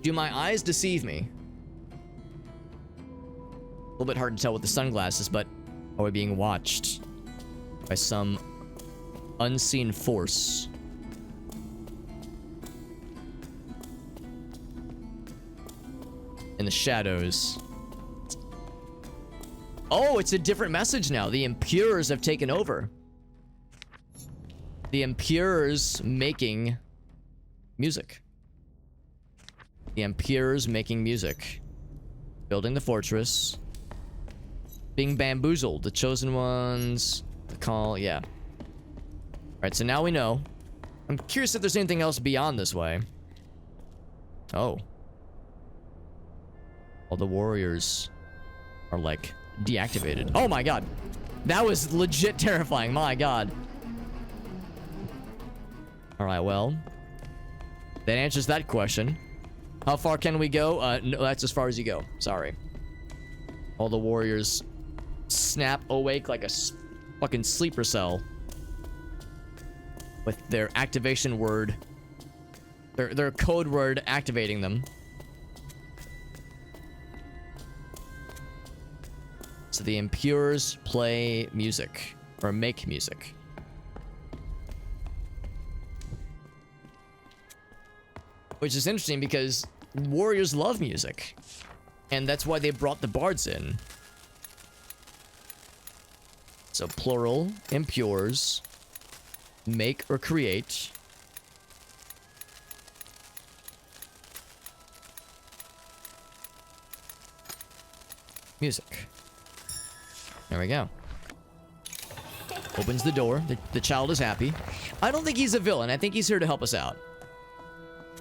S1: Do my eyes deceive me? A little bit hard to tell with the sunglasses, but are we being watched by some unseen force? In the shadows. Oh, it's a different message now. The impures have taken over. The impures making music. The impures making music. Building the fortress. Being bamboozled. The chosen ones. The call. Yeah. Alright, so now we know. I'm curious if there's anything else beyond this way. Oh. All the warriors are like deactivated. Oh my god. That was legit terrifying. My god. Alright, well. That answers that question. How far can we go? No, that's as far as you go. Sorry. All the warriors snap awake like a fucking sleeper cell. With their activation word. Their code word activating them. So the impures play music. Or make music. Which is interesting because warriors love music. And that's why they brought the bards in. So plural, impures, make or create. Music. There we go. Opens the door. The child is happy. I don't think he's a villain. I think he's here to help us out.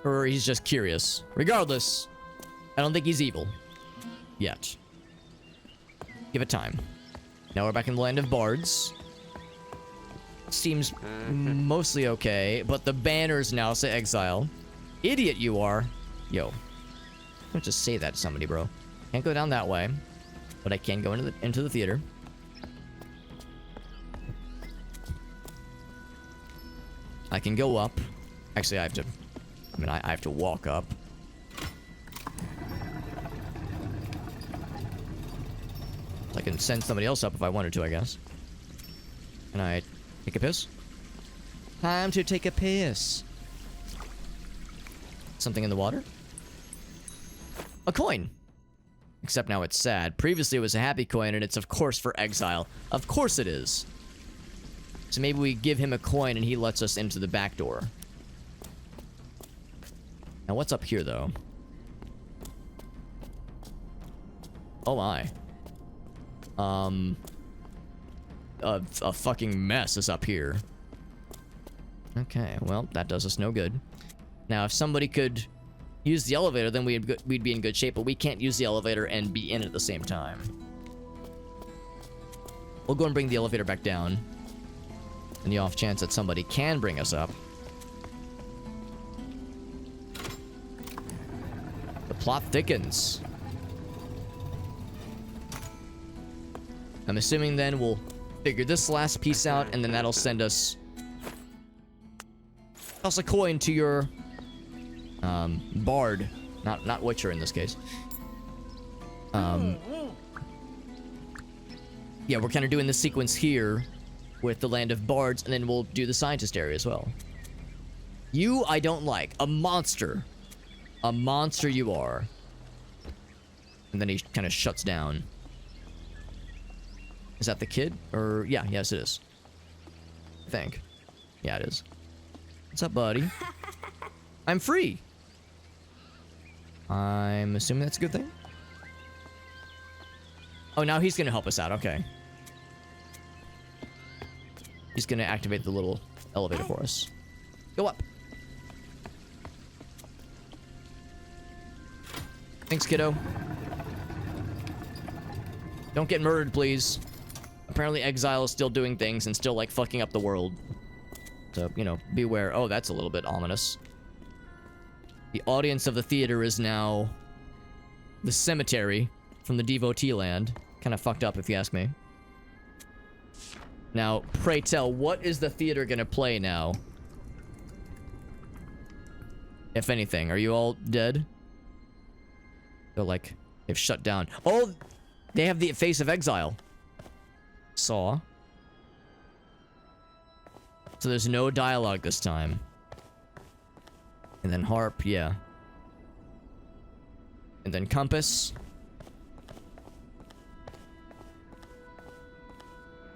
S1: Or he's just curious. Regardless, I don't think he's evil. Yet. Give it time. Now we're back in the land of bards. Seems mostly okay, but the banners now say exile. Idiot you are. Yo. Don't just say that to somebody, bro. Can't go down that way. But I can go into the theater. I can go up. Actually, I have to walk up. I can send somebody else up if I wanted to, I guess. Can I take a piss? Time to take a piss. Something in the water? A coin. Except now it's sad. Previously it was a happy coin, and it's of course for exile. Of course it is. So maybe we give him a coin and he lets us into the back door. Now what's up here, though? Oh my. A fucking mess is up here. Okay, well, that does us no good. Now, if somebody could use the elevator, then we'd be in good shape, but we can't use the elevator and be in it at the same time. We'll go and bring the elevator back down. In the off chance that somebody can bring us up. The plot thickens. I'm assuming then we'll figure this last piece out, and then that'll send us... toss a coin to your... bard. Not Witcher in this case. Yeah, we're kind of doing the sequence here with the land of bards, and then we'll do the scientist area as well. You, I don't like. A monster. A monster you are. And then he kind of shuts down. Is that the kid? Or, yeah, yes it is. I think. Yeah, it is. What's up, buddy? I'm free. I'm assuming that's a good thing. Oh, now he's gonna help us out. Okay. He's gonna activate the little elevator for us. Go up. Thanks, kiddo. Don't get murdered, please. Apparently Exile is still doing things and still, like, fucking up the world. So, you know, beware. Oh, that's a little bit ominous. The audience of the theater is now the cemetery from the devotee land. Kind of fucked up, if you ask me. Now, pray tell, what is the theater gonna play now? If anything, are you all dead? They're like, they've shut down. Oh, they have the face of exile. Saw. So there's no dialogue this time. And then harp, yeah. And then compass.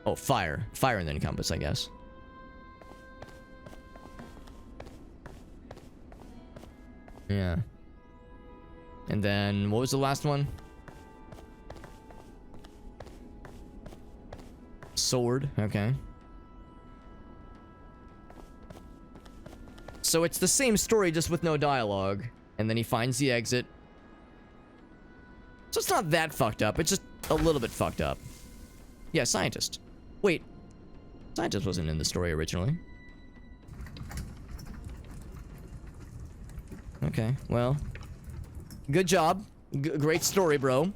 S1: Oh, fire. Fire and then compass, I guess. Yeah. And then, what was the last one? Sword, okay. So it's the same story, just with no dialogue. And then he finds the exit. So it's not that fucked up, it's just a little bit fucked up. Yeah, scientist. Wait. Scientist wasn't in the story originally. Okay, well. Good job. Great story, bro.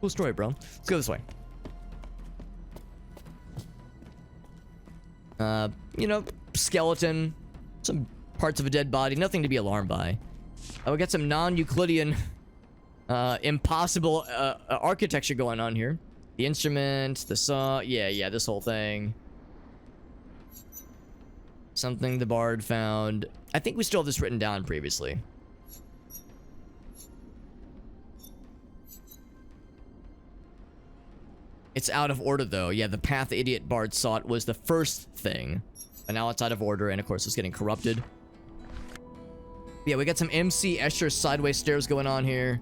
S1: Cool story, bro. Let's go this way. You know, skeleton. Some parts of a dead body. Nothing to be alarmed by. We got some non-Euclidean, impossible, architecture going on here. The instrument, the saw. Yeah, this whole thing. Something the bard found. I think we still have this written down previously. It's out of order, though. Yeah, the path the idiot bard sought was the first thing. And now it's out of order, and of course it's getting corrupted. Yeah, we got some MC Escher sideways stairs going on here.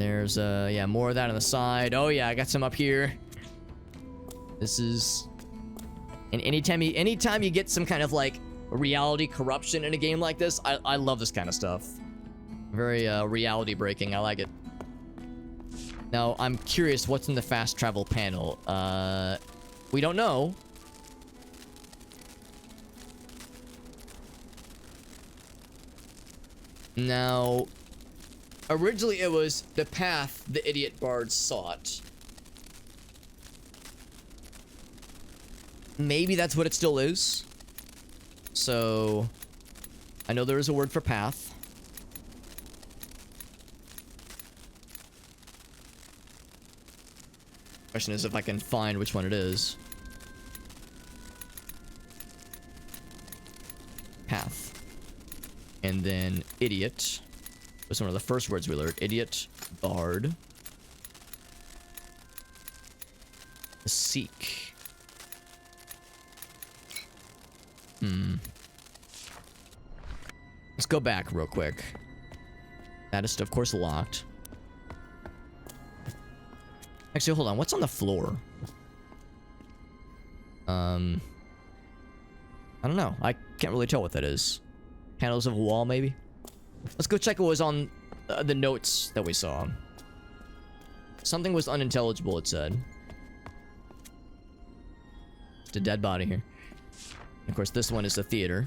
S1: There's, yeah, more of that on the side. Oh, yeah, I got some up here. This is... And anytime you get some kind of, like, reality corruption in a game like this, I love this kind of stuff. Very, reality breaking. I like it. Now, I'm curious what's in the fast travel panel. We don't know. Now, originally it was the path the idiot bard sought. Maybe that's what it still is. So, I know there is a word for path. Question is if I can find which one it is. Path. And then idiot was one of the first words we learned. Idiot, bard. Seek. Let's go back real quick. That is, of course, locked. Actually, hold on. What's on the floor? I don't know. I can't really tell what that is. Panels of a wall, maybe? Let's go check what was on the notes that we saw. Something was unintelligible, it said. It's a dead body here. Of course, this one is the theater.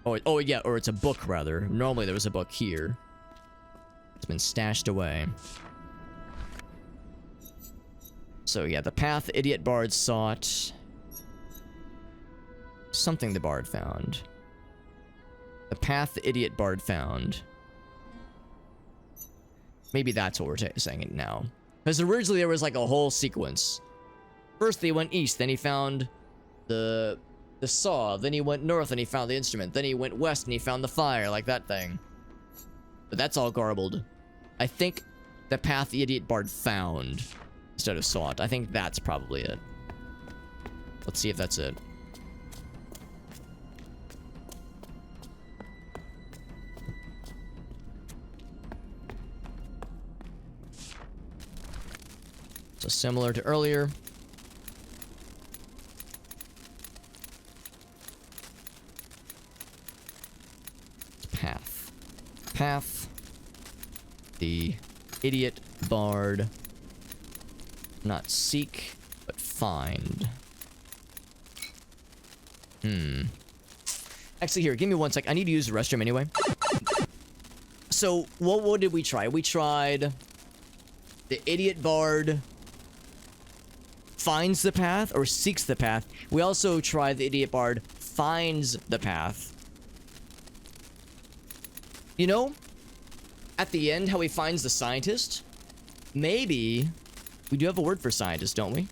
S1: Oh, yeah, or it's a book, rather. Normally, there was a book here. It's been stashed away. So, yeah, the path the idiot bard sought. Something the bard found. The path the idiot bard found. Maybe that's what we're saying it now. Because originally there was like a whole sequence. First they went east, then he found the saw, then he went north and he found the instrument, then he went west and he found the fire, like that thing. But that's all garbled. I think the path the idiot bard found instead of sought. I think that's probably it. Let's see if that's it. So similar to earlier. Path. Path. The idiot bard. Not seek, but find. Actually, here, give me one sec. I need to use the restroom anyway. So, what did we try? We tried the idiot bard finds the path or seeks the path. We also try the idiot bard finds the path. You know, at the end, how he finds the scientist? Maybe we do have a word for scientist, don't we?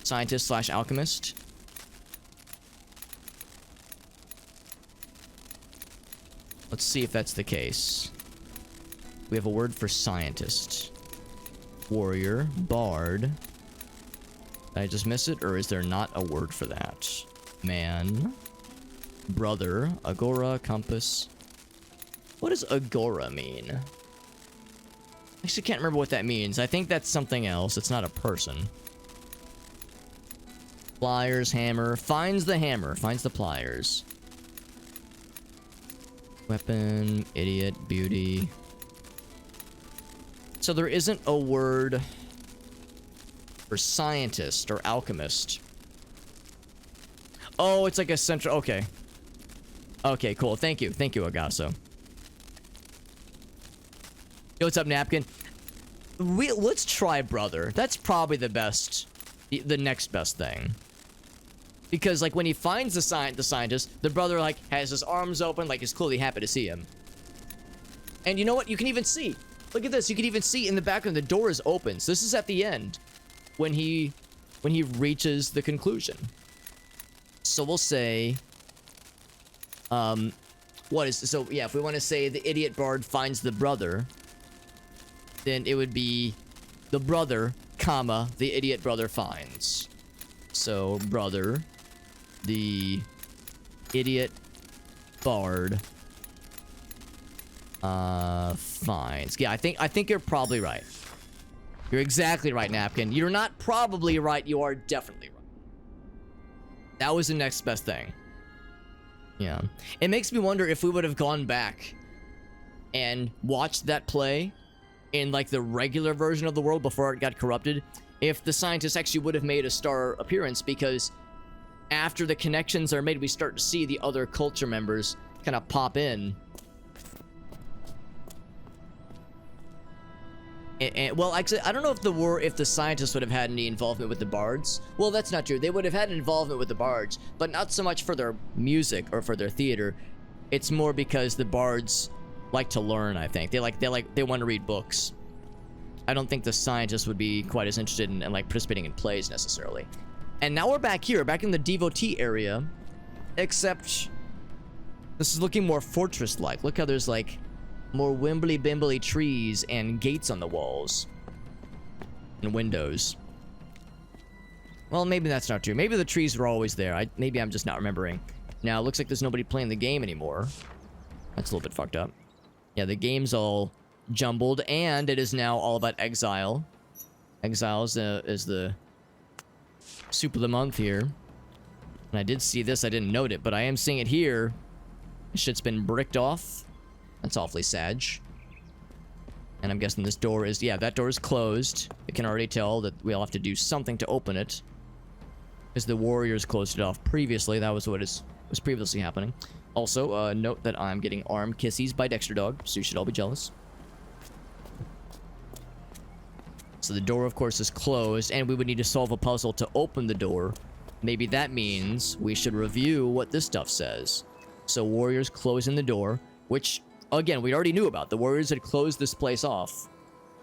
S1: Scientist slash alchemist. Let's see if that's the case. We have a word for scientist. Warrior, bard. Did I just miss it, or is there not a word for that? Man. Brother. Agora, compass. What does agora mean? I actually can't remember what that means. I think that's something else. It's not a person. Pliers, hammer. Finds the hammer. Finds the pliers. Weapon, idiot, beauty. So there isn't a word for scientist or alchemist. Oh, it's like a central... Okay. Okay, cool. Thank you. Thank you, Agasso. Yo, what's up, Napkin? Let's try brother. That's probably the best... The next best thing. Because, like, when he finds the scientist, the brother, like, has his arms open, like, is clearly happy to see him. And you know what? You can even see. Look at this. You can even see in the background the door is open. So this is at the end. When he reaches the conclusion. So we'll say... What is... So, yeah, if we want to say the idiot bard finds the brother, then it would be the brother, comma, the idiot brother finds. So, brother, the idiot bard Fine. Yeah, I think you're probably right. You're exactly right, Napkin. You're not probably right, you are definitely right. That was the next best thing. Yeah. It makes me wonder if we would have gone back and watched that play in like the regular version of the world before it got corrupted, if the scientists actually would have made a star appearance, because after the connections are made, we start to see the other culture members kind of pop in. Well, actually, I don't know if the scientists would have had any involvement with the bards. Well, that's not true. They would have had an involvement with the bards, but not so much for their music or for their theater. It's more because the bards like to learn, I think. They want to read books. I don't think the scientists would be quite as interested in like participating in plays necessarily. And now we're back here, back in the devotee area, except this is looking more fortress-like. Look how there's like more wimbly-bimbly trees and gates on the walls. And windows. Well, maybe that's not true. Maybe the trees were always there. Maybe I'm just not remembering. Now, it looks like there's nobody playing the game anymore. That's a little bit fucked up. Yeah, the game's all jumbled, and it is now all about Exile. Exile is the soup of the month here. And I did see this, I didn't note it, but I am seeing it here. Shit's been bricked off. That's awfully sad. And I'm guessing this door is... Yeah, that door is closed. You can already tell that we'll have to do something to open it. Because the warriors closed it off previously. That was what was previously happening. Also, note that I'm getting arm kissies by Dexter Dog, so you should all be jealous. So the door, of course, is closed, and we would need to solve a puzzle to open the door. Maybe that means we should review what this stuff says. So warriors closing the door, which... Again, we already knew about. The warriors had closed this place off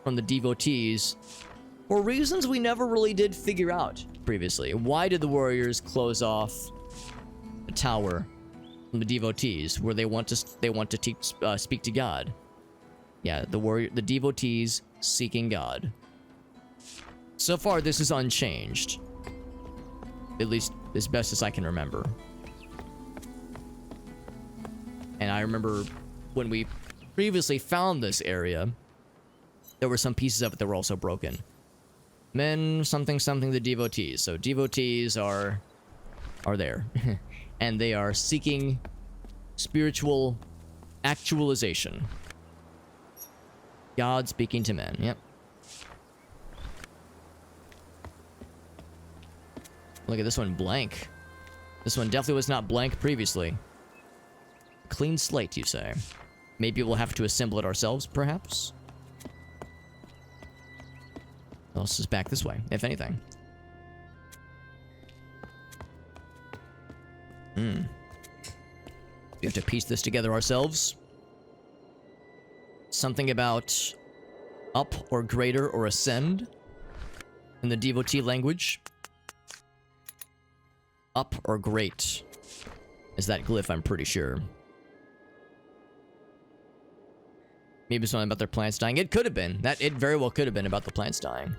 S1: from the devotees for reasons we never really did figure out previously. Why did the warriors close off the tower from the devotees, where they want to speak to God? Yeah, the devotees seeking God. So far, this is unchanged, at least as best as I can remember. And I remember when we previously found this area, there were some pieces of it that were also broken. Men something something the devotees. So devotees are there. And they are seeking spiritual actualization. God speaking to men. Yep. Look at this one, blank. This one definitely was not blank previously. Clean slate, you say? Maybe we'll have to assemble it ourselves, perhaps? What else is back this way, if anything? We have to piece this together ourselves. Something about up or greater or ascend in the devotee language. Up or great is that glyph, I'm pretty sure. Maybe something about their plants dying. It could have been. It very well could have been about the plants dying.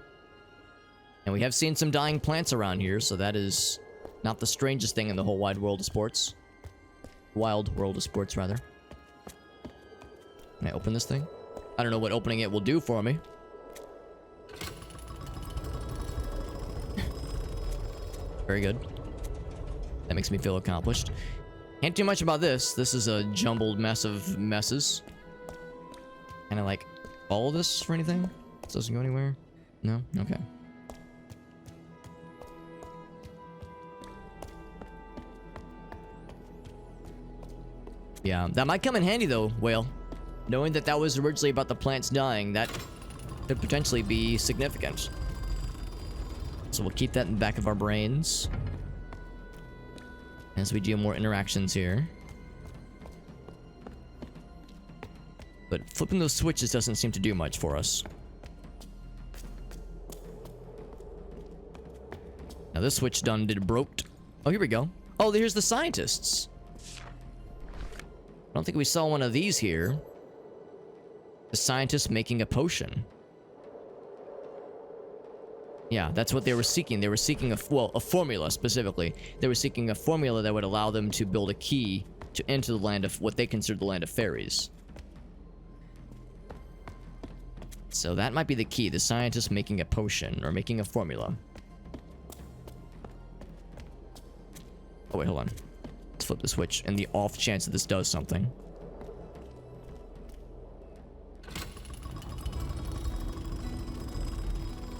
S1: And we have seen some dying plants around here, so that is not the strangest thing in the whole wide world of sports. Wild world of sports, rather. Can I open this thing? I don't know what opening it will do for me. Very good. That makes me feel accomplished. Can't do much about this. This is a jumbled mess of messes. Can I, like, follow this for anything? This doesn't go anywhere? No? Okay. Yeah, that might come in handy, though, Whale. Knowing that that was originally about the plants dying, that could potentially be significant. So we'll keep that in the back of our brains as we do more interactions here. But flipping those switches doesn't seem to do much for us. Now this switch done did broke. Oh, here we go. Oh, here's the scientists. I don't think we saw one of these here. The scientists making a potion. Yeah, that's what they were seeking. They were seeking a formula specifically. They were seeking a formula that would allow them to build a key to enter the land of what they considered the land of fairies. So that might be the key. The scientist making a potion or making a formula. Oh, wait, hold on. Let's flip the switch in the off chance that this does something.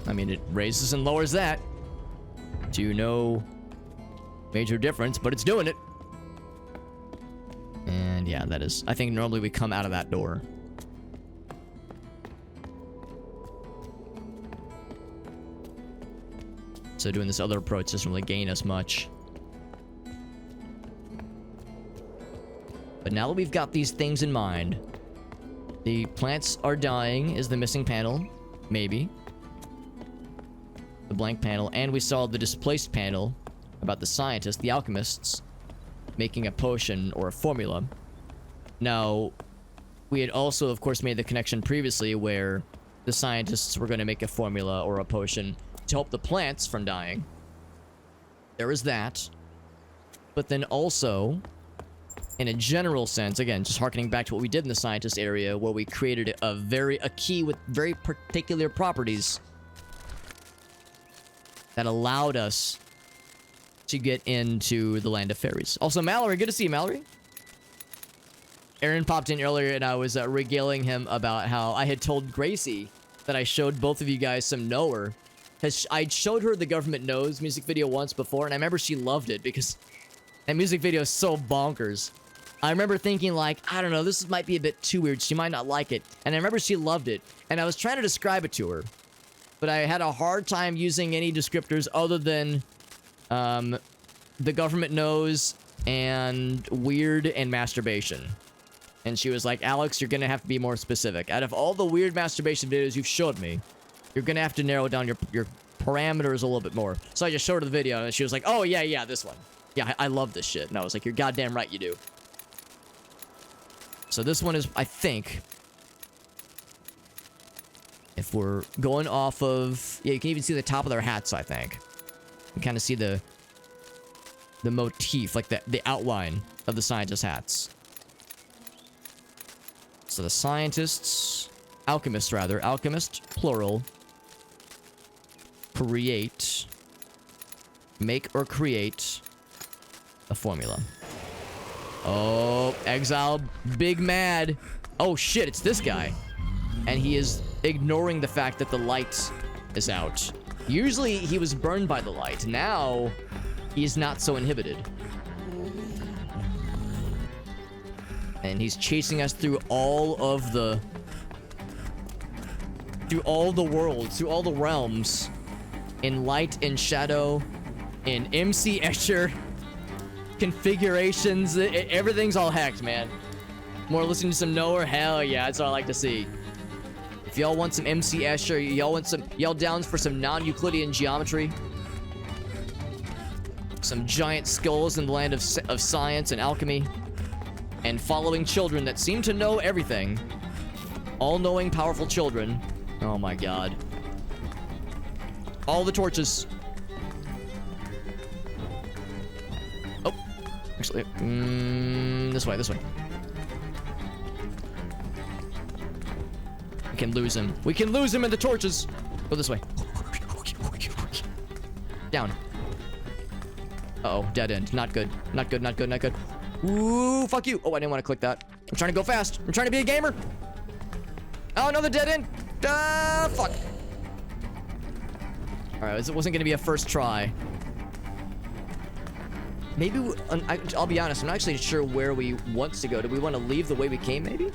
S1: I mean, it raises and lowers that. To no major difference, but it's doing it. And yeah, that is... I think normally we come out of that door. So doing this other approach doesn't really gain us much. But now that we've got these things in mind, the plants are dying is the missing panel. Maybe. The blank panel. And we saw the displaced panel about the scientists, the alchemists, making a potion or a formula. Now, we had also, of course, made the connection previously where the scientists were going to make a formula or a potion to help the plants from dying. There is that. But then also, in a general sense, again, just harkening back to what we did in the scientist area, where we created a key with very particular properties that allowed us to get into the land of fairies. Also, Mallory, good to see you, Mallory. Aaron popped in earlier and I was regaling him about how I had told Gracie that I showed both of you guys some Knower. Because I showed her the Government Knows music video once before, and I remember she loved it because that music video is so bonkers. I remember thinking like, I don't know, this might be a bit too weird. She might not like it. And I remember she loved it. And I was trying to describe it to her. But I had a hard time using any descriptors other than the Government Knows and weird and masturbation. And she was like, Alex, you're going to have to be more specific. Out of all the weird masturbation videos you've showed me, you're going to have to narrow down your parameters a little bit more. So I just showed her the video, and she was like, oh, yeah, this one. Yeah, I love this shit. And I was like, you're goddamn right you do. So this one is, I think, if we're going off of... Yeah, you can even see the top of their hats, I think. You can kind of see the motif, like the outline of the scientists' hats. So the scientists... Alchemists, rather. Alchemist, plural. Create. Make or create a formula. Oh, Exiled. Big mad. Oh, shit, it's this guy. And he is ignoring the fact that the light is out. Usually, he was burned by the light. Now, he's not so inhibited. And he's chasing us through all of the... Through all the worlds, through all the realms. In light, in shadow, in MC Escher configurations. Everything's all hacked, man. More listening to some Knower? Hell yeah, that's what I like to see. If y'all want some MC Escher, y'all down for some non-Euclidean geometry? Some giant skulls in the land of science and alchemy. And following children that seem to know everything. All-knowing, powerful children. Oh my god. All the torches. Oh. Actually, this way, this way. We can lose him. We can lose him in the torches. Go this way. Down. Uh-oh, dead end. Not good. Not good, not good, not good. Ooh, fuck you. Oh, I didn't want to click that. I'm trying to go fast. I'm trying to be a gamer. Oh, another dead end. Fuck. Alright, it wasn't going to be a first try. Maybe, I'll be honest, I'm not actually sure where we want to go. Do we want to leave the way we came, maybe?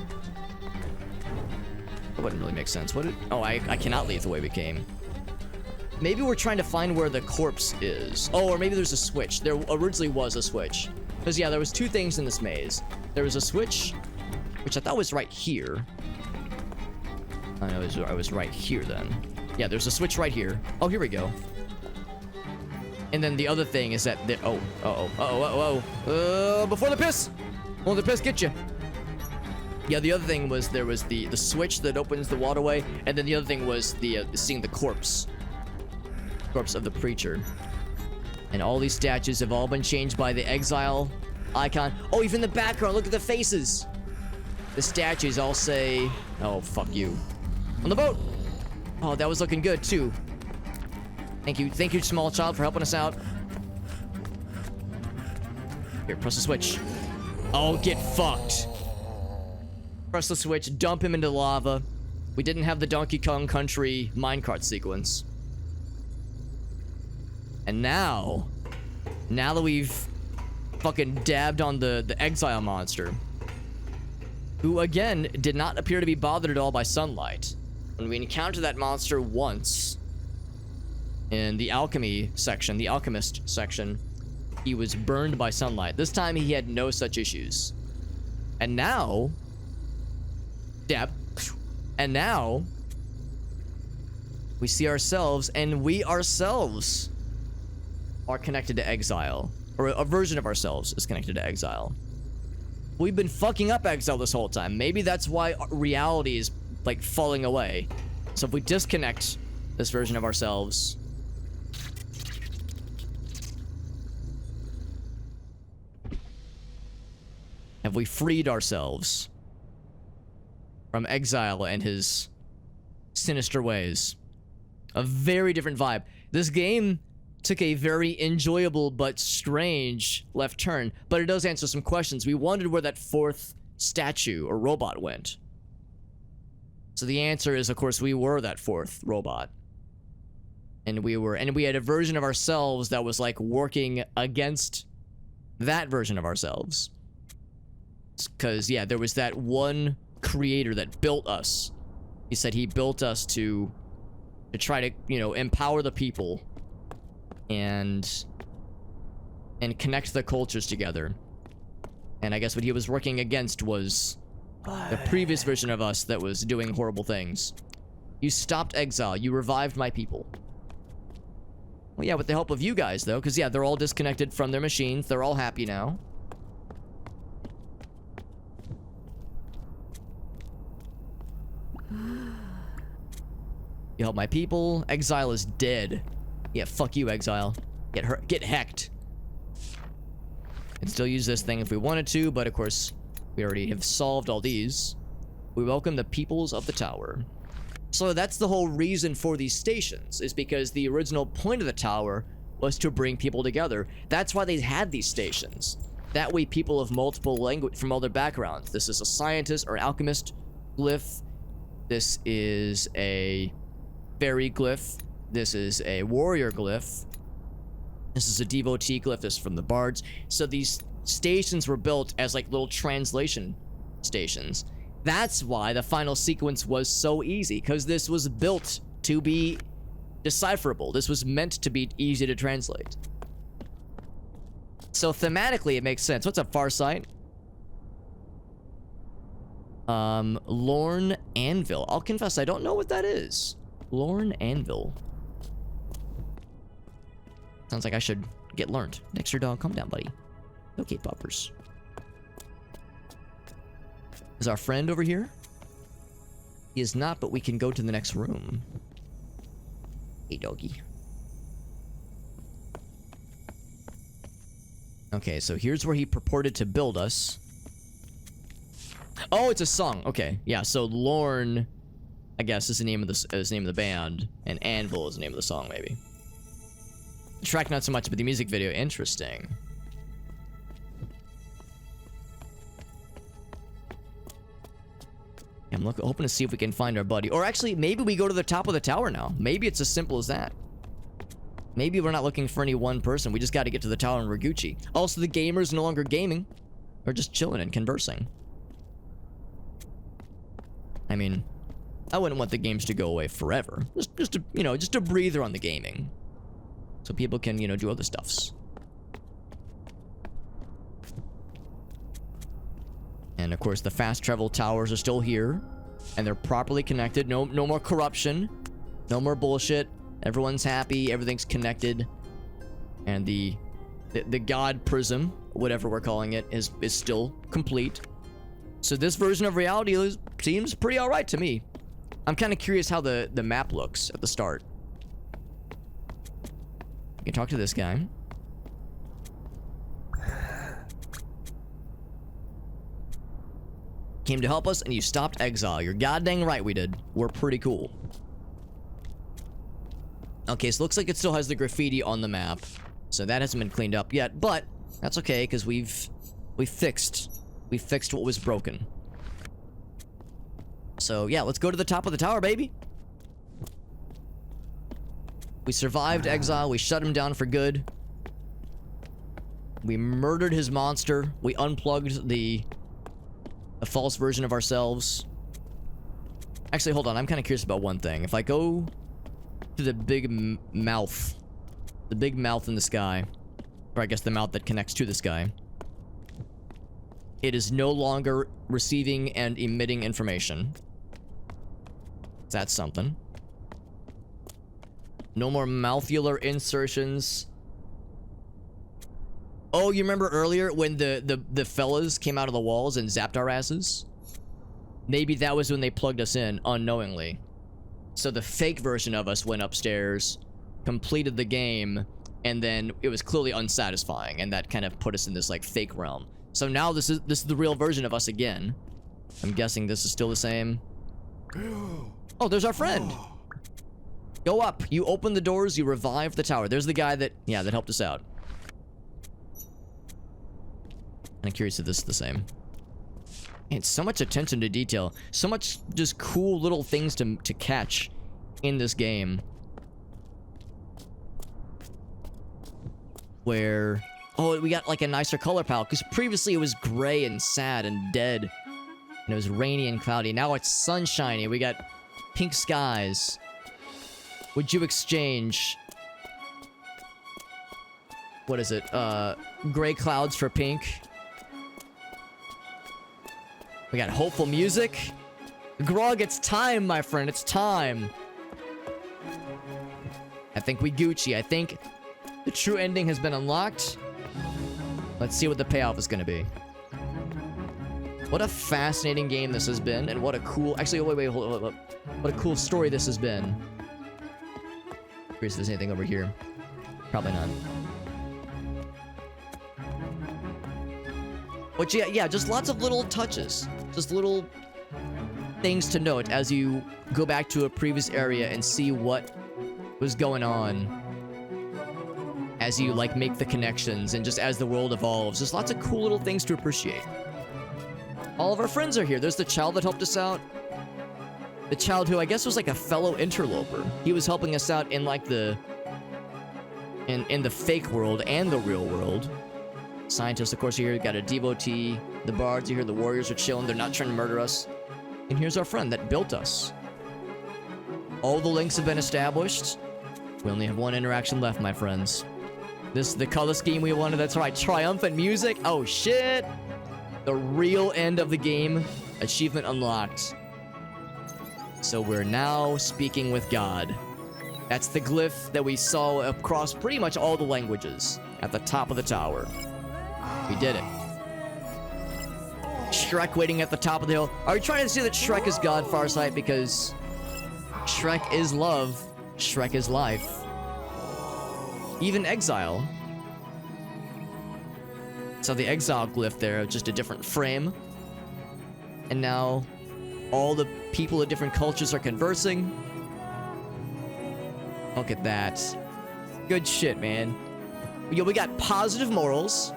S1: That wouldn't really make sense, would it? Oh, I cannot leave the way we came. Maybe we're trying to find where the corpse is. Oh, or maybe there's a switch. There originally was a switch. Because, yeah, there was two things in this maze. There was a switch, which I thought was right here. I know, I was right here then. Yeah, there's a switch right here. Oh, here we go. And then the other thing is that before the piss! Won't the piss get you? Yeah, the other thing was there was the switch that opens the waterway, and then the other thing was the seeing the corpse of the preacher. And all these statues have all been changed by the exile icon. Oh, even the background, look at the faces. The statues all say, oh, fuck you. On the boat! Oh, that was looking good, too. Thank you, small child, for helping us out. Here, press the switch. Oh, get fucked. Press the switch, dump him into lava. We didn't have the Donkey Kong Country minecart sequence. And now that we've fucking dabbed on the Exile monster, who again did not appear to be bothered at all by sunlight. When we encountered that monster once in the alchemy section, the alchemist section, he was burned by sunlight. This time he had no such issues. And now, dab. And now, we see ourselves, and we ourselves are connected to Exile. Or a version of ourselves is connected to Exile. We've been fucking up Exile this whole time. Maybe that's why reality is, like, falling away. So if we disconnect this version of ourselves... have we freed ourselves from Exile and his sinister ways? A very different vibe. This game took a very enjoyable but strange left turn, but it does answer some questions. We wondered where that fourth statue or robot went. So the answer is, of course, we were that fourth robot. And we had a version of ourselves that was like working against that version of ourselves. Because, yeah, there was that one creator that built us. He said he built us to try to, you know, empower the people and connect the cultures together. And I guess what he was working against was the previous version of us that was doing horrible things. You stopped Exile. You revived my people. Well, yeah, with the help of you guys, though, because, yeah, they're all disconnected from their machines. They're all happy now. You help my people. Exile is dead. Yeah, fuck you, Exile. Get hecked. And still use this thing if we wanted to, but of course, we already have solved all these. We welcome the peoples of the tower. So that's the whole reason for these stations, is because the original point of the tower was to bring people together. That's why they had these stations. That way people of multiple language from other backgrounds. This is a scientist or alchemist glyph. This is a fairy glyph. This is a warrior glyph. This is a devotee glyph. This is from the bards. So these stations were built as like little translation stations. That's why the final sequence was so easy, because this was built to be decipherable. This was meant to be easy to translate. So thematically, it makes sense. What's up, Farsight? Lorne Anvil. I'll confess, I don't know what that is. Lorne Anvil. Sounds like I should get learned. Dexter dog, calm down, buddy. Okay, poppers. Is our friend over here? He is not, but we can go to the next room. Hey, doggy. Okay, so here's where he purported to build us. Oh, it's a song. Okay, yeah. So Lorne, I guess, is the name of the band, and Anvil is the name of the song, maybe. The track not so much, but the music video, interesting. I'm hoping to see if we can find our buddy. Or actually, maybe we go to the top of the tower now. Maybe it's as simple as that. Maybe we're not looking for any one person. We just got to get to the tower and we're Gucci. Also, the gamer's no longer gaming. We're just chilling and conversing. I mean, I wouldn't want the games to go away forever. Just a breather on the gaming. So people can, do other stuffs. And of course, the fast travel towers are still here, and they're properly connected. No more corruption, no more bullshit. Everyone's happy. Everything's connected, and the God Prism, whatever we're calling it, is still complete. So this version of reality seems pretty all right to me. I'm kind of curious how the map looks at the start. You can talk to this guy. Came to help us, and you stopped Exile. You're goddamn right we did. We're pretty cool. Okay, so it looks like it still has the graffiti on the map. So that hasn't been cleaned up yet, but that's okay, because we fixed what was broken. So yeah, let's go to the top of the tower, baby. We survived exile. We shut him down for good. We murdered his monster. We unplugged the false version of ourselves. Actually, hold on. I'm kind of curious about one thing. If I go to the big mouth in the sky, or I guess the mouth that connects to the sky, it is no longer receiving and emitting information. That's something. No more mouthular insertions. Oh, you remember earlier when the fellas came out of the walls and zapped our asses? Maybe that was when they plugged us in unknowingly. So the fake version of us went upstairs, completed the game, and then it was clearly unsatisfying, and that kind of put us in this like fake realm. So now this is the real version of us again. I'm guessing this is still the same. Oh, there's our friend. Go up. You open the doors, you revive the tower. There's the guy that helped us out. I'm curious if this is the same. Man, so much attention to detail. So much just cool little things to catch in this game. Where... Oh, we got like a nicer color palette. Because previously it was gray and sad and dead. And it was rainy and cloudy. Now it's sunshiny. We got pink skies. Would you exchange... What is it? Gray clouds for pink. We got hopeful music. Grog, it's time, my friend. It's time. I think we Gucci. I think the true ending has been unlocked. Let's see what the payoff is going to be. What a fascinating game this has been. And what a cool... Actually, wait, hold up. What a cool story this has been. Curious if there's anything over here. Probably not. But yeah, just lots of little touches. Just little things to note as you go back to a previous area and see what was going on. As you, like, make the connections and just as the world evolves. There's lots of cool little things to appreciate. All of our friends are here. There's the child that helped us out. The child who I guess was like a fellow interloper. He was helping us out in, like, the... In the fake world and the real world. Scientists, of course, are here. Got a devotee. The bards are here. The warriors are chilling. They're not trying to murder us. And here's our friend that built us. All the links have been established. We only have one interaction left, my friends. This is the color scheme we wanted. That's right. Triumphant music. Oh, shit. The real end of the game. Achievement unlocked. So we're now speaking with God. That's the glyph that we saw across pretty much all the languages at the top of the tower. We did it. Shrek waiting at the top of the hill. Are you trying to say that Shrek is God, Farsight? Because Shrek is love. Shrek is life. Even Exile. So the Exile glyph there, just a different frame. And now all the people of different cultures are conversing. Look at that. Good shit, man. We got positive morals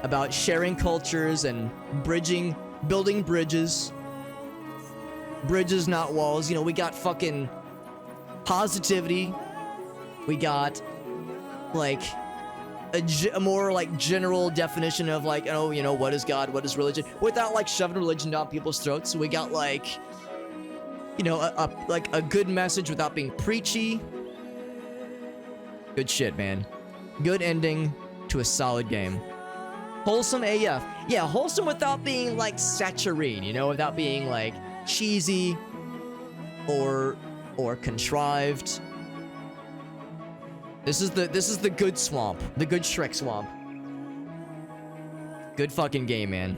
S1: about sharing cultures and building bridges. Bridges, not walls. You know, we got fucking positivity. We got, like, a more, like, general definition of, like, oh, you know, what is God, what is religion, without, like, shoving religion down people's throats. So we got, like, you know, a good message without being preachy. Good shit, man. Good ending to a solid game. Wholesome AF. Yeah, wholesome without being, like, saccharine, you know, without being, like, cheesy or contrived. This is the good swamp. The good Shrek swamp. Good fucking game, man.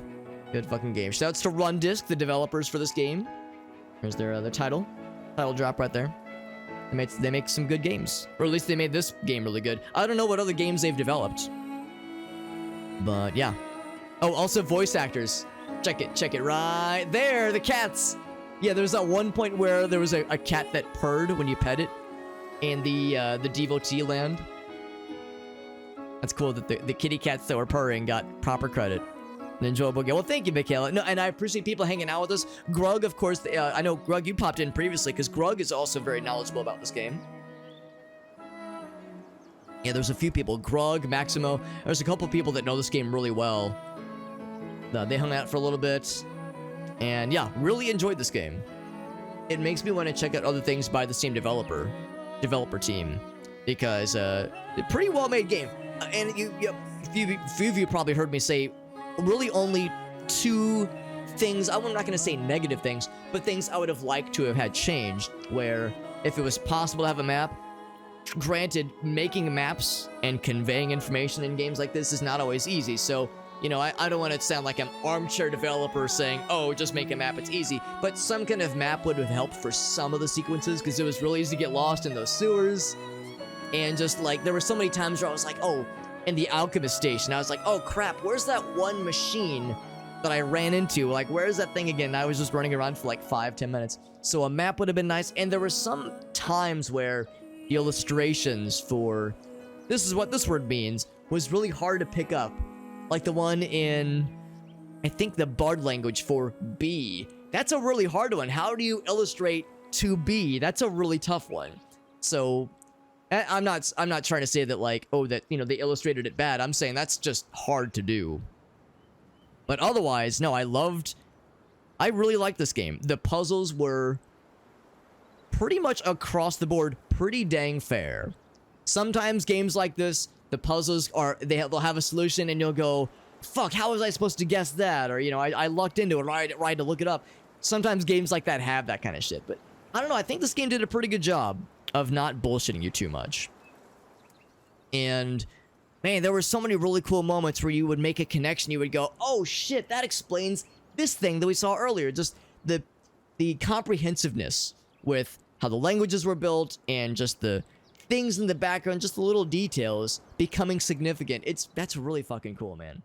S1: Good fucking game. Shouts to Run Disc, the developers for this game. Here's their title. Title drop right there. They make some good games. Or at least they made this game really good. I don't know what other games they've developed. But yeah. Oh, also voice actors. Check it right there. The cats. Yeah, there's that one point where there was a cat that purred when you pet it. in the devotee land. That's cool that the kitty cats that were purring got proper credit. An enjoyable game. Well, thank you, Michaela. No, and I appreciate people hanging out with us. Grug, of course. I know, Grug, you popped in previously because Grug is also very knowledgeable about this game. Yeah, there's a few people. Grug, Maximo. There's a couple people that know this game really well. They hung out for a little bit. And yeah, really enjoyed this game. It makes me want to check out other things by the same developer team. Because a pretty well-made game. And a few of you probably heard me say really only 2 things. I'm not going to say negative things, but things I would have liked to have had changed. Where if it was possible to have a map, granted, making maps and conveying information in games like this is not always easy. So, you know, I don't want to sound like I'm armchair developer saying, oh, just make a map, it's easy. But some kind of map would have helped for some of the sequences because it was really easy to get lost in those sewers. And just like, there were so many times where I was like, oh, in the alchemist station, I was like, oh crap, where's that one machine that I ran into? Like, where's that thing again? And I was just running around for like 5-10 minutes. So a map would have been nice. And there were some times where the illustrations for this is what this word means was really hard to pick up. Like the one in, I think, the Bard language for B. That's a really hard one. How do you illustrate to B? That's a really tough one. So I'm not trying to say that like, oh, that, you know, they illustrated it bad. I'm saying that's just hard to do. But otherwise, no, I really liked this game. The puzzles were pretty much across the board pretty dang fair. Sometimes games like this, the puzzles are, they'll have a solution and you'll go, fuck, how was I supposed to guess that? Or, you know, I lucked into it, right to look it up. Sometimes games like that have that kind of shit. But I don't know, I think this game did a pretty good job of not bullshitting you too much. And man, there were so many really cool moments where you would make a connection. You would go, oh shit, that explains this thing that we saw earlier. Just the comprehensiveness with how the languages were built and just the things in the background, just the little details becoming significant. That's really fucking cool, man.